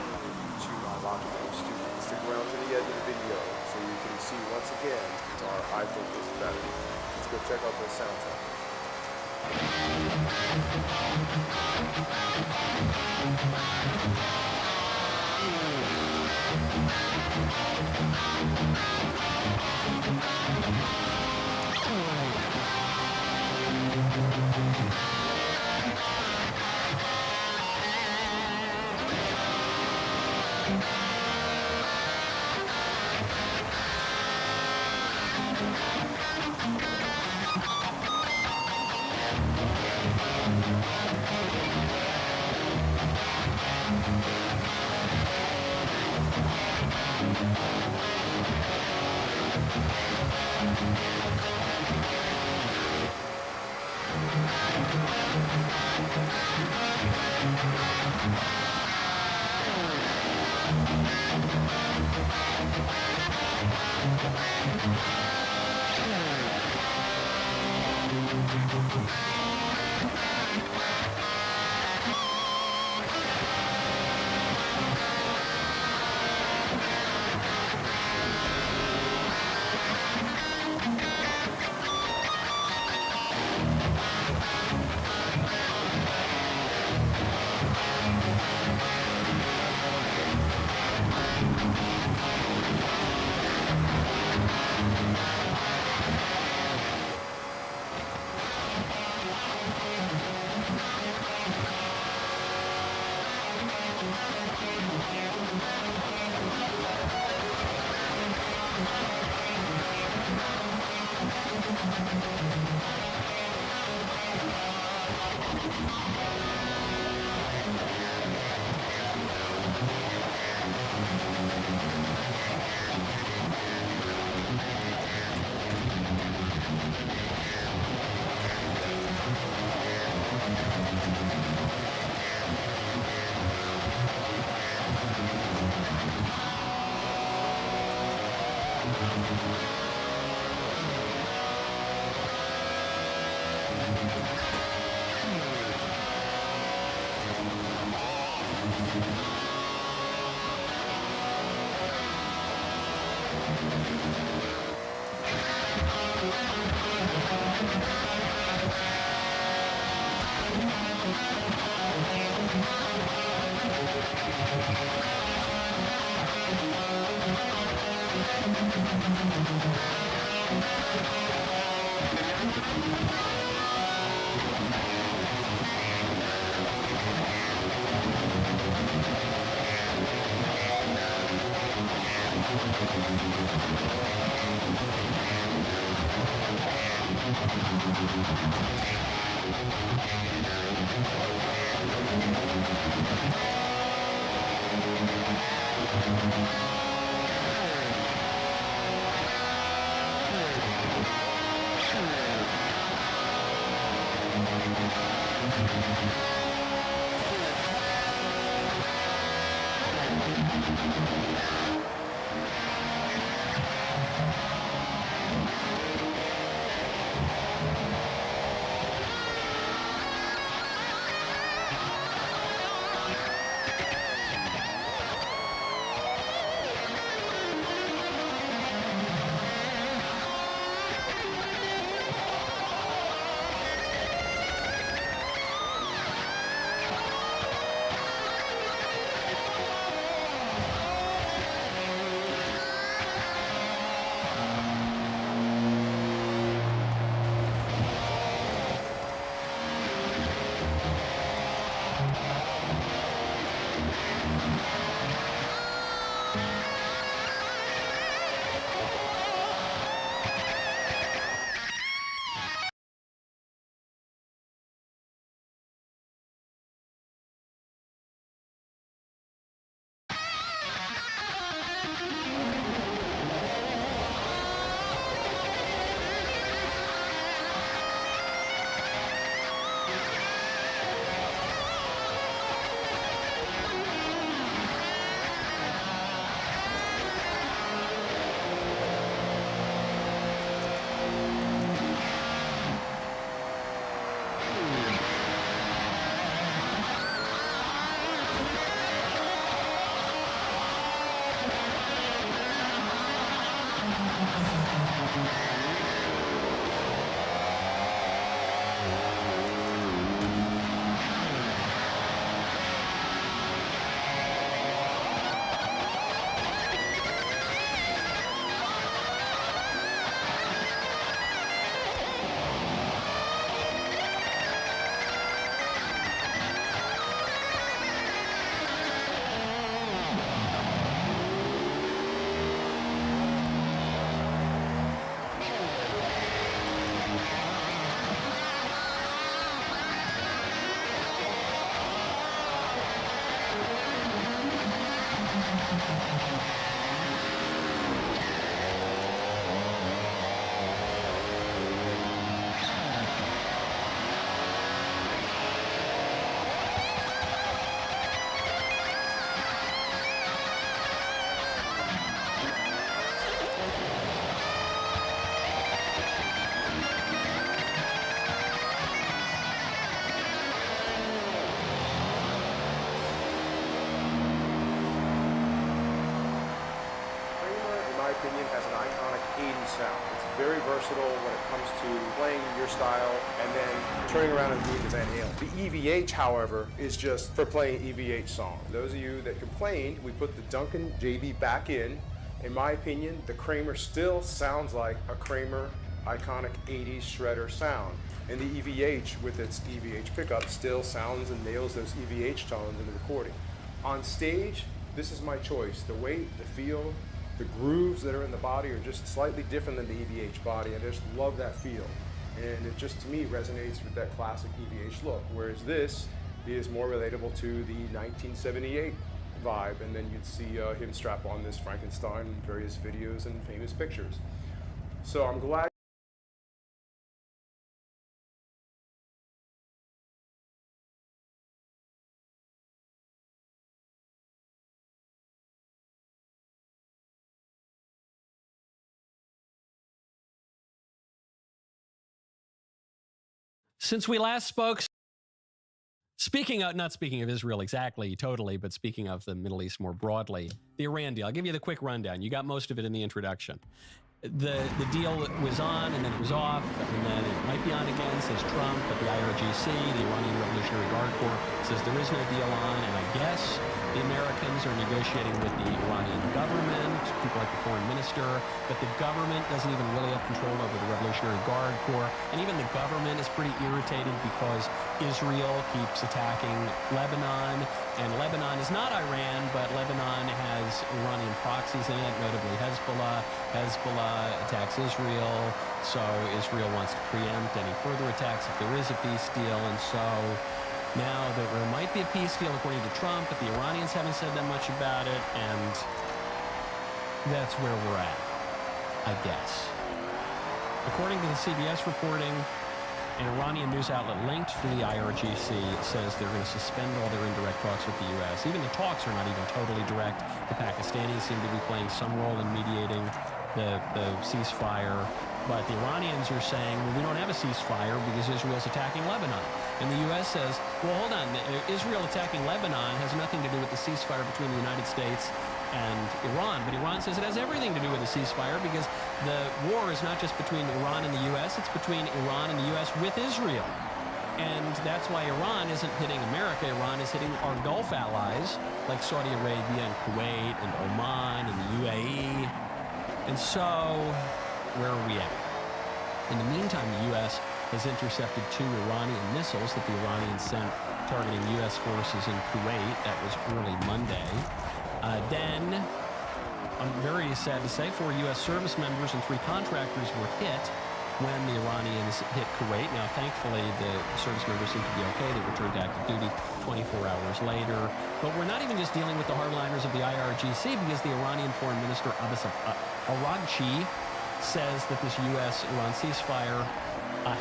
to my Logic Pro Studio. Stick around to the end of the video so you can see once again our high-focus battery. Let's go check out the sound test. opinion, has an iconic 80s sound. It's very versatile when it comes to playing your style and then turning around and doing the Van Halen. The EVH, however, is just for playing EVH songs. Those of you that complained, we put the Duncan JB back in. In my opinion, the Kramer still sounds like a Kramer iconic 80s shredder sound. And the EVH, with its EVH pickup, still sounds and nails those EVH tones in the recording. On stage, this is my choice. The weight, the feel, the grooves that are in the body are just slightly different than the EVH body. I just love that feel. And it just, to me, resonates with that classic EVH look. Whereas this is more relatable to the 1978 vibe. And then you'd see him strap on this Frankenstein in various videos and famous pictures. So I'm glad. Since we last spoke, not speaking of Israel exactly, totally, but speaking of the Middle East more broadly, the Iran deal. I'll give you the quick rundown. You got most of it in the introduction. The deal was on, and then it was off, and then it might be on again, says Trump, but the IRGC, the Iranian Revolutionary Guard Corps, says there is no deal on, and I guess The Americans are negotiating with the Iranian government, people like the foreign minister, but the government doesn't even really have control over the Revolutionary Guard Corps, and even the government is pretty irritated because Israel keeps attacking Lebanon, and Lebanon is not Iran, but Lebanon has Iranian proxies in it, notably Hezbollah. Hezbollah attacks Israel, so Israel wants to preempt any further attacks if there is a peace deal, and so now there might be a peace deal according to Trump, but the Iranians haven't said that much about it, and that's where we're at, I guess. According to the CBS reporting, an Iranian news outlet linked to the IRGC says they're going to suspend all their indirect talks with the U.S. Even the talks are not even totally direct. The Pakistanis seem to be playing some role in mediating the ceasefire. But the Iranians are saying, well, we don't have a ceasefire because Israel's attacking Lebanon. And the U.S. says, well, hold on, Israel attacking Lebanon has nothing to do with the ceasefire between the United States and Iran. But Iran says it has everything to do with the ceasefire because the war is not just between Iran and the U.S., it's between Iran and the U.S. with Israel. And that's why Iran isn't hitting America. Iran is hitting our Gulf allies like Saudi Arabia and Kuwait and Oman and the UAE. And so, where are we at? In the meantime, the U.S. has intercepted 2 Iranian missiles that the Iranians sent targeting U.S. forces in Kuwait. That was early Monday. Then, I'm very sad to say, 4 U.S. service members and 3 contractors were hit when the Iranians hit Kuwait. Now, thankfully, the service members seem to be okay. They returned to active duty 24 hours later. But we're not even just dealing with the hardliners of the IRGC because the Iranian Foreign Minister Abbas Araghchi says that this U.S.-Iran ceasefire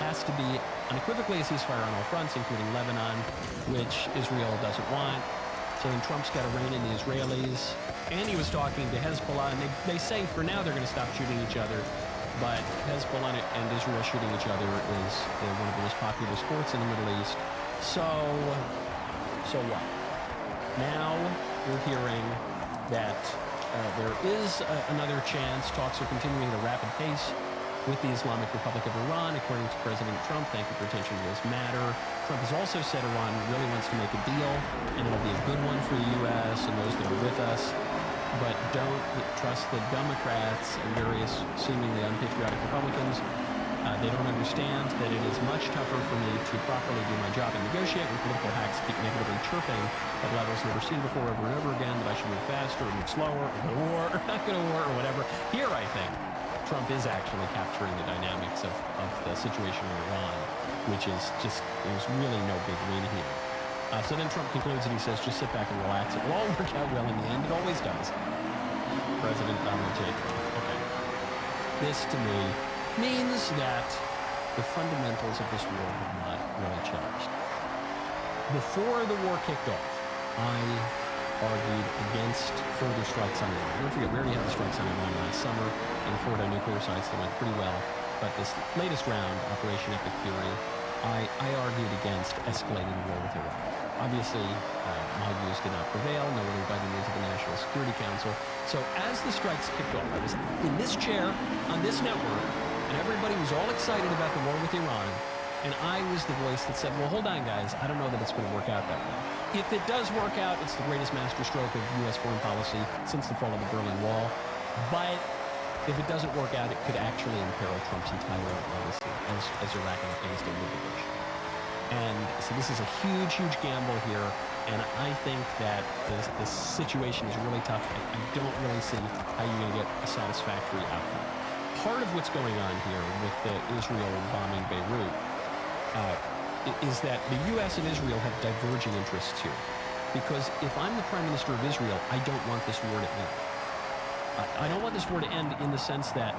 has to be unequivocally a ceasefire on all fronts, including Lebanon, which Israel doesn't want. So then Trump's got to rein in the Israelis. And he was talking to Hezbollah, and they say for now they're going to stop shooting each other. But Hezbollah and Israel shooting each other is one of the most popular sports in the Middle East. So what? Now we're hearing that there is another chance. Talks are continuing at a rapid pace with the Islamic Republic of Iran, according to President Trump. Thank you for attention to this matter. Trump has also said Iran really wants to make a deal, and it'll be a good one for the U.S. and those that are with us. But don't trust the Democrats and various seemingly unpatriotic Republicans. They don't understand that it is much tougher for me to properly do my job and negotiate when political hacks keep negatively chirping at levels never seen before over and over again, that I should move faster or move slower or go to war or not go to war or whatever. Here, I think, Trump is actually capturing the dynamics of the situation in Iran, which is just, there's really no big win here. So then Trump concludes and he says, just sit back and relax. It will all work out well in the end. It always does. President Donald J. Trump. Okay. This, to me, means that the fundamentals of this war have not really changed. Before the war kicked off, I argued against further strikes on Iran. Don't forget, we already had the strikes on Iran last summer and the Fordo nuclear sites that went pretty well. But this latest round, Operation Epic Fury, I argued against escalating the war with Iran. Obviously, my views did not prevail. No one invited me to the National Security Council. So as the strikes kicked off, I was in this chair on this network, and everybody was all excited about the war with Iran. And I was the voice that said, well, hold on, guys. I don't know that it's going to work out that way. If it does work out, it's the greatest masterstroke of U.S. foreign policy since the fall of the Berlin Wall. But if it doesn't work out, it could actually imperil Trump's entire legacy as Iraq and Afghanistan liberation. And so this is a huge, huge gamble here, and I think that the situation is really tough. I don't really see how you're going to get a satisfactory outcome. Part of what's going on here with the Israel bombing Beirut is that the U.S. and Israel have diverging interests here. Because if I'm the Prime Minister of Israel, I don't want this war to end. I don't want this war to end in the sense that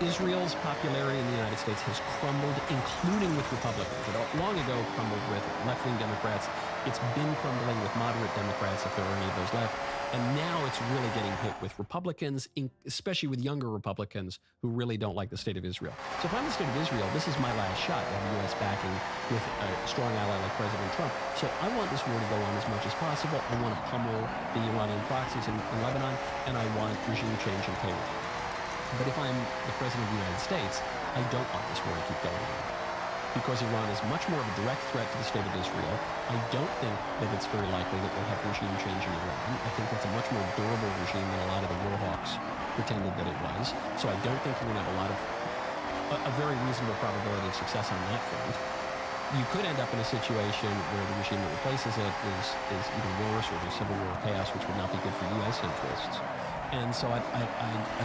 Israel's popularity in the United States has crumbled, including with Republicans. It long ago crumbled with left-wing Democrats. It's been crumbling with moderate Democrats, if there are any of those left. And now it's really getting hit with Republicans, especially with younger Republicans who really don't like the state of Israel. So if I'm the state of Israel, this is my last shot to have the U.S. backing with a strong ally like President Trump. So I want this war to go on as much as possible. I want to pummel the Iranian proxies in Lebanon, and I want regime change in Tehran. But if I'm the President of the United States, I don't want this war to keep going on. because Iran is much more of a direct threat to the state of Israel. I don't think that it's very likely that we'll have regime change in Iran. I think that's a much more durable regime than a lot of the war hawks pretended that it was. So I don't think we're going to have a very reasonable probability of success on that front. You could end up in a situation where the regime that replaces it is even worse, or there's civil war chaos, which would not be good for U.S. interests. And so I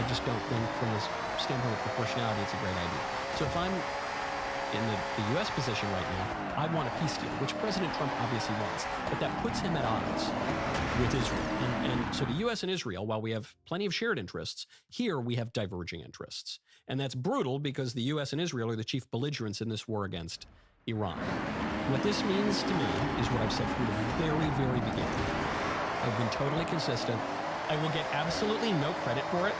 just don't think from this standpoint of proportionality it's a great idea. So if I'm in the U.S. position right now, I want a peace deal, which President Trump obviously wants, but that puts him at odds with Israel. And so the U.S. and Israel, while we have plenty of shared interests, here we have diverging interests. And that's brutal because the U.S. and Israel are the chief belligerents in this war against Iran. What this means to me is what I've said from the very, very beginning. I've been totally consistent. I will get absolutely no credit for it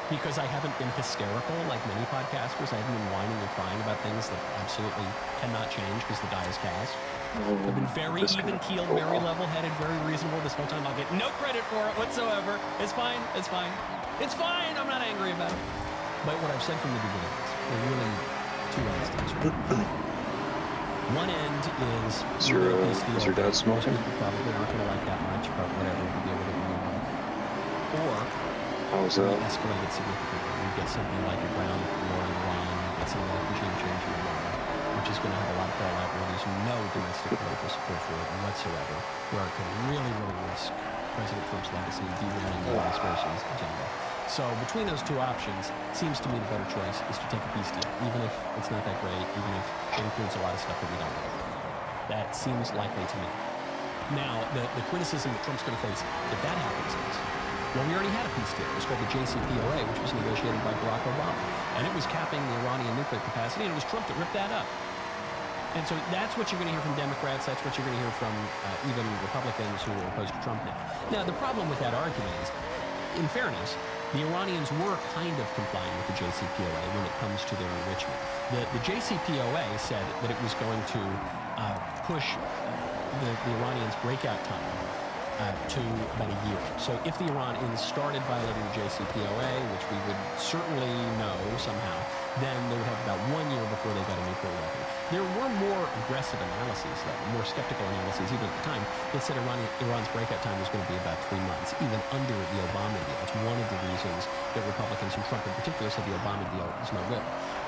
because I haven't been hysterical like many podcasters. I haven't been whining and crying about things that absolutely cannot change because the die is cast. I've been very even-keeled, very level-headed, very reasonable this whole time. I'll get no credit for it whatsoever. It's fine. It's fine. It's fine. I'm not angry about it. But what I've said from the beginning is there are really two ends to this. One end is your dad smoking? Probably aren't going to like that much, but whatever, we'll deal with it when we want. Or how's that? Escalate it significantly. We get something like a ground war in Iran, we get something like regime change in Iran, which is going to have a lot of fallout where there's no domestic political support for it whatsoever, where it could really, really risk President Trump's legacy, derailing the administration's agenda. So between those two options, it seems to me the better choice is to take a peace deal, even if it's not that great, even if it includes a lot of stuff that we don't like. That seems likely to me. Now, the criticism that Trump's going to face if that happens is, well, we already had a peace deal. It was called the JCPOA, which was negotiated by Barack Obama. And it was capping the Iranian nuclear capacity, and it was Trump that ripped that up. And so that's what you're going to hear from Democrats. That's what you're going to hear from even Republicans who are opposed to Trump now. Now, the problem with that argument is, in fairness, the Iranians were kind of complying with the JCPOA when it comes to their enrichment. The JCPOA said that it was going to push the Iranians' breakout time to about a year. So if the Iranians started violating the JCPOA, which we would certainly know somehow, then they would have about 1 year before they got a nuclear weapon. There were more aggressive analyses, though, more skeptical analyses even at the time, that said Iran's breakout time was going to be about 3 months, even under the Obama deal. It's one of the reasons that Republicans and Trump in particular said the Obama deal is no good.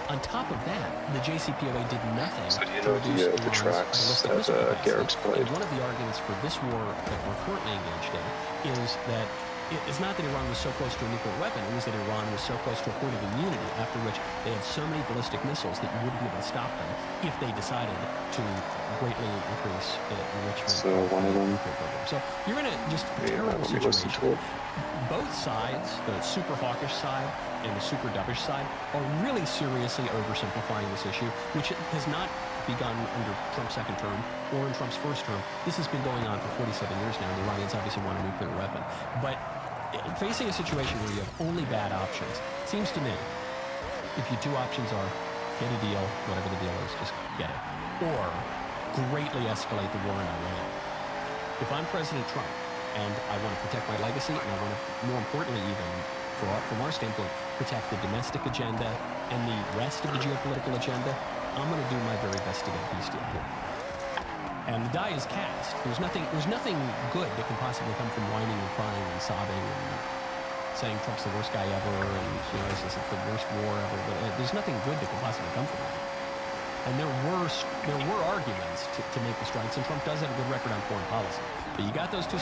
On top of that, the JCPOA did nothing to reduce Iran's ballistic missile capacity. And one of the arguments for this war that we're currently engaged in is that it's not that Iran was so close to a nuclear weapon, it was that Iran was so close to a point of immunity after which they had so many ballistic missiles that you wouldn't be able to stop them if they decided to greatly increase the enrichment of the nuclear program. So you're in a just terrible situation. Both sides, the super hawkish side and the super dovish side, are really seriously oversimplifying this issue, which has not begun under Trump's second term or in Trump's first term. This has been going on for 47 years now, and the Iranians obviously want a nuclear weapon. But facing a situation where you have only bad options, seems to me, if your two options are get a deal, whatever the deal is, just get it, or greatly escalate the war in Iran. If I'm President Trump, and I want to protect my legacy, and I want to, more importantly even, from our standpoint, protect the domestic agenda and the rest of the geopolitical agenda, I'm going to do my very best to get a peace deal here. And the die is cast. There's nothing good that can possibly come from whining and crying and sobbing and saying Trump's the worst guy ever, and this is the worst war ever. But there's nothing good that can possibly come from that. And there were arguments to make the strikes, and Trump does have a good record on foreign policy. But you got those two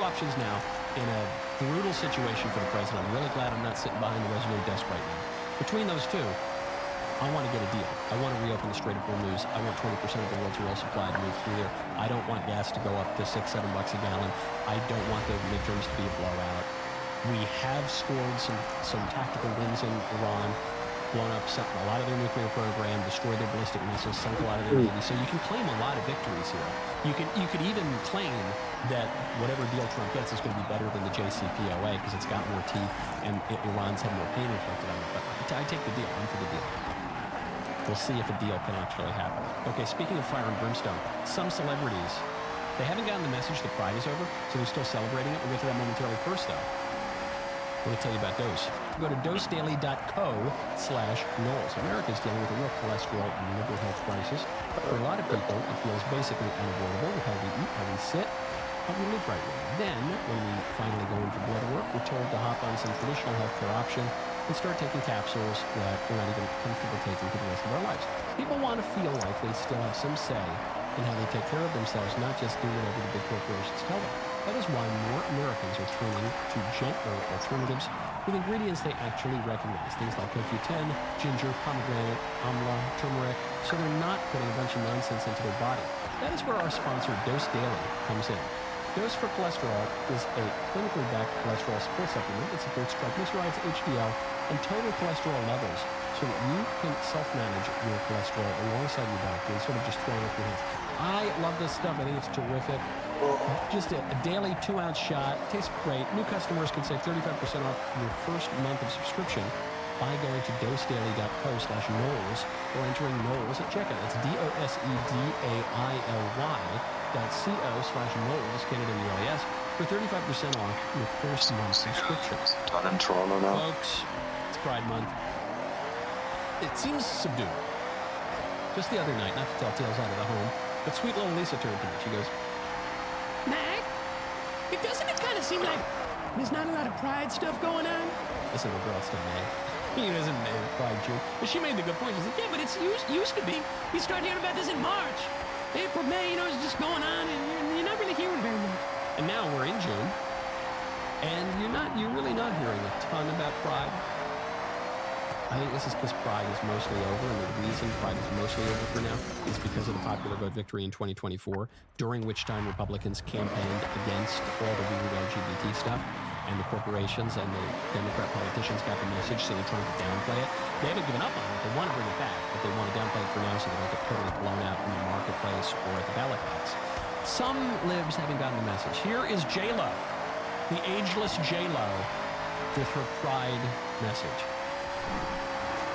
options now in a brutal situation for the president. I'm really glad I'm not sitting behind the resume desk right now. Between those two, I want to get a deal. I want to reopen the Strait of Hormuz. I want 20% of the world's oil supply to move through there. I don't want gas to go up to $6-7 a gallon. I don't want the midterms to be a blowout. We have scored some tactical wins in Iran, blown up a lot of their nuclear program, destroyed their ballistic missiles, sunk a lot of their navy. So you can claim a lot of victories here. You could even claim that whatever deal Trump gets is going to be better than the JCPOA because it's got more teeth and Iran's had more pain inflicted on it. But I take the deal. I'm for the deal. We'll see if a deal can actually happen. Okay, speaking of fire and brimstone, some celebrities, they haven't gotten the message that Pride is over, so they're still celebrating it. We'll get to that momentarily. First, though, I want to tell you about Dose. Go to dosedaily.co/Knowles. America's dealing with a real cholesterol and liver health crisis. For a lot of people, it feels basically unavoidable with how we eat, how we sit, how we live right now. Then, when we finally go in for blood work, we're told to hop on some traditional healthcare option and start taking capsules that we're not even comfortable taking for the rest of our lives. People want to feel like they still have some say in how they take care of themselves, not just do whatever the big corporations tell them. That is why more Americans are turning to gentler alternatives with ingredients they actually recognize. Things like CoQ10, ginger, pomegranate, amla, turmeric, so they're not putting a bunch of nonsense into their body. That is where our sponsor, Dose Daily, comes in. Dose for Cholesterol is a clinically backed cholesterol support supplement that supports triglycerides, HDL, and total cholesterol levels so that you can self-manage your cholesterol alongside your doctor instead of just throwing up your hands. I love this stuff. I think it's terrific. Just a daily 2-ounce shot. Tastes great. New customers can save 35% off your first month of subscription by going to dosedaily.co/Knowles or entering Knowles at checkout. It's dosedaily.co/Knowles, Canada and UAS, for 35% off your first month subscription. Done in Toronto now. Folks, it's Pride Month. It seems subdued. Just the other night, not to tell tales out of the home, but sweet little Lisa turned to me. She goes, Mag, doesn't it kind of seem like there's not a lot of Pride stuff going on? Listen, the girl's still mad. He doesn't name Pride Jew. But she made the good point. She said, yeah, but it's used to be. You start hearing about this in March. April, May, it's just going on, and you're not really hearing very much. And now we're in June, and you're really not hearing a ton about Pride. I think this is because Pride is mostly over, and the reason Pride is mostly over for now is because of the popular vote victory in 2024, during which time Republicans campaigned against all the weird LGBT stuff, and the corporations and the Democrat politicians got the message, so they're trying to downplay it. They haven't given up on it. They want to bring it back, but they want to downplay it for now so they don't get totally blown out in the marketplace or at the ballot box. Some libs haven't gotten the message. Here is J-Lo, the ageless J-Lo, with her Pride message.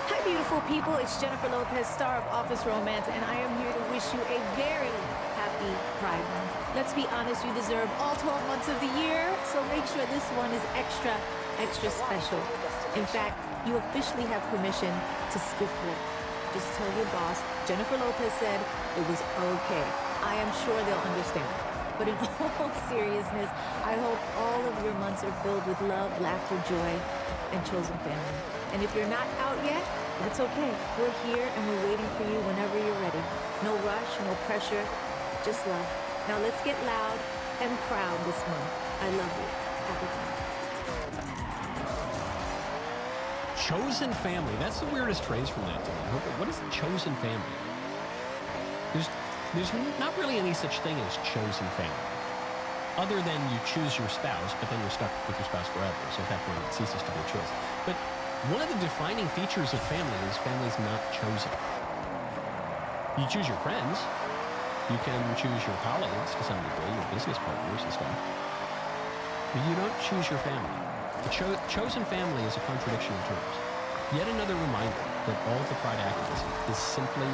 Hi, beautiful people. It's Jennifer Lopez, star of Office Romance, and I am here to wish you a very happy Pride Month. Let's be honest, you deserve all 12 months of the year, so make sure this one is extra, extra special. In fact, you officially have permission to skip work. Just tell your boss, Jennifer Lopez said it was okay. I am sure they'll understand. But in all seriousness, I hope all of your months are filled with love, laughter, joy, and chosen family. And if you're not out yet, that's okay. We're here and we're waiting for you whenever you're ready. No rush, no pressure, just love. Now let's get loud and proud this month. I love you. Happy Pride. Chosen family. That's the weirdest phrase from that to me. What is chosen family? There's not really any such thing as chosen family. Other than you choose your spouse, but then you're stuck with your spouse forever. So at that point, it ceases to be a choice. But one of the defining features of family is family's not chosen. You choose your friends. You can choose your colleagues to some degree, your business partners and stuff. But you don't choose your family. The chosen family is a contradiction in terms. Yet another reminder that all of the Pride activism is simply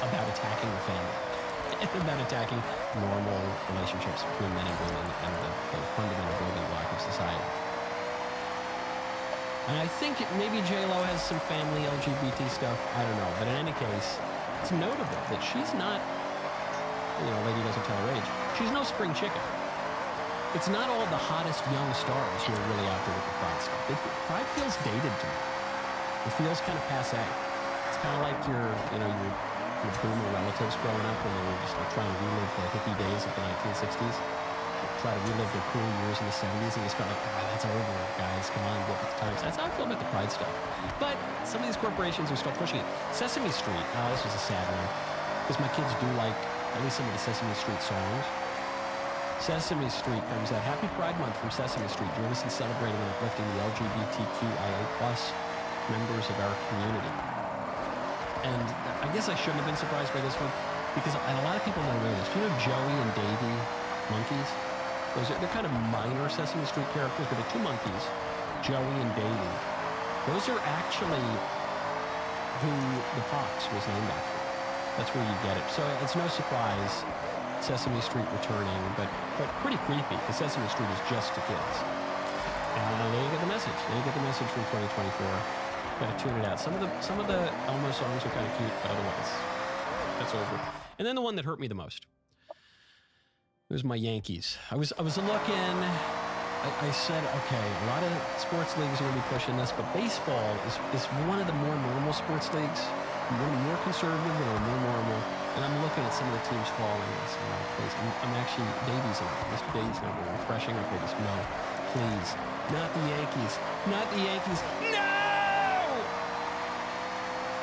about attacking the family. About attacking normal relationships between men and women and the fundamental building block of society. And I think maybe J-Lo has some family LGBT stuff. I don't know. But in any case, it's notable that she's not, lady doesn't tell her age. She's no spring chicken. It's not all the hottest young stars who are really out there with the Pride stuff. Pride feels dated to me. It feels kind of passé. It's kind of like your boomer relatives growing up when they were just trying to relive the hippie days of the 1960s. Try to relive their cool years in the 70s and just felt like, that's over, guys. Come on, get with the times. That's how I feel about the Pride stuff. But some of these corporations are still pushing it. Sesame Street, this was a sad one. Because my kids do like at least some of the Sesame Street songs. Sesame Street comes out. Happy Pride Month from Sesame Street. Join us in celebrating and uplifting the LGBTQIA+ members of our community. And I guess I shouldn't have been surprised by this one because a lot of people don't know this. Do you know Joey and Davy monkeys? They're kind of minor Sesame Street characters, but they're two monkeys, Joey and Davy. Those are actually who the Pox was named after. That's where you get it. So it's no surprise Sesame Street returning, but pretty creepy because Sesame Street is just to kids. Now you get the message. Now you get the message from 2024. Gotta tune it out. Some of the Elmo songs are kind of cute, but otherwise, that's over. And then the one that hurt me the most. It was my Yankees. I was looking. I said, okay, a lot of sports leagues are going to be pushing this, but baseball is one of the more normal sports leagues. One of the more conservative and more normal. And I'm looking at some of the teams falling. I said, no, please. I'm actually Davies in it. Mr. Davies in it. We're refreshing our pages. No, please. Not the Yankees. Not the Yankees. No!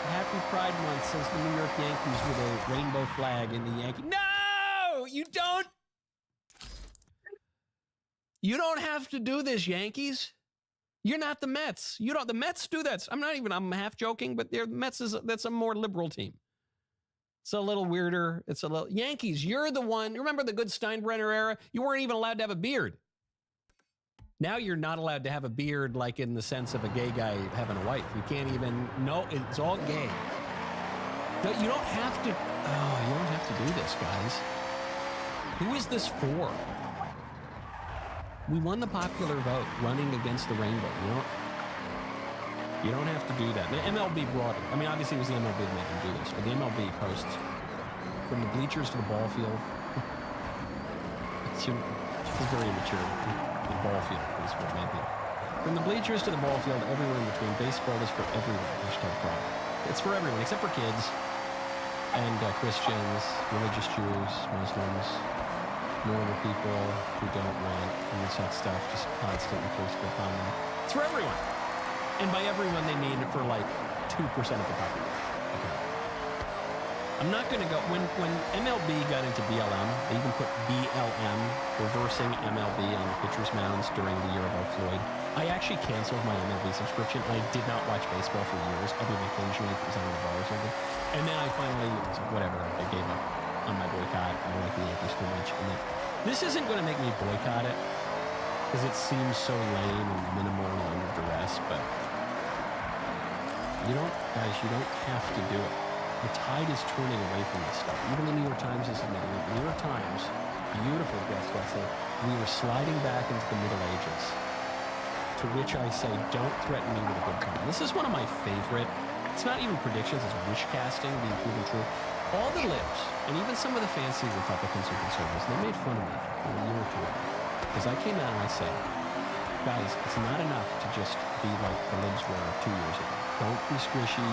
Happy Pride Month, says the New York Yankees with a rainbow flag in the Yankee. No! You don't have to do this, Yankees. You're not the Mets. The Mets do that. I'm half joking, but that's a more liberal team. It's a little weirder. Yankees, you're the one. Remember the good Steinbrenner era? You weren't even allowed to have a beard. Now you're not allowed to have a beard like in the sense of a gay guy having a wife. You can't even, no, it's all gay. No, you don't have to, you don't have to do this, guys. Who is this for? We won the popular vote running against the rainbow. You don't have to do that. The MLB brought it. I mean, obviously it was the MLB that made them do this, but the MLB posts from the bleachers to the ball field. It's very immature. The ball field is what made it. From the bleachers to the ball field, everywhere in between. Baseball is for everyone. #problem. It's for everyone except for kids and Christians, religious Jews, Muslims, normal people who don't want sex stuff just constantly forced upon them. It's for everyone. And by everyone, they mean for like 2% of the population. Okay. I'm not going to go, when MLB got into BLM, they even put BLM, reversing MLB on the pitcher's mounds during the year of Floyd. I actually canceled my MLB subscription. I did not watch baseball for years, other than occasionally if it was on the bar or something. And then I finally, was like, whatever, I gave up on my boycott. I don't like the Yankees too much. And then, this isn't going to make me boycott it, because it seems so lame and minimal and under duress, but you don't have to do it. The tide is turning away from this stuff. Even the New York Times is admitting it. The New York Times, beautiful guest essay, we were sliding back into the Middle Ages. To which I say, don't threaten me with a good time. This is one of my favorite, it's not even predictions, it's wish casting being proven true. All the libs, and even some of the fancy Republicans and conservatives, they made fun of me for a year or two ago. Because I came out and I said, guys, it's not enough to just be like the libs were 2 years ago. Don't be squishy,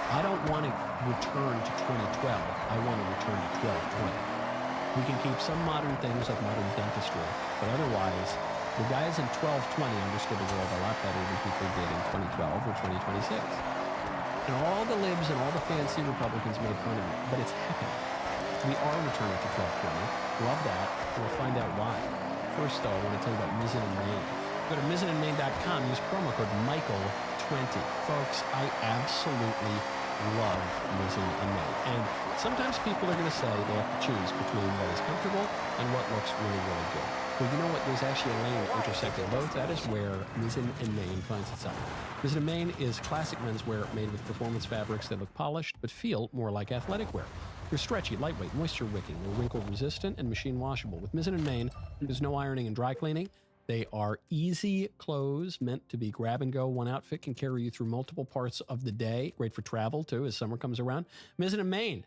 I don't want to return to 2012. I want to return to 1220. We can keep some modern things like modern dentistry, but otherwise, the guys in 1220 understood the world a lot better than people did in 2012 or 2026. And all the libs and all the fancy Republicans made fun of it, but it's happening. We are returning to 1220. Love that. We'll find out why. First, though, I want to tell you about Mizzen in Maine. Go to mizzenandmaine.com. Use promo code Michael20. Folks, I absolutely love Mizzen in Maine. And sometimes people are going to say they have to choose between what is comfortable and what looks really, really good. Well, you know what? There's actually a lane intersecting both. That is where Mizzen in Maine finds itself. Mizzen in Maine is classic menswear made with performance fabrics that look polished but feel more like athletic wear. They're stretchy, lightweight, moisture wicking. They're wrinkle resistant and machine washable. With Mizzen in Maine, there's no ironing and dry cleaning. They are easy clothes meant to be grab and go. One outfit can carry you through multiple parts of the day. Great for travel, too, as summer comes around. Mizzen in Maine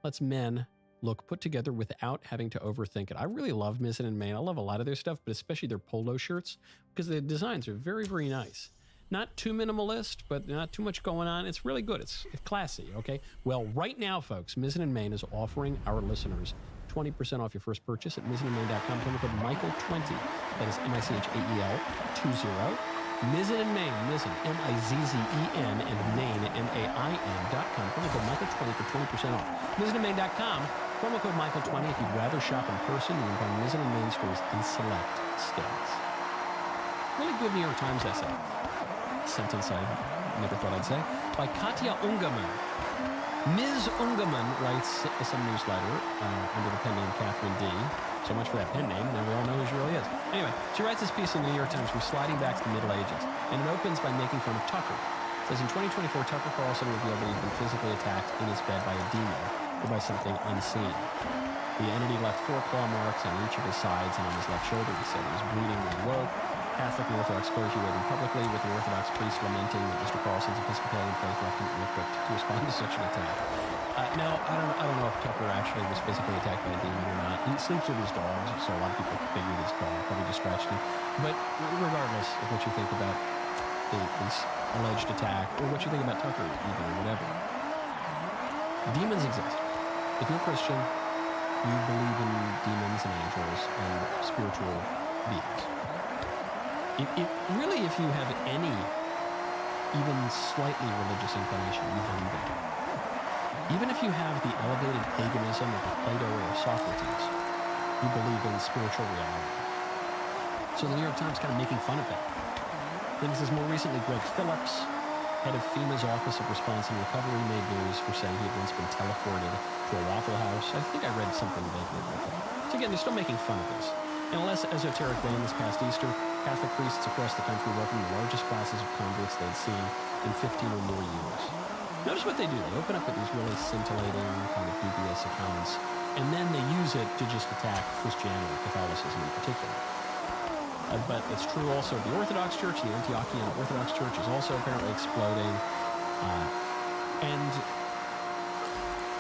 lets men look put together without having to overthink it. I really love Mizzen in Maine. I love a lot of their stuff, but especially their polo shirts, because the designs are very, very nice. Not too minimalist, but not too much going on. It's really good. It's classy, okay? Well, right now, folks, Mizzen in Maine is offering our listeners 20% off your first purchase at mizzenandmaine.com. Promo code Michael20. That is MICHAEL20. Mizzen in Maine, Mizzen, M-I-Z-Z-E-N, and Maine, M-A-I-N.com. Promo code Michael20 for 20% off. Mizzenandmaine.com. Promo code Michael20. If you'd rather shop in person, you can find Mizzen in Maine stores in select states. Really good New York Times essay. Sentence I never thought I'd say. By Katja Ungerman. Ms. Ungerman writes some newsletter under the pen name Catherine D. So much for that pen name. Now we all know who she really is. Anyway, she writes this piece in the New York Times. We're sliding back to the Middle Ages. And it opens by making fun of Tucker. It says, in 2024, Tucker Carlson revealed that he'd been physically attacked in his bed by a demon or by something unseen. The entity left 4 claw marks on each of his sides and on his left shoulder. He said he was bleeding when he woke. Catholic and Orthodox clergy waiting publicly, with an Orthodox priest lamenting that Mr. Carlson's Episcopalian faith left him ill-equipped to respond to such an attack. Now, I don't know if Tucker actually was physically attacked by a demon or not. He sleeps with his dogs, so a lot of people figured his dog probably just scratched him. But regardless of what you think about this alleged attack, or what you think about Tucker, even, or whatever, demons exist. If you're a Christian, you believe in demons and angels and spiritual beings. It really, if you have any even slightly religious inclination, you believe in it. Even if you have the elevated paganism of a Plato or a Socrates, you believe in spiritual reality. So the New York Times kind of making fun of that. Then it says more recently, Greg Phillips, head of FEMA's Office of Response and Recovery, made news for saying he had once been teleported to a Waffle House. I think I read something vaguely like that. So again, they're still making fun of this. In a less esoteric vein this past Easter, Catholic priests across the country welcomed the largest classes of converts they'd seen in 15 or more years. Notice what they do. They open up with these really scintillating, kind of dubious accounts, and then they use it to just attack Christianity, Catholicism in particular. But it's true also of the Orthodox Church. The Antiochian Orthodox Church is also apparently exploding.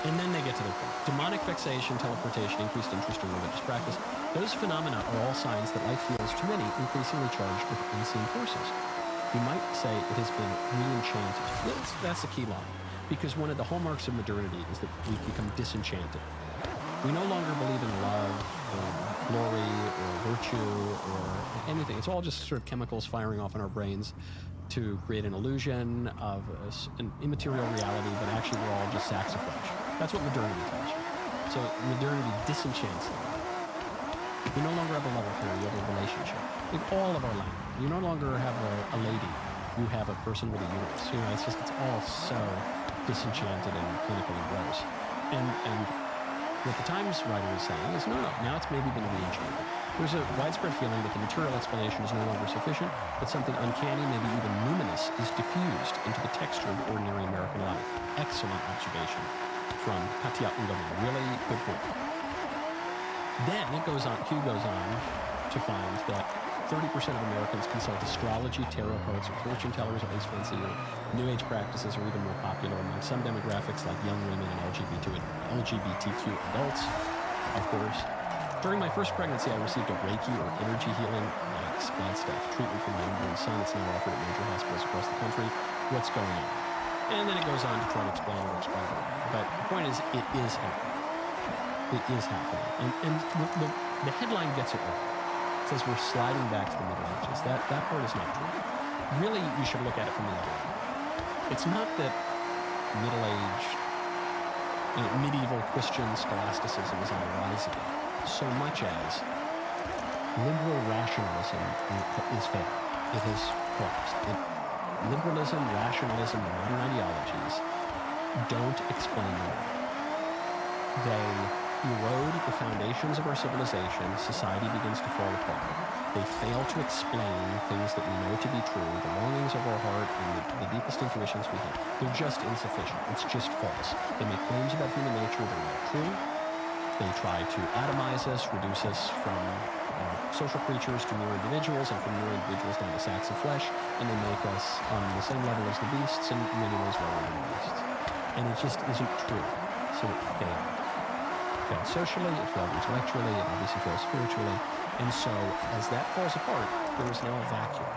And then they get to their point. Demonic vexation, teleportation, increased interest in religious practice. Those phenomena are all signs that life feels, to many, increasingly charged with unseen forces. You might say it has been re-enchanted. That's the key line. Because one of the hallmarks of modernity is that we've become disenchanted. We no longer believe in love or glory or virtue or anything. It's all just sort of chemicals firing off in our brains to create an illusion of an immaterial reality, but actually we're all just sacks of flesh. That's what modernity tells you. So modernity disenchants them. You no longer have a love affair, you have a relationship. In all of our language. You no longer have a lady, you have a person with a uterus. You know, it's all so disenchanted and clinically gross. And what the Times writer is saying is, no, now it's maybe been re-enchanted. There's a widespread feeling that the material explanation is no longer sufficient, that something uncanny, maybe even luminous, is diffused into the texture of ordinary American life. Excellent observation from Katya Ungama. Really good point. Then Q goes on to find that 30% of Americans consult astrology, tarot cards, or fortune tellers, at least once a year. New Age practices are even more popular among some demographics like young women and LGBTQ adults, of course. During my first pregnancy, I received a Reiki or energy healing, bad stuff, treatment for my newborn son. It's now offered at major hospitals across the country. What's going on? And then it goes on to try to explain what it's about. But the point is, it is happening. It is happening. And the headline gets it right. It says we're sliding back to the Middle Ages. That part is not true. Really, you should look at it from the other end. It's not that middle-aged, medieval Christian scholasticism is on the rise again, so much as liberal rationalism is failed. It has collapsed. Liberalism, rationalism, and modern ideologies don't explain the world. They erode the foundations of our civilization. Society begins to fall apart. They fail to explain things that we know to be true, the longings of our heart and the deepest intuitions we have. They're just insufficient. It's just false. They make claims about human nature that are not true. They try to atomize us, reduce us from social creatures to mere individuals, and from mere individuals down to sacks of flesh, and they make us on the same level as the beasts, and in many ways lower than the beasts. And it just isn't true. So it failed. It failed socially, it failed intellectually, it obviously failed spiritually. And so, as that falls apart, there is now a vacuum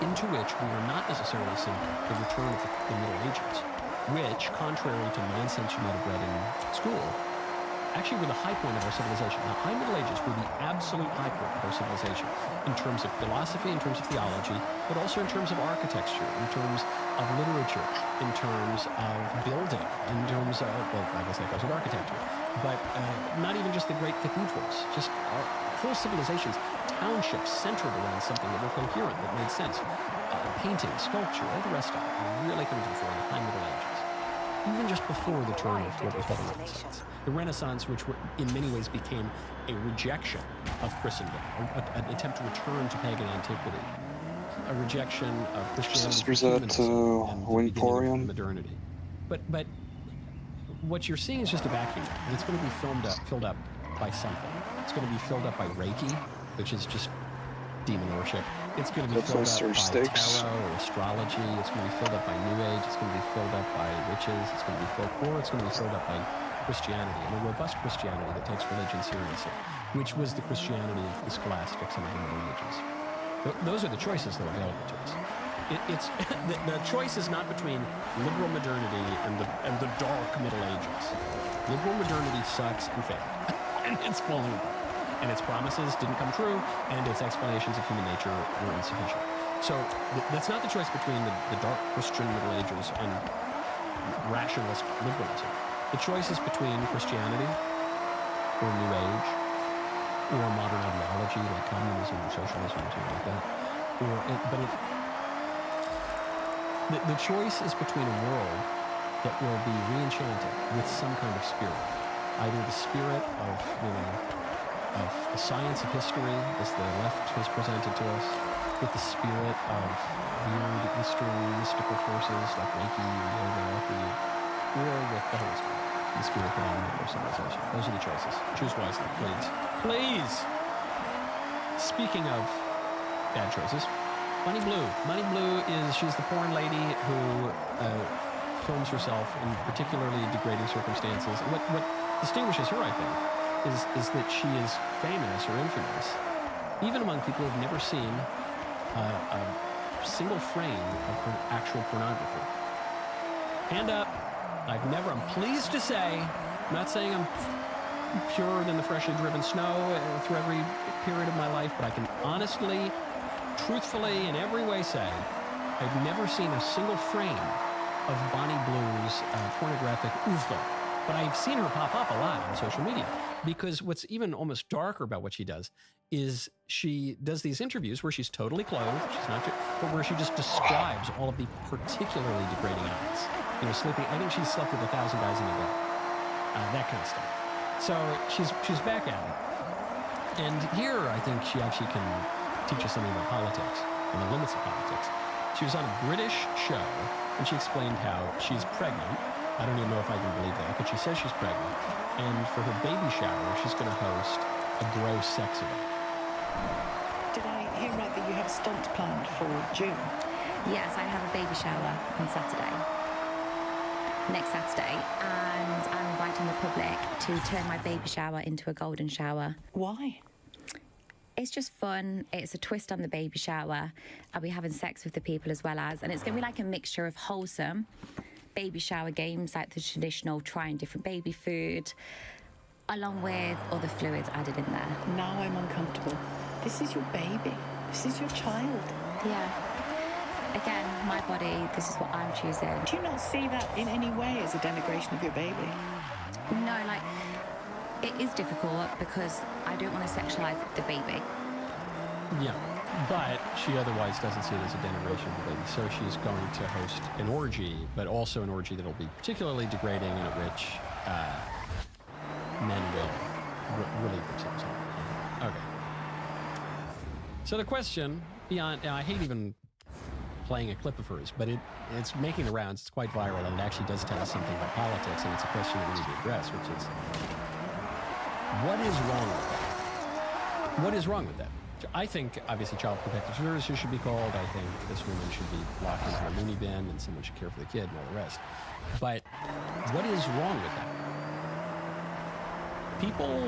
into which we are not necessarily seeing the return of the Middle Ages, which, contrary to nonsense you might have read in school, actually were the high point of our civilization. Now, high Middle Ages were the absolute high point of our civilization in terms of philosophy, in terms of theology, but also in terms of architecture, in terms of literature, in terms of building, in terms of, well, I guess that goes with architecture, but not even just the great cathedrals, just our whole civilizations, townships centered around something that were coherent, that made sense. Painting, sculpture, all the rest of it really coming to the fore in the high Middle Ages. Even just before the turn of what we call the Renaissance. The Renaissance, which in many ways became a rejection of Christendom, an attempt to return to pagan antiquity, a rejection of Christianity and the beginning of modernity. But what you're seeing is just a vacuum, and it's going to be filled up by something. It's going to be filled up by Reiki, which is just demon worship. It's going to be filled up by tarot or astrology. It's going to be filled up by New Age. It's going to be filled up by witches. It's going to be filled up by Christianity, and a robust Christianity that takes religion seriously, which was the Christianity of the scholastics and of the Middle Ages. Those are the choices that are available to us. It's the choice is not between liberal modernity and the dark Middle Ages. Liberal modernity sucks and failed, and it's falling apart. And its promises didn't come true, and its explanations of human nature were insufficient. So that's not the choice between the dark Christian Middle Ages and rationalist liberalism. The choice is between Christianity or New Age or modern ideology like communism or socialism or something like that. The choice is between a world that will be re-enchanted with some kind of spirit, either the spirit of the science of history, as the left has presented to us, with the spirit of weird Eastern mystical forces like Reiki or yoga, or with the Holy Spirit, the spirit that animated our civilization. Those are the choices. Choose wisely, please. Please! Speaking of bad choices, Bunny Blue. Bunny Blue she's the porn lady who films herself in particularly degrading circumstances. What distinguishes her, I think, is that she is famous or infamous, even among people who've never seen a single frame of her actual pornography. Hand up. I'm pleased to say, I'm not saying I'm purer than the freshly driven snow through every period of my life, but I can honestly, truthfully, in every way say, I've never seen a single frame of Bonnie Blue's pornographic oeuvre. But I've seen her pop up a lot on social media, because what's even almost darker about what she does is she does these interviews where she's totally clothed, she's not, but where she just describes all of the particularly degrading acts. Sleeping. I think she's slept with 1,000 guys in a day. That kind of stuff. So she's back at it. And here, I think she actually can teach us something about politics and the limits of politics. She was on a British show, and she explained how she's pregnant. I don't even know if I can believe that, but she says she's pregnant. And for her baby shower, she's going to host a gross sex event. Did I hear right that you have a stunt planned for June? Yes, I have a baby shower on next Saturday, and I'm inviting the public to turn my baby shower into a golden shower. Why? It's just fun. It's a twist on the baby shower. I'll be having sex with the people as well as, and it's going to be like a mixture of wholesome baby shower games, like the traditional trying different baby food, along with other fluids added in there. Now I'm uncomfortable. This is your baby. This is your child. Yeah. Again, my body, this is what I'm choosing. Do you not see that in any way as a denigration of your baby? No, it is difficult because I don't want to sexualize the baby. Yeah, but she otherwise doesn't see it as a denigration of the baby. So she's going to host an orgy, but also an orgy that'll be particularly degrading and at which men will relieve themselves on. Okay. So the question beyond, I hate even playing a clip of hers, but it's making the rounds. It's quite viral, and it actually does tell us something about politics, and it's a question that we need to address, which is, what is wrong with that? What is wrong with that? I think, obviously, Child Protective Services should be called. I think this woman should be locked into a loony bin, and someone should care for the kid and all the rest. But what is wrong with that? People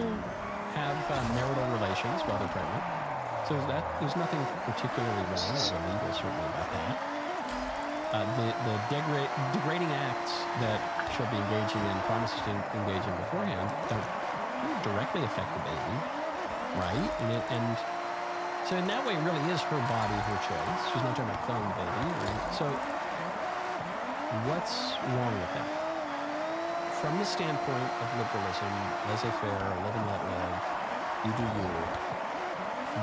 have marital relations while they're pregnant. So there's nothing particularly wrong or illegal, certainly, about that. The degrading acts that she'll be engaging in, promises to engage in beforehand, don't directly affect the baby, right? And so in that way, it really is her body, her choice. She's not talking about killing the baby, right? So what's wrong with that? From the standpoint of liberalism, laissez-faire, live and let live, you do you,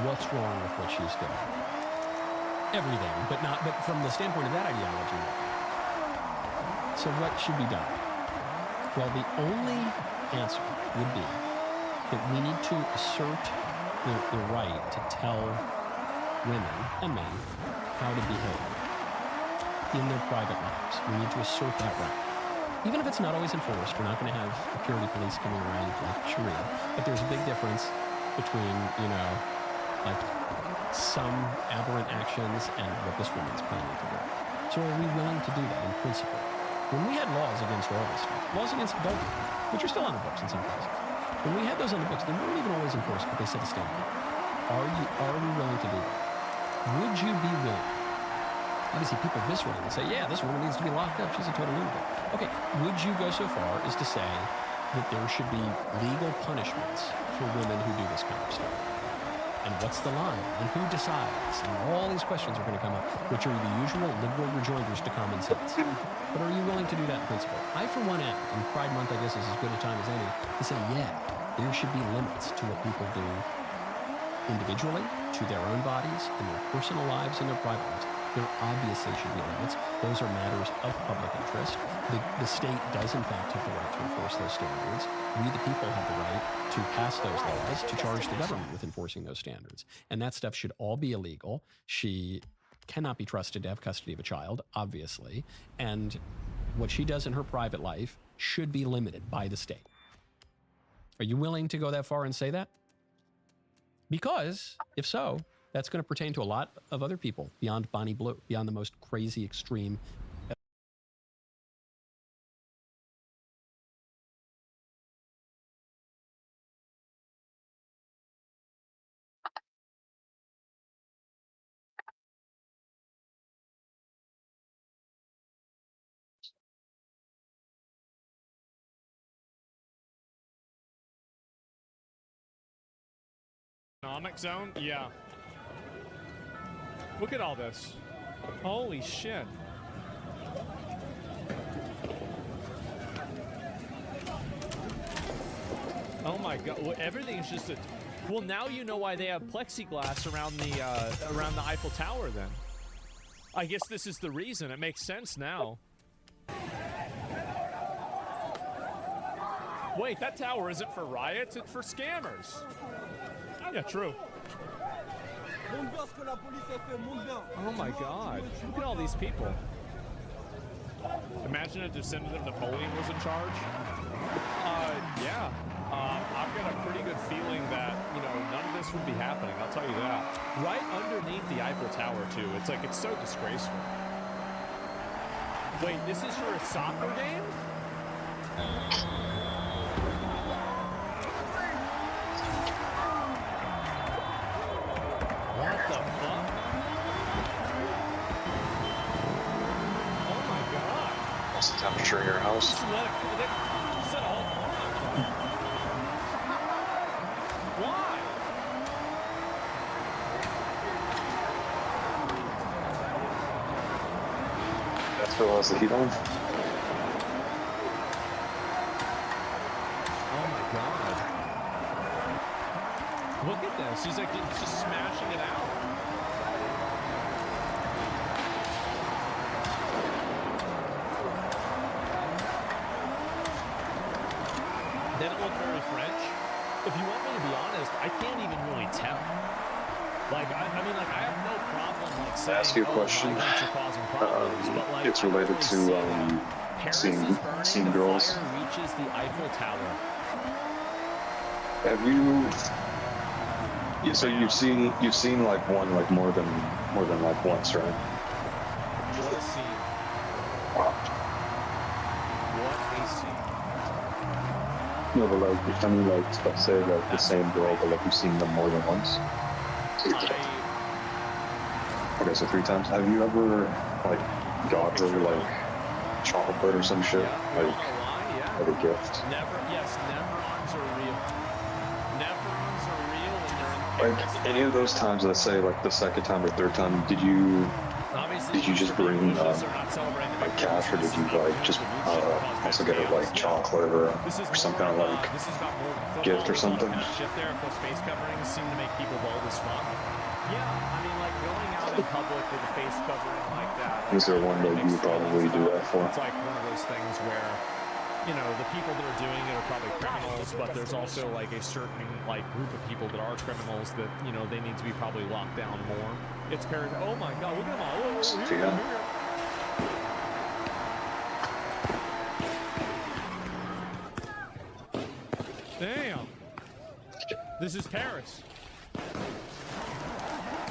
what's wrong with what she's doing? Everything, but from the standpoint of that ideology. So what should be done? Well, the only answer would be that we need to assert the right to tell women and men how to behave in their private lives. We need to assert that right. Even if it's not always enforced, we're not going to have purity police coming around like Sharia, but there's a big difference between, like some aberrant actions and what this woman's planning to do. So are we willing to do that in principle? When we had laws against all this stuff, laws against adultery, which are still on the books in some cases, when we had those on the books, they weren't even always enforced, but they set a standard. Are we willing to do that? Would you be willing? Obviously, people viscerally would say, yeah, this woman needs to be locked up. She's a total lunatic. Okay, would you go so far as to say that there should be legal punishments for women who do this kind of stuff? And what's the line? And who decides? And all these questions are going to come up, which are the usual liberal rejoinders to common sense. But are you willing to do that in principle? I, for one, am. And Pride Month, I guess, is as good a time as any to say, yeah, there should be limits to what people do individually, to their own bodies, in their personal lives, and their private lives. There obviously should be limits. Those are matters of public interest. The state does, in fact, have the right to enforce those standards. We, the people, have the right to pass those laws, to charge the government with enforcing those standards. And that stuff should all be illegal. She cannot be trusted to have custody of a child, obviously. And what she does in her private life should be limited by the state. Are you willing to go that far and say that? Because, if so, that's going to pertain to a lot of other people beyond Bonnie Blue, beyond the most crazy, extreme. Economic zone? Yeah. Look at all this. Holy shit. Oh my god. Well, everything's just a... Well, now you know why they have plexiglass around the Eiffel Tower then. I guess this is the reason. It makes sense now. Wait, that tower isn't for riots, it's for scammers. Yeah, true. Oh my god. Look at all these people. Imagine a descendant of Napoleon was in charge. Yeah. I've got a pretty good feeling that, you know, none of this would be happening, I'll tell you that. Right underneath the Eiffel Tower, too. It's like, it's so disgraceful. Wait, this is for a soccer game? What the fuck? Oh my god. What's the temperature in your house? Why? That's what has the heat on. Oh my god. Look at this. He's like just smashing it out. They don't look very French. If you want me to be honest, I can't even really tell. Like, I mean, like, I have no problem, like, saying, Ask you a question. It's related to seeing girls. Reaches the Eiffel Tower. Have you? Yeah, so you've seen like one, like more than like once, right? What a scene. What a scene. No, but like, I mean, like, let's say like the same girl, but like you've seen them more than once. Okay, so 3 times. Have you ever like got her like chocolate or some shit, like as a gift? Never-ons are real. Never-ons are real, and they're in Like any of those times, let's say like the second time or third time, did you just bring like cash, or did you like just also get her like chocolate or some kind of like gift or something? Shit there, plus face coverings seem to make people bold as fuck. Yeah, I mean, like going out in public with a face covering like that. Is there one that you would probably do that for? It's like one of those things where, you know, the people that are doing it are probably criminals, but there's also like a certain like group of people that are criminals that, you know, they need to be probably locked down more. It's parents. Oh my god, look at them all. Oh, here. Damn. This is Paris.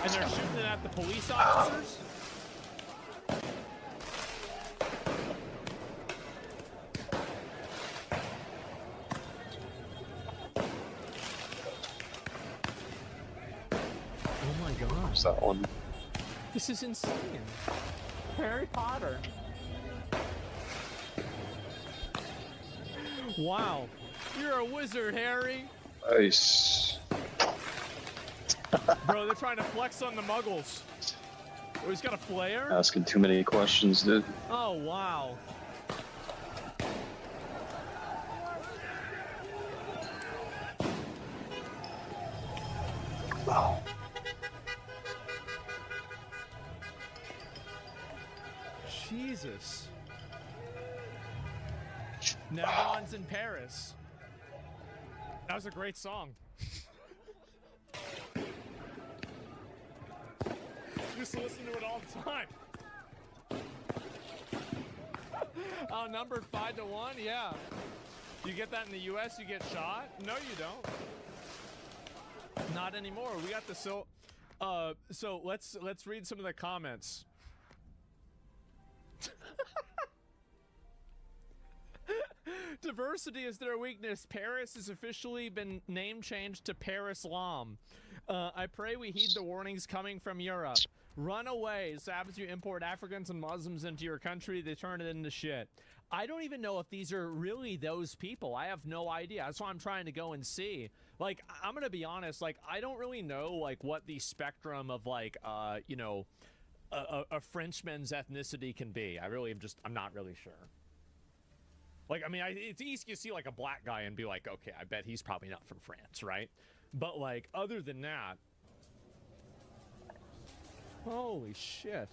And they're shooting it at the police officers? Oh my gosh. What's that one? This is insane. Harry Potter. Wow. You're a wizard, Harry. Nice. Bro, they're trying to flex on the muggles. Oh, he's got a flare? Asking too many questions, dude. Oh, wow. Wow. Jesus. Nebron's in Paris. That was a great song. Used to listen to it all the time. Oh, numbered 5-1? Yeah. You get that in the US, you get shot? No, you don't. Not anymore. We got the so let's read some of the comments. Diversity is their weakness. Paris has officially been name changed to Paris Lam. I pray we heed the warnings coming from Europe. Run away. As soon as you import Africans and Muslims into your country, they turn it into shit. I don't even know if these are really those people. I have no idea. That's why I'm trying to go and see. Like, I'm gonna be honest, like, I don't really know, like, what the spectrum of, like, you know, a Frenchman's ethnicity can be. I'm not really sure. Like, I mean, it's easy to see, like, a black guy and be like, okay, I bet he's probably not from France, right? But, like, other than that... Holy shit.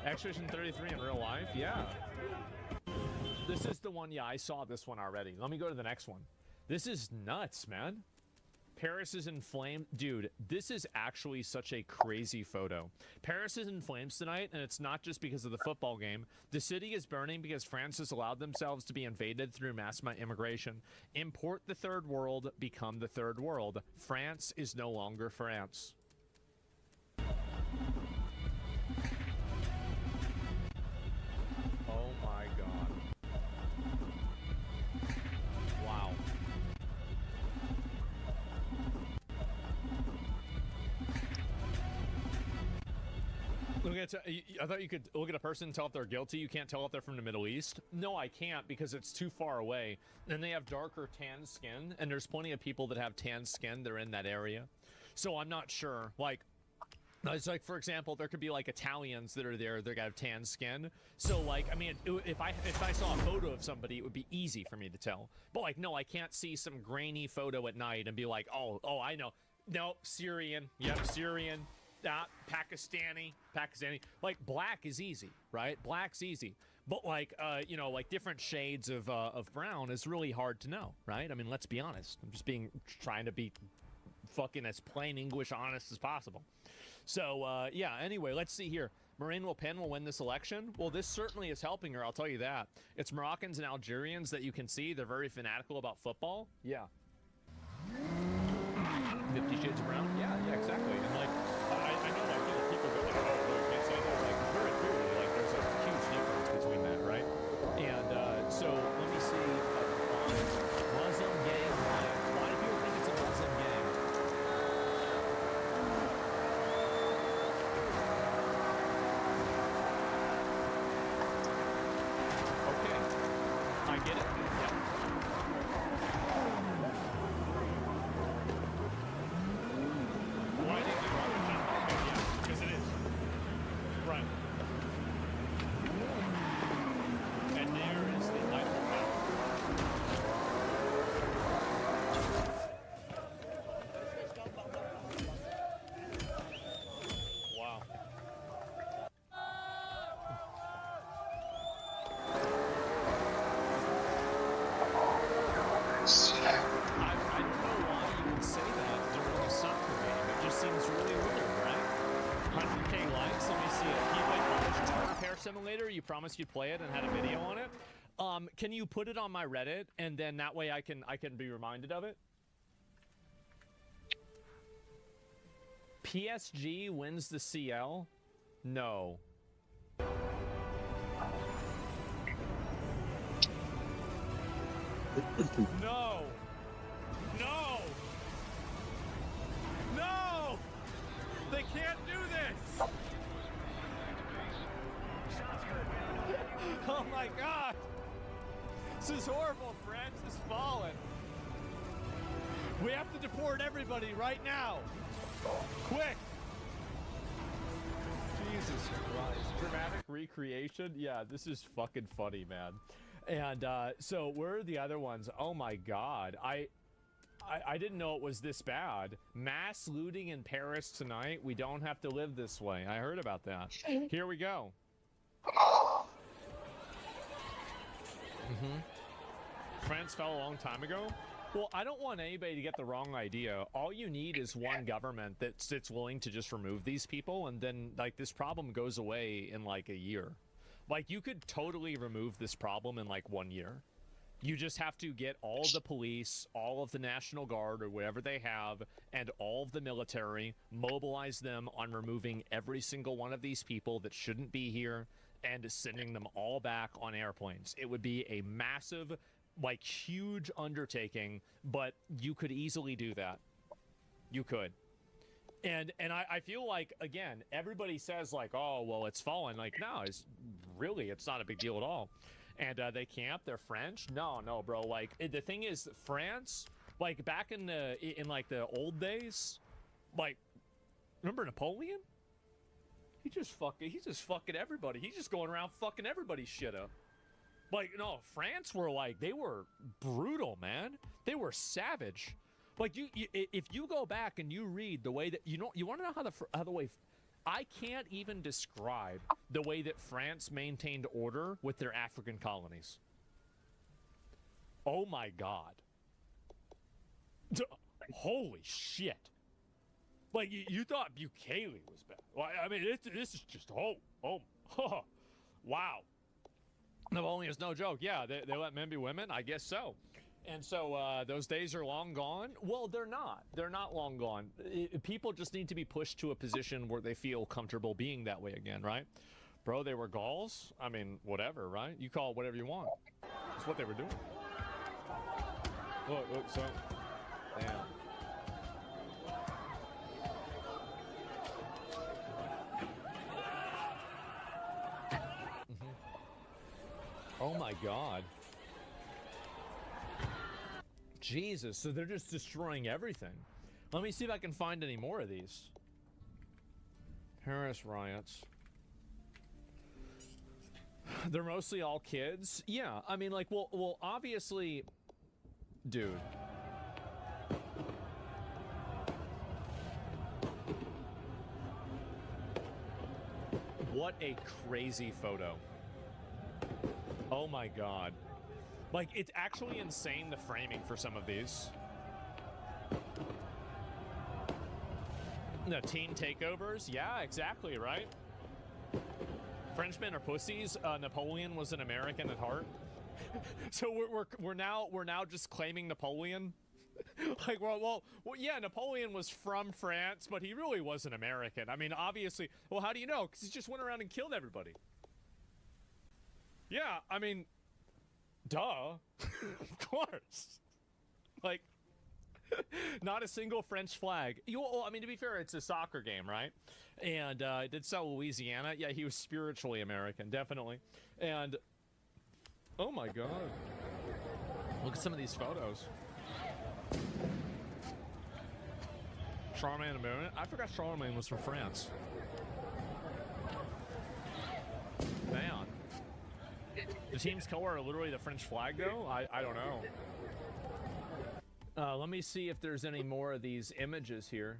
Expedition 33 in real life? Yeah. This is the one, yeah, I saw this one already. Let me go to the next one. This is nuts, man. Paris is in flames. Dude, this is actually such a crazy photo. Paris is in flames tonight, and it's not just because of the football game. The city is burning because France has allowed themselves to be invaded through mass immigration. Import the third world, become the third world. France is no longer France. Oh my God. Wow. I thought you could look at a person and tell if they're guilty. You can't tell if they're from the Middle East. No, I can't, because it's too far away. And they have darker tan skin, and there's plenty of people that have tan skin that are in that area. So I'm not sure. Like, it's like, for example, there could be like Italians that are there that have tan skin. So like, I mean, if I saw a photo of somebody, it would be easy for me to tell. But like, no, I can't see some grainy photo at night and be like, oh, I know. No, Syrian. Yep, Syrian. Pakistani. Like, black is easy, right? Black's easy. But like, you know, like different shades of brown is really hard to know, right? I mean, let's be honest. I'm just trying to be fucking as plain English honest as possible. So, yeah, anyway, let's see here. Marine Le Pen will win this election. Well, this certainly is helping her, I'll tell you that. It's Moroccans and Algerians that you can see. They're very fanatical about football. Yeah. 50 Shades of Brown? Yeah, exactly. And like, I know that people go like, oh, can't say that. Like, very clearly, like, there's a huge difference between that, right? And so, let me see. Muslim gang. Why do people think it's a Muslim gang? Okay. I get it. Yeah. Why did you run it? Okay, yeah, because it is. Right. And there is the Eiffel Tower. Wow. I don't know why you would say that during a soccer game. It just seems really weird, right? 100K likes. Let me see it. If you like Car Repair Simulator, you promised you'd play it and had a video on it. Can you put it on my Reddit, and then that way I can be reminded of it? PSG wins the CL? No. No! No! No! They can't do this! Oh my god! This is horrible, France is fallen. We have to deport everybody right now. Quick! Jesus Christ. Dramatic recreation? Yeah, this is fucking funny, man. And so where are the other ones? Oh my god. I didn't know it was this bad. Mass looting in Paris tonight. We don't have to live this way. I heard about that. Here we go. France fell a long time ago. Well, I don't want anybody to get the wrong idea. All you need is one government that's willing to just remove these people, and then like this problem goes away in like a year. Like you could totally remove this problem in like 1 year. You just have to get all of the police, all of the National Guard or whatever they have, and all of the military, mobilize them on removing every single one of these people that shouldn't be here and sending them all back on airplanes. It would be a massive, like huge undertaking, but you could easily do that. You could. And I feel like, again, everybody says like, oh, well, it's fallen. Like, no, it's not a big deal at all. And they camp, they're French. No, bro. Like the thing is, France, like back in like the old days, like remember Napoleon? He's just fucking everybody. He's just going around fucking everybody's shit up. Like, no, France were like, they were brutal, man. They were savage. Like if you go back and you read the way that you want to know how the way. I can't even describe the way that France maintained order with their African colonies. Oh my God. Holy shit. Like, you thought Bukele was bad. Well, I mean, this is just, wow. Napoleon is no joke. Yeah, they let men be women? I guess so. And so those days are long gone? Well, they're not. They're not long gone. People just need to be pushed to a position where they feel comfortable being that way again, right? Bro, they were Gauls? I mean, whatever, right? You call it whatever you want. That's what they were doing. Look, so... Damn. Oh my God. Jesus, so they're just destroying everything. Let me see if I can find any more of these. Paris riots. They're mostly all kids? Yeah, I mean, like, well, obviously... Dude. What a crazy photo. Oh my God. Like, it's actually insane, the framing for some of these. No, teen takeovers? Yeah, exactly, right? Frenchmen are pussies. Napoleon was an American at heart. So we're now just claiming Napoleon? Like, well, yeah, Napoleon was from France, but he really wasn't American. I mean, obviously, well, how do you know? Because he just went around and killed everybody. Yeah, I mean... Duh. Of course. Like, not a single French flag. Well, I mean, to be fair, it's a soccer game, right? And did sell Louisiana. Yeah, he was spiritually American, definitely. And, oh my God. Look at some of these photos. Charlemagne American. I forgot Charlemagne was from France. Man. The team's color are literally the French flag, though? I don't know. Let me see if there's any more of these images here.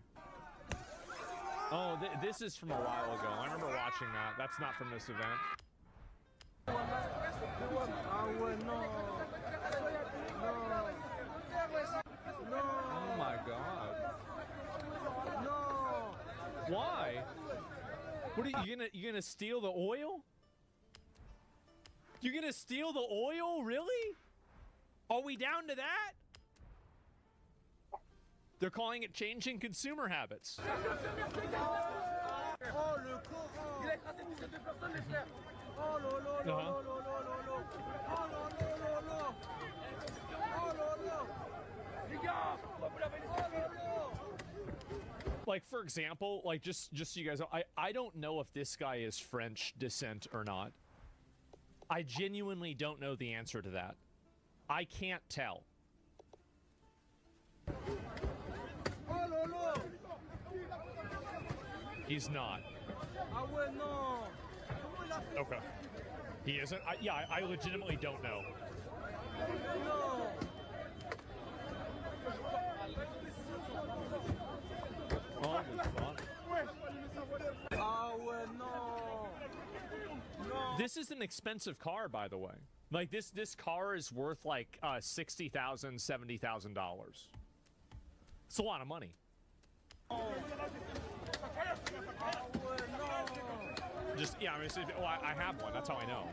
Oh, this is from a while ago. I remember watching that. That's not from this event. Oh my God. Why? What are you gonna steal the oil? You're gonna steal the oil? Really? Are we down to that? They're calling it changing consumer habits. Like, for example, like, just so you guys know, I don't know if this guy is French descent or not. I genuinely don't know the answer to that. I can't tell. He's not. Okay. He isn't? Yeah, I legitimately don't know. This is an expensive car, by the way. Like, this car is worth like $60,000, $70,000. It's a lot of money. Just, yeah, I mean, well, I have one. That's how I know.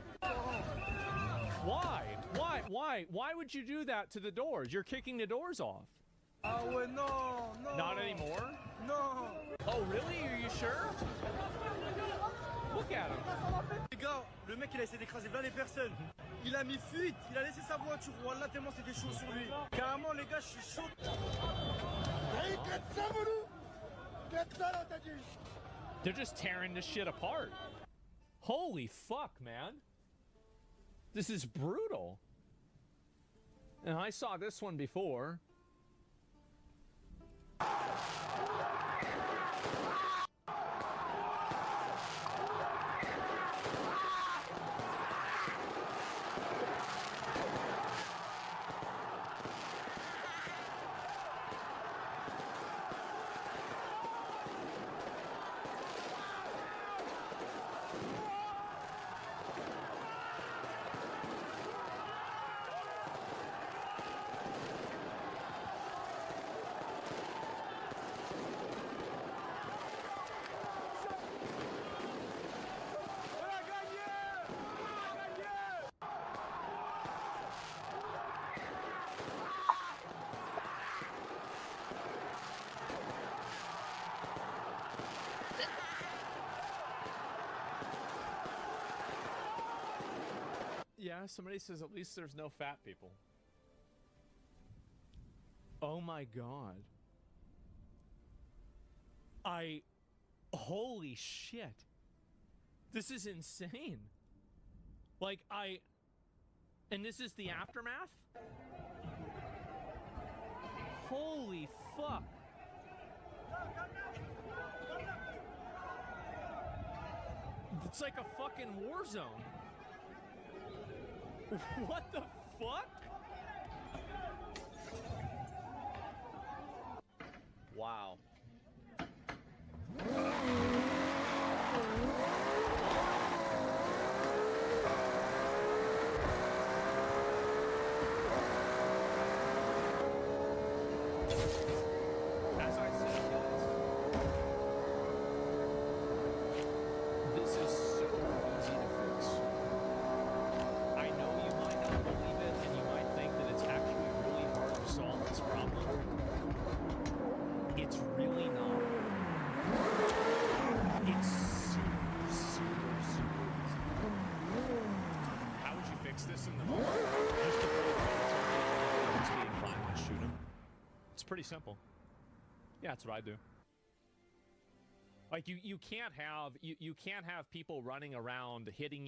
Why would you do that to the doors? You're kicking the doors off. Not anymore? No. Oh, really? Are you sure? Look at him. Les gars, le mec il a essayé d'écraser plein les personnes. Il a mis fuite, il a laissé sa voiture. Voilà tellement c'était chaud sur lui. Carrément les gars, je suis chaud. They're just tearing this shit apart. Holy fuck, man. This is brutal. And I saw this one before. Yeah, somebody says at least there's no fat people. Oh my god. Holy shit. This is insane. Like, and this is the aftermath? Holy fuck. It's like a fucking war zone. What the fuck? Wow. As I said, this is so easy to fix. I know you might not believe it, and you might think that it's actually really hard to solve this problem. It's really not. It's super, super, super easy. How would you fix this in the moment? Just to put being fine and shoot him. It's pretty simple. Yeah, that's what I do. Like, you can't have people running around hitting